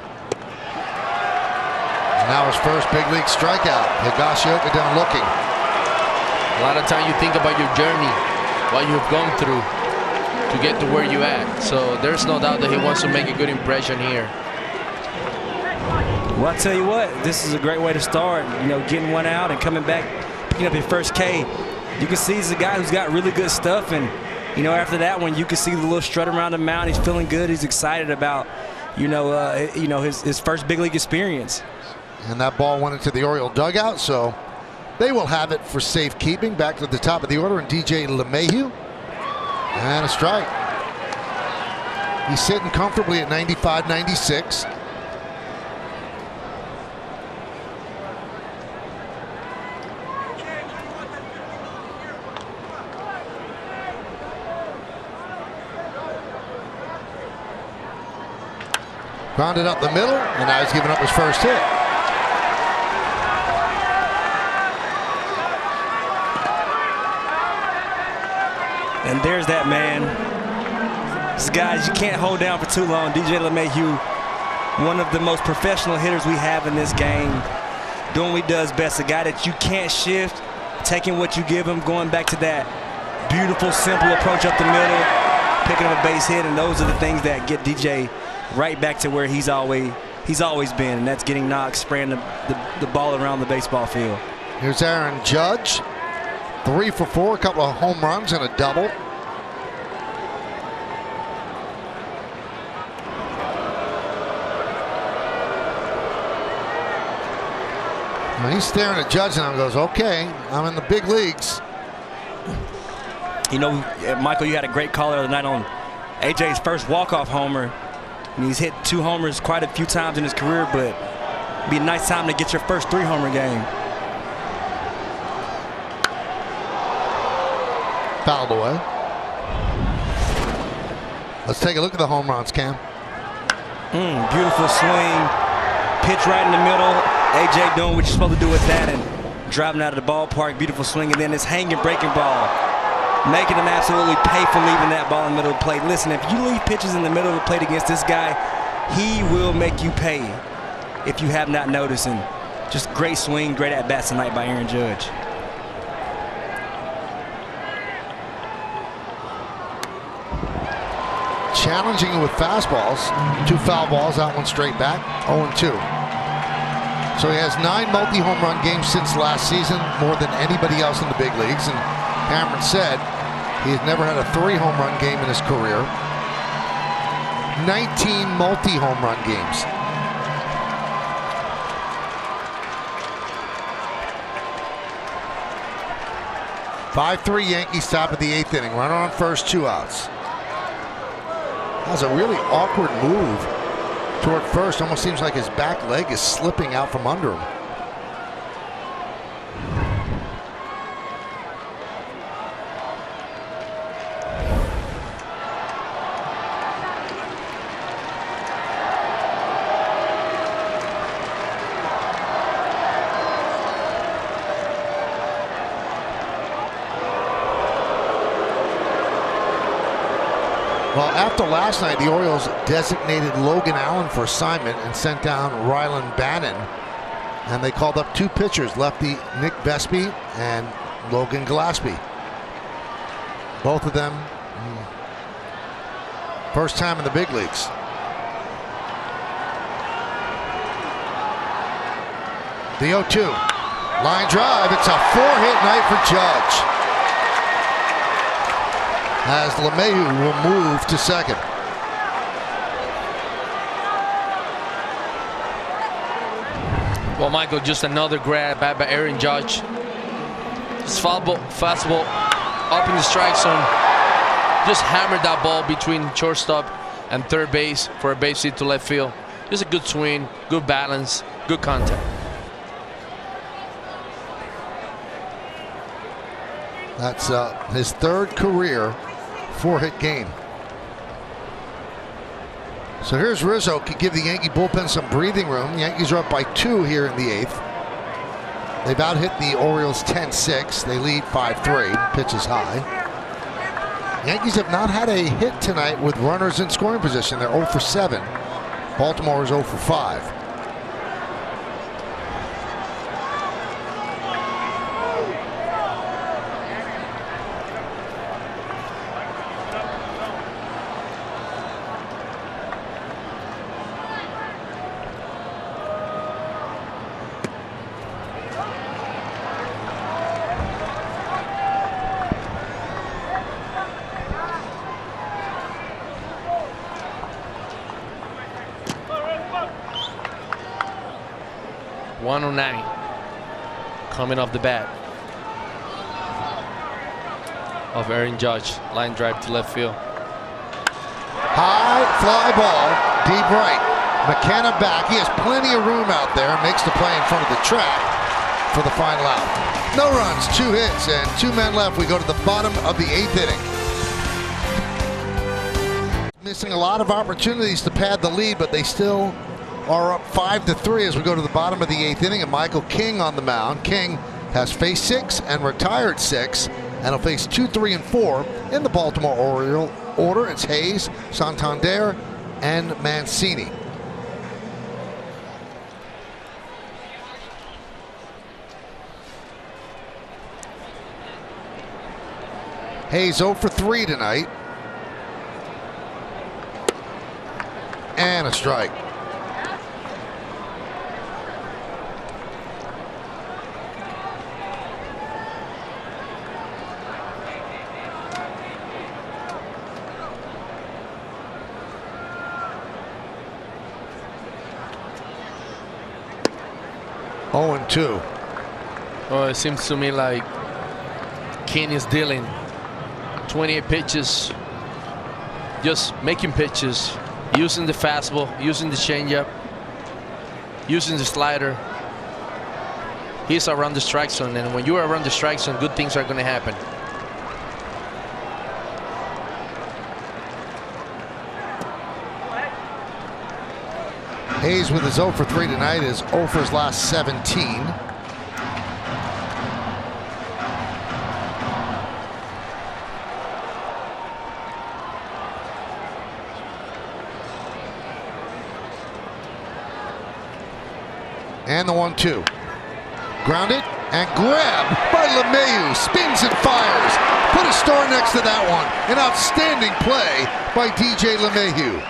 Now his first big league strikeout. Higashioka down looking. A lot of time you think about your journey, what you've gone through to get to where you at. So there's no doubt that he wants to make a good impression here. Well, I tell you what, this is a great way to start. You know, getting one out and coming back, picking up your first K. You can see he's a guy who's got really good stuff, and you know, after that one, you can see the little strut around the mound. He's feeling good. He's excited about, his first big league experience. And that ball went into the Oriole dugout, so they will have it for safekeeping. Back to the top of the order, and DJ LeMahieu. And a strike. He's sitting comfortably at 95-96. Grounded up the middle, and now he's giving up his first hit. And there's that man. These guys you can't hold down for too long. DJ LeMahieu, one of the most professional hitters we have in this game, doing what he does best. A guy that you can't shift, taking what you give him, going back to that beautiful, simple approach up the middle, picking up a base hit, and those are the things that get DJ right back to where he's always been, and that's getting knocks, spraying the ball around the baseball field. Here's Aaron Judge, 3 for 4, a couple of home runs and a double. Now he's staring at Judge and goes, okay, I'm in the big leagues. You know, Michael, you had a great call the other night on AJ's first walk-off homer. And he's hit 2 homers quite a few times in his career, but it'd be a nice time to get your first 3-homer game. Fouled away. Let's take a look at the home runs, Cam. Beautiful swing. Pitch right in the middle. AJ doing what you're supposed to do with that and driving out of the ballpark. Beautiful swing. And then this hanging breaking ball, making him absolutely pay for leaving that ball in the middle of the plate. Listen, if you leave pitches in the middle of the plate against this guy, he will make you pay if you have not noticed. And just great swing, great at-bats tonight by Aaron Judge. Challenging with fastballs. 2 foul balls, that one straight back. 0-2. So he has 9 multi-home run games since last season, more than anybody else in the big leagues. And Cameron said he has never had a 3-home run game in his career. 19 multi-home run games. (5-3) Yankees top of the 8th inning. Runner on first, 2 outs. That was a really awkward move toward first. Almost seems like his back leg is slipping out from under him. Well, after last night, the Orioles designated Logan Allen for assignment and sent down Rylan Bannon. And they called up 2 pitchers, lefty Nick Vespi and Logan Gillespie. Both of them first time in the big leagues. The 0-2. Line drive. It's a 4-hit night for Judge. as LeMahieu will move to second. Well, Michael, just another grab by Aaron Judge. Just fastball up in the strike zone. Just hammered that ball between shortstop and third base for a base hit to left field. Just a good swing, good balance, good contact. That's his third career 4-hit game. So here's Rizzo, could give the Yankee bullpen some breathing room. The Yankees are up by 2 here in the 8th. They've out hit the Orioles 10-6. They lead 5-3. Pitches high. Yankees have not had a hit tonight with runners in scoring position. They're 0 for 7. Baltimore is 0 for 5. Coming off the bat of Aaron Judge. Line drive to left field. High fly ball, deep right. McKenna back. He has plenty of room out there. Makes the play in front of the track for the final out. No runs, 2 hits, and 2 men left. We go to the bottom of the 8th inning. Missing a lot of opportunities to pad the lead, but they still are up 5-3 as we go to the bottom of the 8th inning, and Michael King on the mound. King has faced 6 and retired 6, and he'll face 2, 3, and 4 in the Baltimore Oriole order. It's Hayes, Santander, and Mancini. Hayes 0 for 3 tonight. And a strike. Oh, and 2. Oh, it seems to me like King is dealing 28 pitches, just making pitches, using the fastball, using the changeup, using the slider. He's around the strike zone, and when you are around the strike zone, good things are going to happen. Hayes with his 0 for 3 tonight is 0 for his last 17. And the 1-2. Grounded and grabbed by LeMahieu. Spins and fires. Put a star next to that one. An outstanding play by DJ LeMahieu.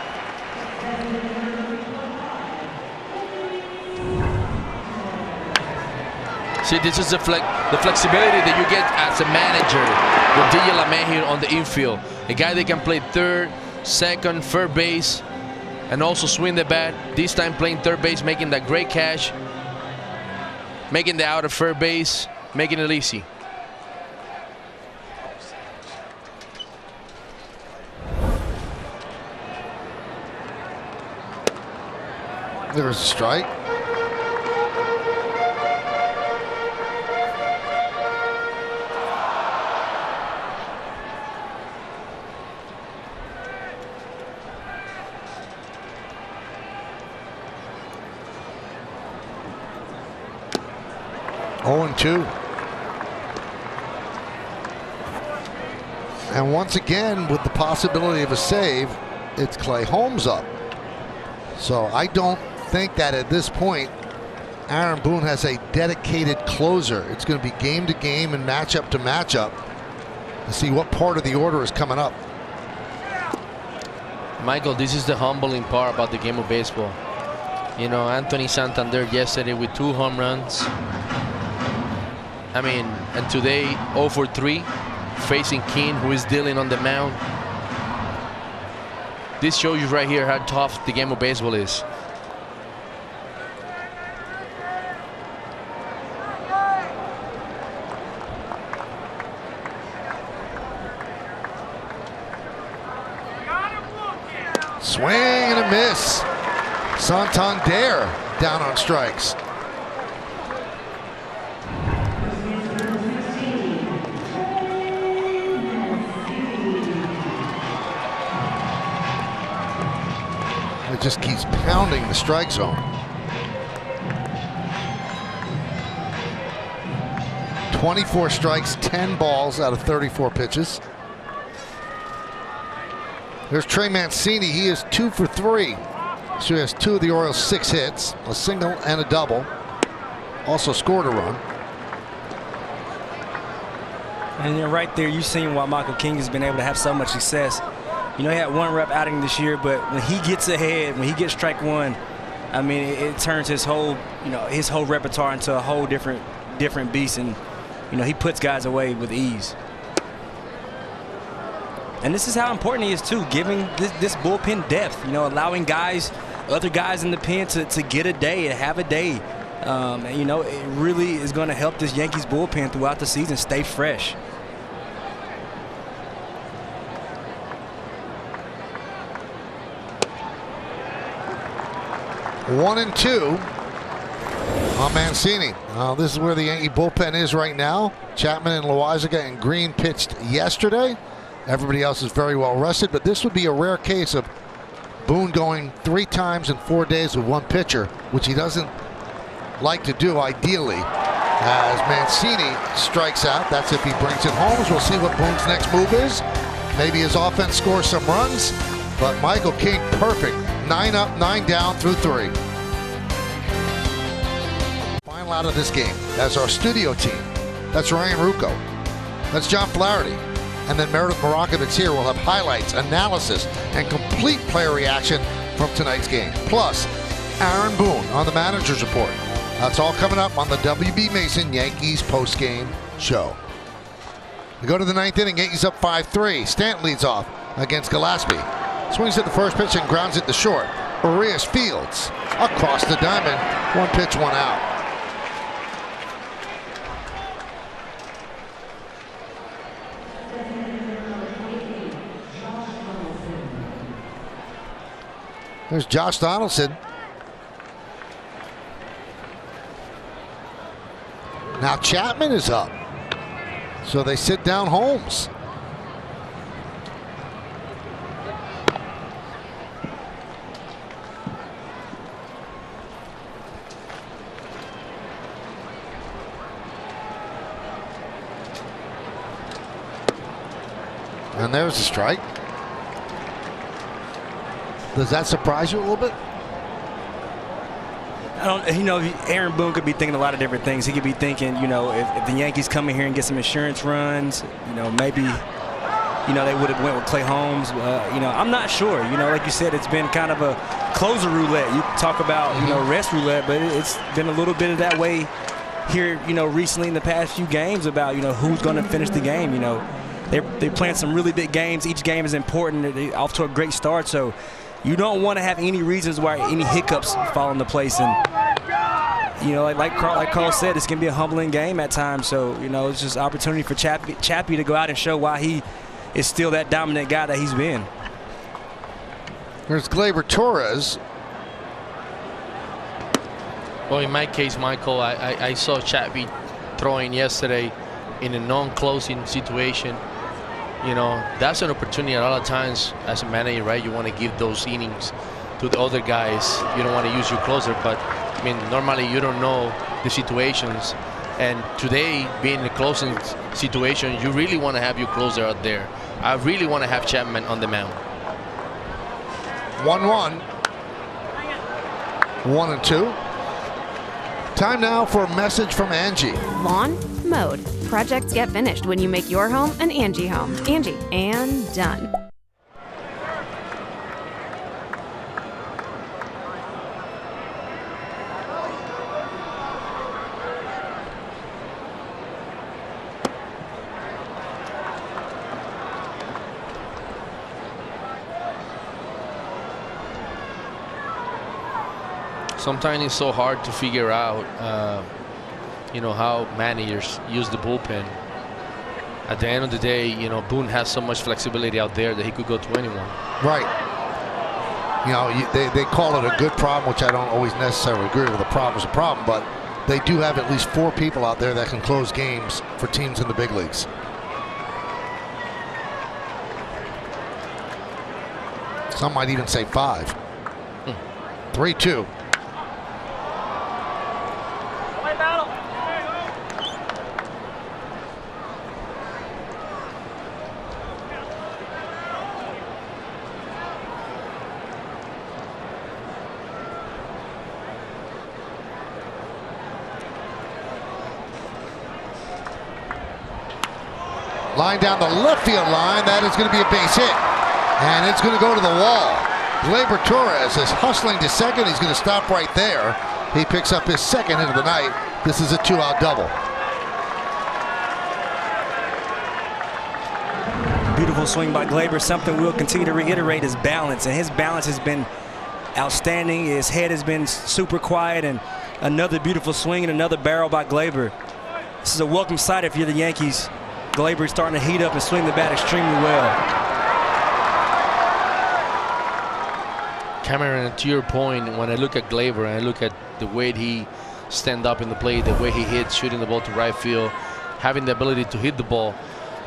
See, this is the flexibility that you get as a manager with DJ LeMahieu on the infield. A guy that can play third, second, third base, and also swing the bat. This time playing third base, making that great catch, making the out of third base, making it easy. There's a strike. Oh, and 2. And once again, with the possibility of a save, it's Clay Holmes up. So I don't think that at this point Aaron Boone has a dedicated closer. It's going to be game to game and matchup to matchup to see what part of the order is coming up. Michael, this is the humbling part about the game of baseball. You know, Anthony Santander yesterday with 2 home runs. I mean, and today 0 for 3. facing King, who is dealing on the mound. This shows you right here how tough the game of baseball is. Swing and a miss. Santander down on strikes. It just keeps pounding the strike zone. 24 strikes, 10 balls out of 34 pitches. There's Trey Mancini. He is 2 for 3. So he has 2 of the Orioles' 6 hits, a single and a double. Also scored a run. And you're right there, you've seen why Michael King has been able to have so much success. You know, he had 1 rep outing this year, but when he gets ahead, when he gets strike 1, I mean, it turns his whole, his whole repertoire into a whole different beast, and he puts guys away with ease. And this is how important he is too, giving this bullpen depth. Allowing other guys in the pen to get a day, to have a day. It really is going to help this Yankees bullpen throughout the season stay fresh. One and 2 on Mancini. This is where the Yankee bullpen is right now. Chapman and Loaisiga and Green pitched yesterday. Everybody else is very well rested, but this would be a rare case of Boone going 3 times in 4 days with 1 pitcher, which he doesn't like to do ideally. As Mancini strikes out, that's if he brings it home. We'll see what Boone's next move is. Maybe his offense scores some runs, but Michael King perfect. 9 up, 9 down through 3. Final out of this game. That's our studio team. That's Ryan Rucco. That's John Flaherty. And then Meredith Marakovitz here will have highlights, analysis, and complete player reaction from tonight's game. Plus, Aaron Boone on the manager's report. That's all coming up on the W.B. Mason Yankees postgame show. We go to the 9th inning. Yankees up 5-3. Stanton leads off against Gillespie. Swings at the first pitch and grounds it to short. Urias fields across the diamond. 1 pitch, 1 out. There's Josh Donaldson. Now Chapman is up. So they sit down Holmes. And there's a strike. Does that surprise you a little bit? Aaron Boone could be thinking a lot of different things. He could be thinking, if the Yankees come in here and get some insurance runs, maybe, they would have went with Clay Holmes. I'm not sure. Like you said, it's been kind of a closer roulette. You talk about, rest roulette, but it's been a little bit of that way here, recently in the past few games about, who's going to finish the game. They're playing some really big games. Each game is important. They're off to a great start, so you don't want to have any reasons why any hiccups fall into place. And like Carl said, it's gonna be a humbling game at times. So it's just opportunity for Chappie to go out and show why he is still that dominant guy that he's been. There's Gleyber Torres. Well, in my case, Michael, I saw Chappie throwing yesterday in a non-closing situation. That's an opportunity a lot of times as a manager, right? You want to give those innings to the other guys. You don't want to use your closer, but I mean, normally you don't know the situations. And today, being in a closing situation, you really want to have your closer out there. I really want to have Chapman on the mound. 1-1. 1-2. Time now for a message from Angie. Lawn mode. Projects get finished when you make your home an Angie home. Angie, and done. Sometimes it's so hard to figure out, how managers use the bullpen. At the end of the day, Boone has so much flexibility out there that he could go to anyone. Right. They call it a good problem, which I don't always necessarily agree with. The problem is a problem, but they do have at least 4 people out there that can close games for teams in the big leagues. Some might even say 5. 3-2. Line down the left field line. That is going to be a base hit. And it's going to go to the wall. Gleyber Torres is hustling to second. He's going to stop right there. He picks up his second hit of the night. This is a 2-out double. Beautiful swing by Gleyber. Something we'll continue to reiterate is balance. And his balance has been outstanding. His head has been super quiet. And another beautiful swing and another barrel by Gleyber. This is a welcome sight if you're the Yankees. Gleyber starting to heat up and swing the bat extremely well. Cameron, to your point, when I look at Gleyber and I look at the way he stand up in the plate, the way he hits, shooting the ball to right field, having the ability to hit the ball,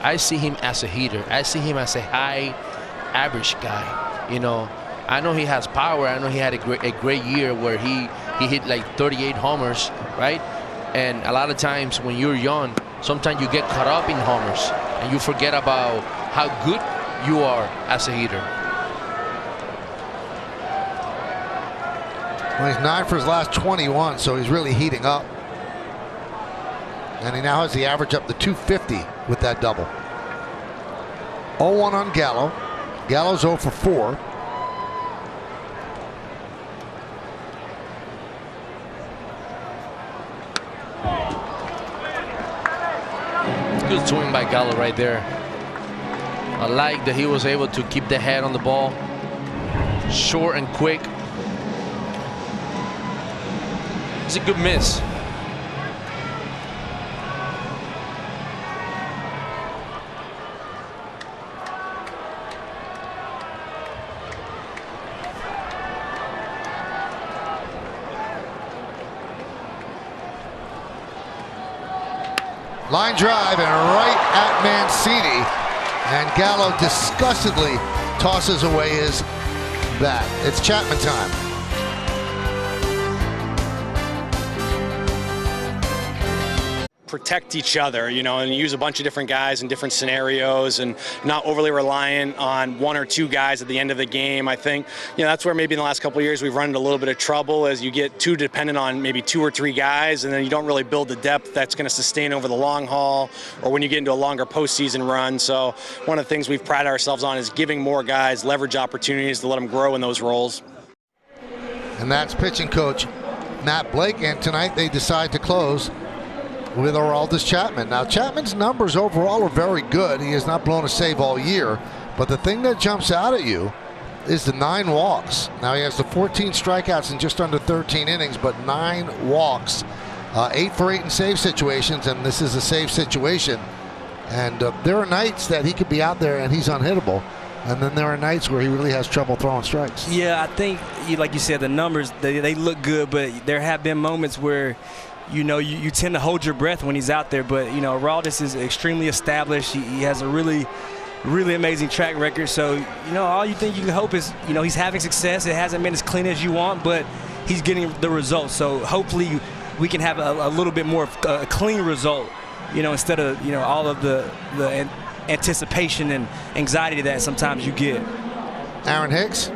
I see him as a hitter. I see him as a high average guy. I know he has power. I know he had a great year where he hit like 38 homers, right? And a lot of times when you're young, sometimes you get caught up in homers and you forget about how good you are as a hitter. Well, he's 9 for his last 21, so he's really heating up. And he now has the average up to 250 with that double. 0-1 on Gallo. Gallo's 0 for 4. Good swing by Gallo right there. I like that he was able to keep the head on the ball. Short and quick. It's a good miss. Line drive and right at Mancini. And Gallo disgustedly tosses away his bat. It's Chapman time. Protect each other, and use a bunch of different guys in different scenarios and not overly reliant on 1 or 2 guys at the end of the game. I think, that's where maybe in the last couple of years we've run into a little bit of trouble as you get too dependent on maybe 2 or 3 guys, and then you don't really build the depth that's going to sustain over the long haul or when you get into a longer postseason run. So one of the things we've prided ourselves on is giving more guys leverage opportunities to let them grow in those roles. And that's pitching coach Matt Blake, and tonight they decide to close with Aroldis Chapman. Now, Chapman's numbers overall are very good. He has not blown a save all year, but the thing that jumps out at you is the 9 walks. Now, he has the 14 strikeouts in just under 13 innings, but 9 walks, 8 for 8 in save situations, and this is a save situation. And there are nights that he could be out there and he's unhittable, and then there are nights where he really has trouble throwing strikes. Yeah, I think, like you said, the numbers, they look good, but there have been moments where you tend to hold your breath when he's out there, but Aroldis is extremely established. He has a really amazing track record. So all you think you can hope is he's having success. It hasn't been as clean as you want, but he's getting the results. So hopefully we can have a little bit more of a clean result, instead of all of the anticipation and anxiety that sometimes you get. Aaron Hicks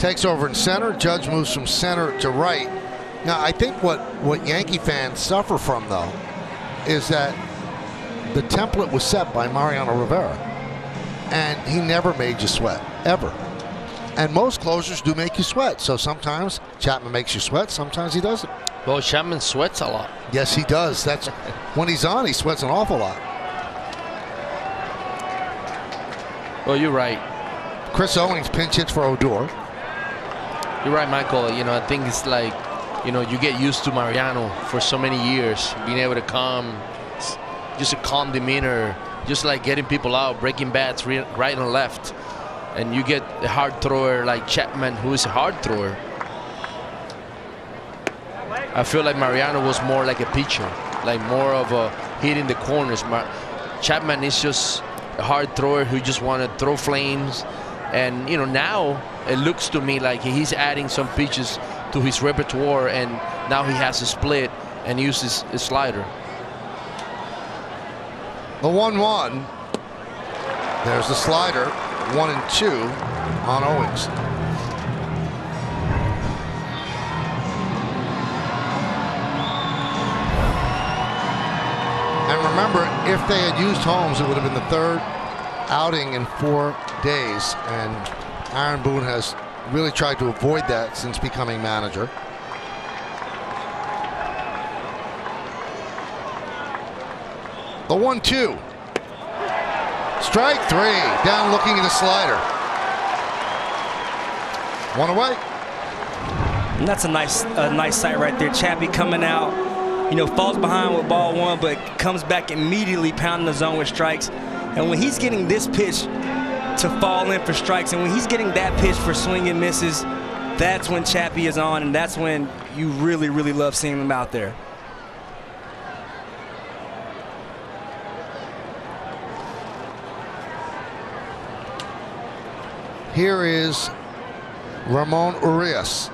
takes over in center. Judge moves from center to right. Now, I think what Yankee fans suffer from, though, is that the template was set by Mariano Rivera, and he never made you sweat, ever. And most closers do make you sweat, so sometimes Chapman makes you sweat, sometimes he doesn't. Well, Chapman sweats a lot. Yes, he does. That's when he's on, he sweats an awful lot. Well, you're right. Chris Owings pinch hits for Odor. You're right, Michael. I think it's like you know, you get used to Mariano for so many years, being able to just a calm demeanor, just like getting people out, breaking bats right and left. And you get a hard thrower like Chapman, who is a hard thrower. I feel like Mariano was more like a pitcher, like more of a hitting the corners. Chapman is just a hard thrower who just want to throw flames. And, you know, now it looks to me like he's adding some pitches to his repertoire, and now he has a split and uses a slider. The 1-1. There's the slider. 1-2 on Owens. And remember, if they had used Holmes, it would have been the third outing in 4 days. And Aaron Boone has really tried to avoid that since becoming manager. The 1-2. Strike 3. Down looking at a slider. One away. And that's a nice sight right there. Chappie coming out, you know, falls behind with ball 1, but comes back immediately, pounding the zone with strikes. And when he's getting this pitch to fall in for strikes, and when he's getting that pitch for swing and misses, that's when Chappie is on, and that's when you really, really love seeing him out there. Here is Ramon Urias.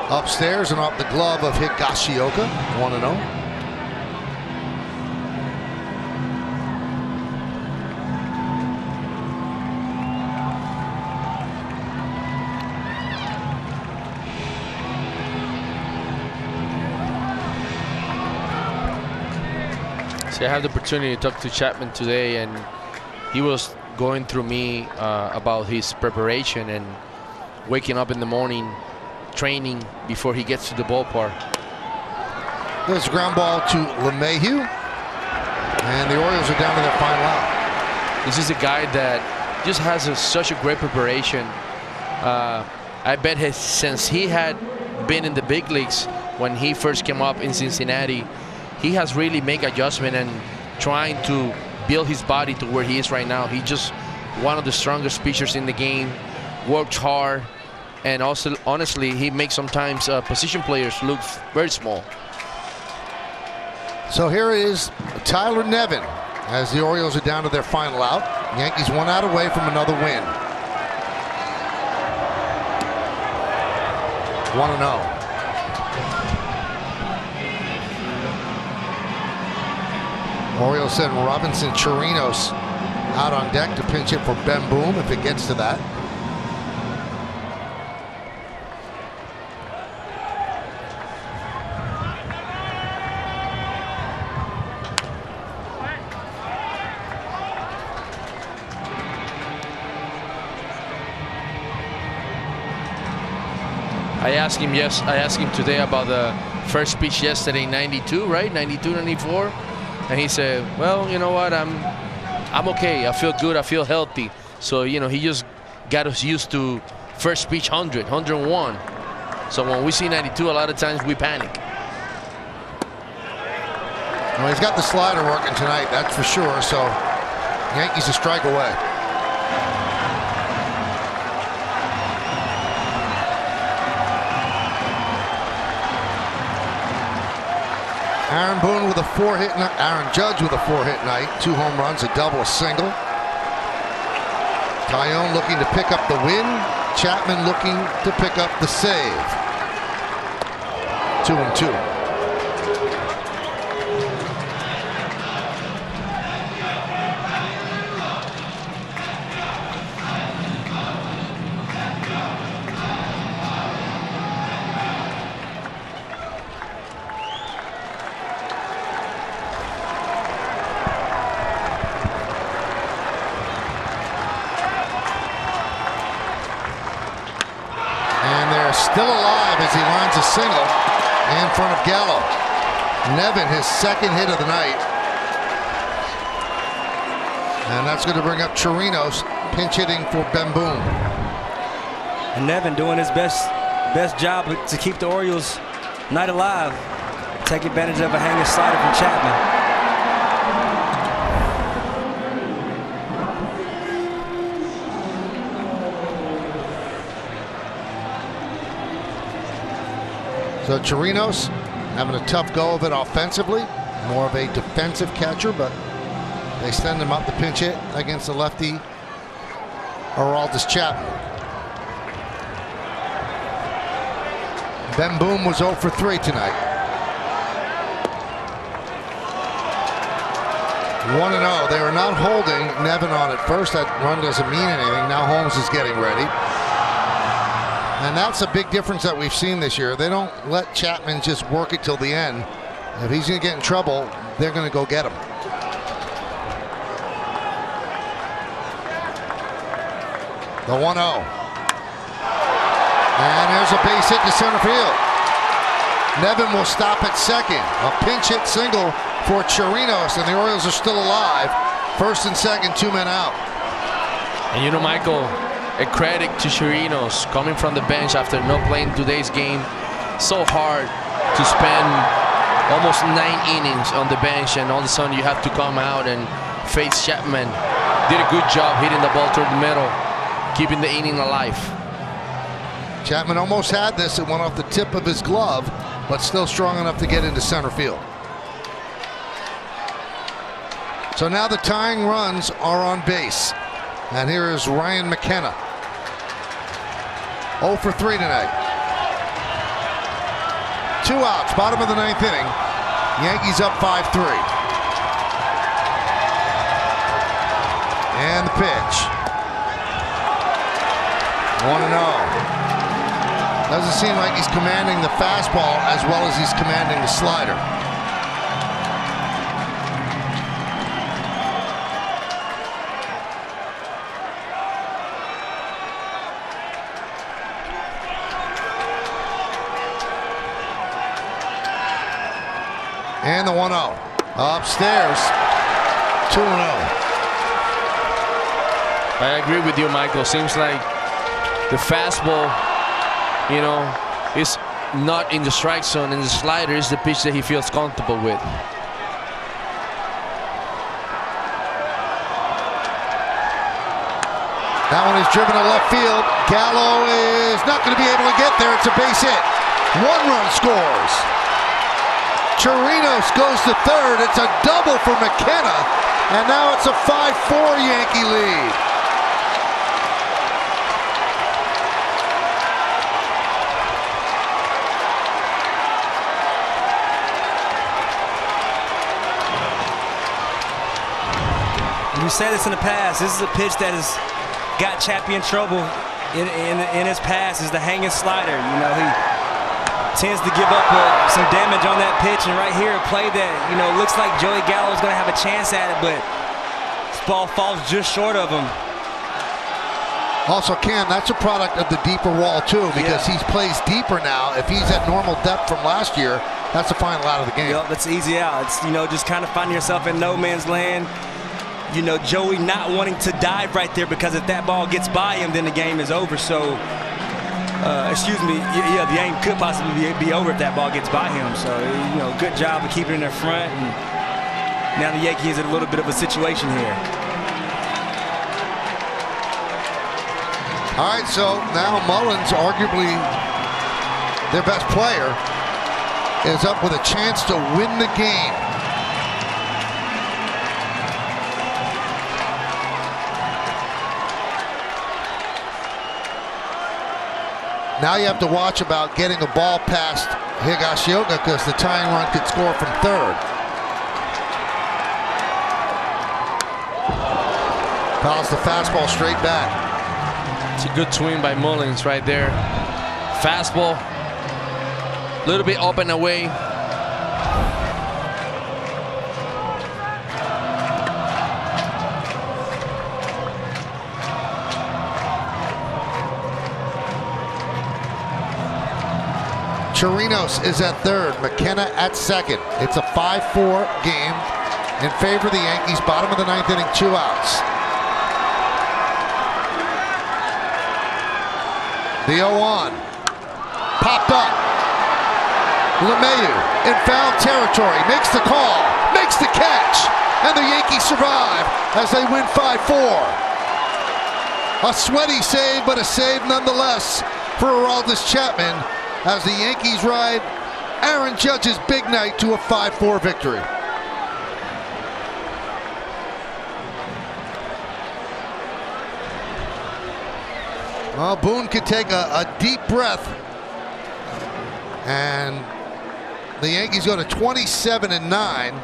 Upstairs and off the glove of Higashioka, 1-0. See, I had the opportunity to talk to Chapman today, and he was going through me about his preparation and waking up in the morning, training before he gets to the ballpark. There's a ground ball to LeMahieu, and the Orioles are down to their final out. This is a guy that just has such a great preparation. I bet since he had been in the big leagues when he first came up in Cincinnati, he has really made adjustment and trying to build his body to where he is right now. He's just one of the strongest pitchers in the game, works hard, and also, honestly, he makes sometimes position players look very small. So here is Tyler Nevin as the Orioles are down to their final out. Yankees 1 out away from another win. 1-0. Orioles send Robinson Chirinos out on deck to pinch hit for Ben Boom if it gets to that. I asked him today about the first pitch yesterday, 92, right? 92, 94. And he said, well, you know what, I'm okay. I feel good. I feel healthy. So, you know, he just got us used to first pitch 100, 101. So when we see 92, a lot of times we panic. Well, he's got the slider working tonight, that's for sure. So Yankees a strike away. Aaron Boone with a 4-hit night. Aaron Judge with a 4-hit night. 2 home runs, a double, a single. Tyone looking to pick up the win. Chapman looking to pick up the save. 2-2. Still alive as he lines a single in front of Gallo. Nevin, his second hit of the night. And that's going to bring up Chirinos, pinch hitting for Ben Boone. And Nevin doing his best best job to keep the Orioles night alive. Take advantage of a hanging slider from Chapman. So Chirinos having a tough go of it offensively. More of a defensive catcher, but they send him up the pinch hit against the lefty Aroldis Chapman. Ben Boom was 0 for 3 tonight. 1-0. They were not holding Nevin on at first. That run doesn't mean anything. Now Holmes is getting ready. And that's a big difference that we've seen this year. They don't let Chapman just work it till the end. If he's going to get in trouble, they're going to go get him. The 1-0. And there's a base hit to center field. Nevin will stop at second. A pinch hit single for Chirinos, and the Orioles are still alive. First and second, 2 men out. And you know, Michael, a credit to Chirinos coming from the bench after not playing today's game. So hard to spend almost 9 innings on the bench, and all of a sudden you have to come out and face Chapman. Did a good job hitting the ball toward the middle, keeping the inning alive. Chapman almost had this. It went off the tip of his glove, but still strong enough to get into center field. So now the tying runs are on base. And here is Ryan McKenna. 0 for 3 tonight. 2 outs, bottom of the 9th inning. Yankees up 5-3. And the pitch. 1-0. Doesn't seem like he's commanding the fastball as well as he's commanding the slider. And the 1-0. Upstairs. 2-0. I agree with you, Michael. Seems like the fastball, you know, is not in the strike zone, and the slider is the pitch that he feels comfortable with. That one is driven to left field. Gallo is not going to be able to get there. It's a base hit. 1 run scores. Chirinos goes to third. It's a double for McKenna, and now it's a 5-4 Yankee lead. You said this in the past. This is a pitch that has got Chappie in trouble in his past. Is the hanging slider. You know, he tends to give up some damage on that pitch, and right here a play that, you know, looks like Joey Gallo is going to have a chance at it, but this ball falls just short of him. Also, Cam, that's a product of the deeper wall too, because he plays deeper now. If he's at normal depth from last year, that's the final out of the game. Yep, that's easy out. It's, you know, just kind of finding yourself in no man's land. You know, Joey not wanting to dive right there, because if that ball gets by him, then the game is over. So, excuse me, yeah, the game could possibly be over if that ball gets by him. So, you know, good job of keeping it in their front. And now the Yankees in a little bit of a situation here. All right, so now Mullins, arguably their best player, is up with a chance to win the game. Now you have to watch about getting a ball past Higashioka, because the tying run could score from third. Fouls the fastball straight back. It's a good swing by Mullins right there. Fastball, a little bit up and away. Chirinos is at third, McKenna at second. It's a 5-4 game in favor of the Yankees. Bottom of the 9th inning, 2 outs. The 0-1. Popped up. LeMahieu in foul territory. Makes the call. Makes the catch. And the Yankees survive as they win 5-4. A sweaty save, but a save nonetheless for Aroldis Chapman as the Yankees ride Aaron Judge's big night to a 5-4 victory. Well, Boone could take a deep breath. And the Yankees go to 27-9.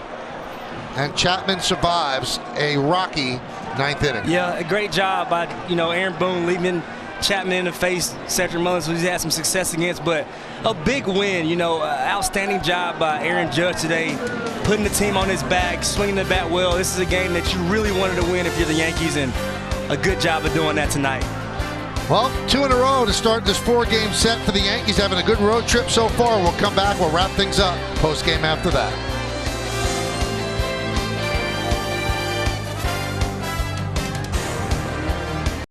And Chapman survives a rocky ninth inning. Yeah, a great job by, Aaron Boone leaving Chapman in the face. Cedric Mullins, who he's had some success against, but a big win. Outstanding job by Aaron Judge today, putting the team on his back, swinging the bat well. This is a game that you really wanted to win if you're the Yankees, and a good job of doing that tonight. Well, 2 in a row to start this 4-game set for the Yankees, having a good road trip so far. We'll come back. We'll wrap things up post-game after that.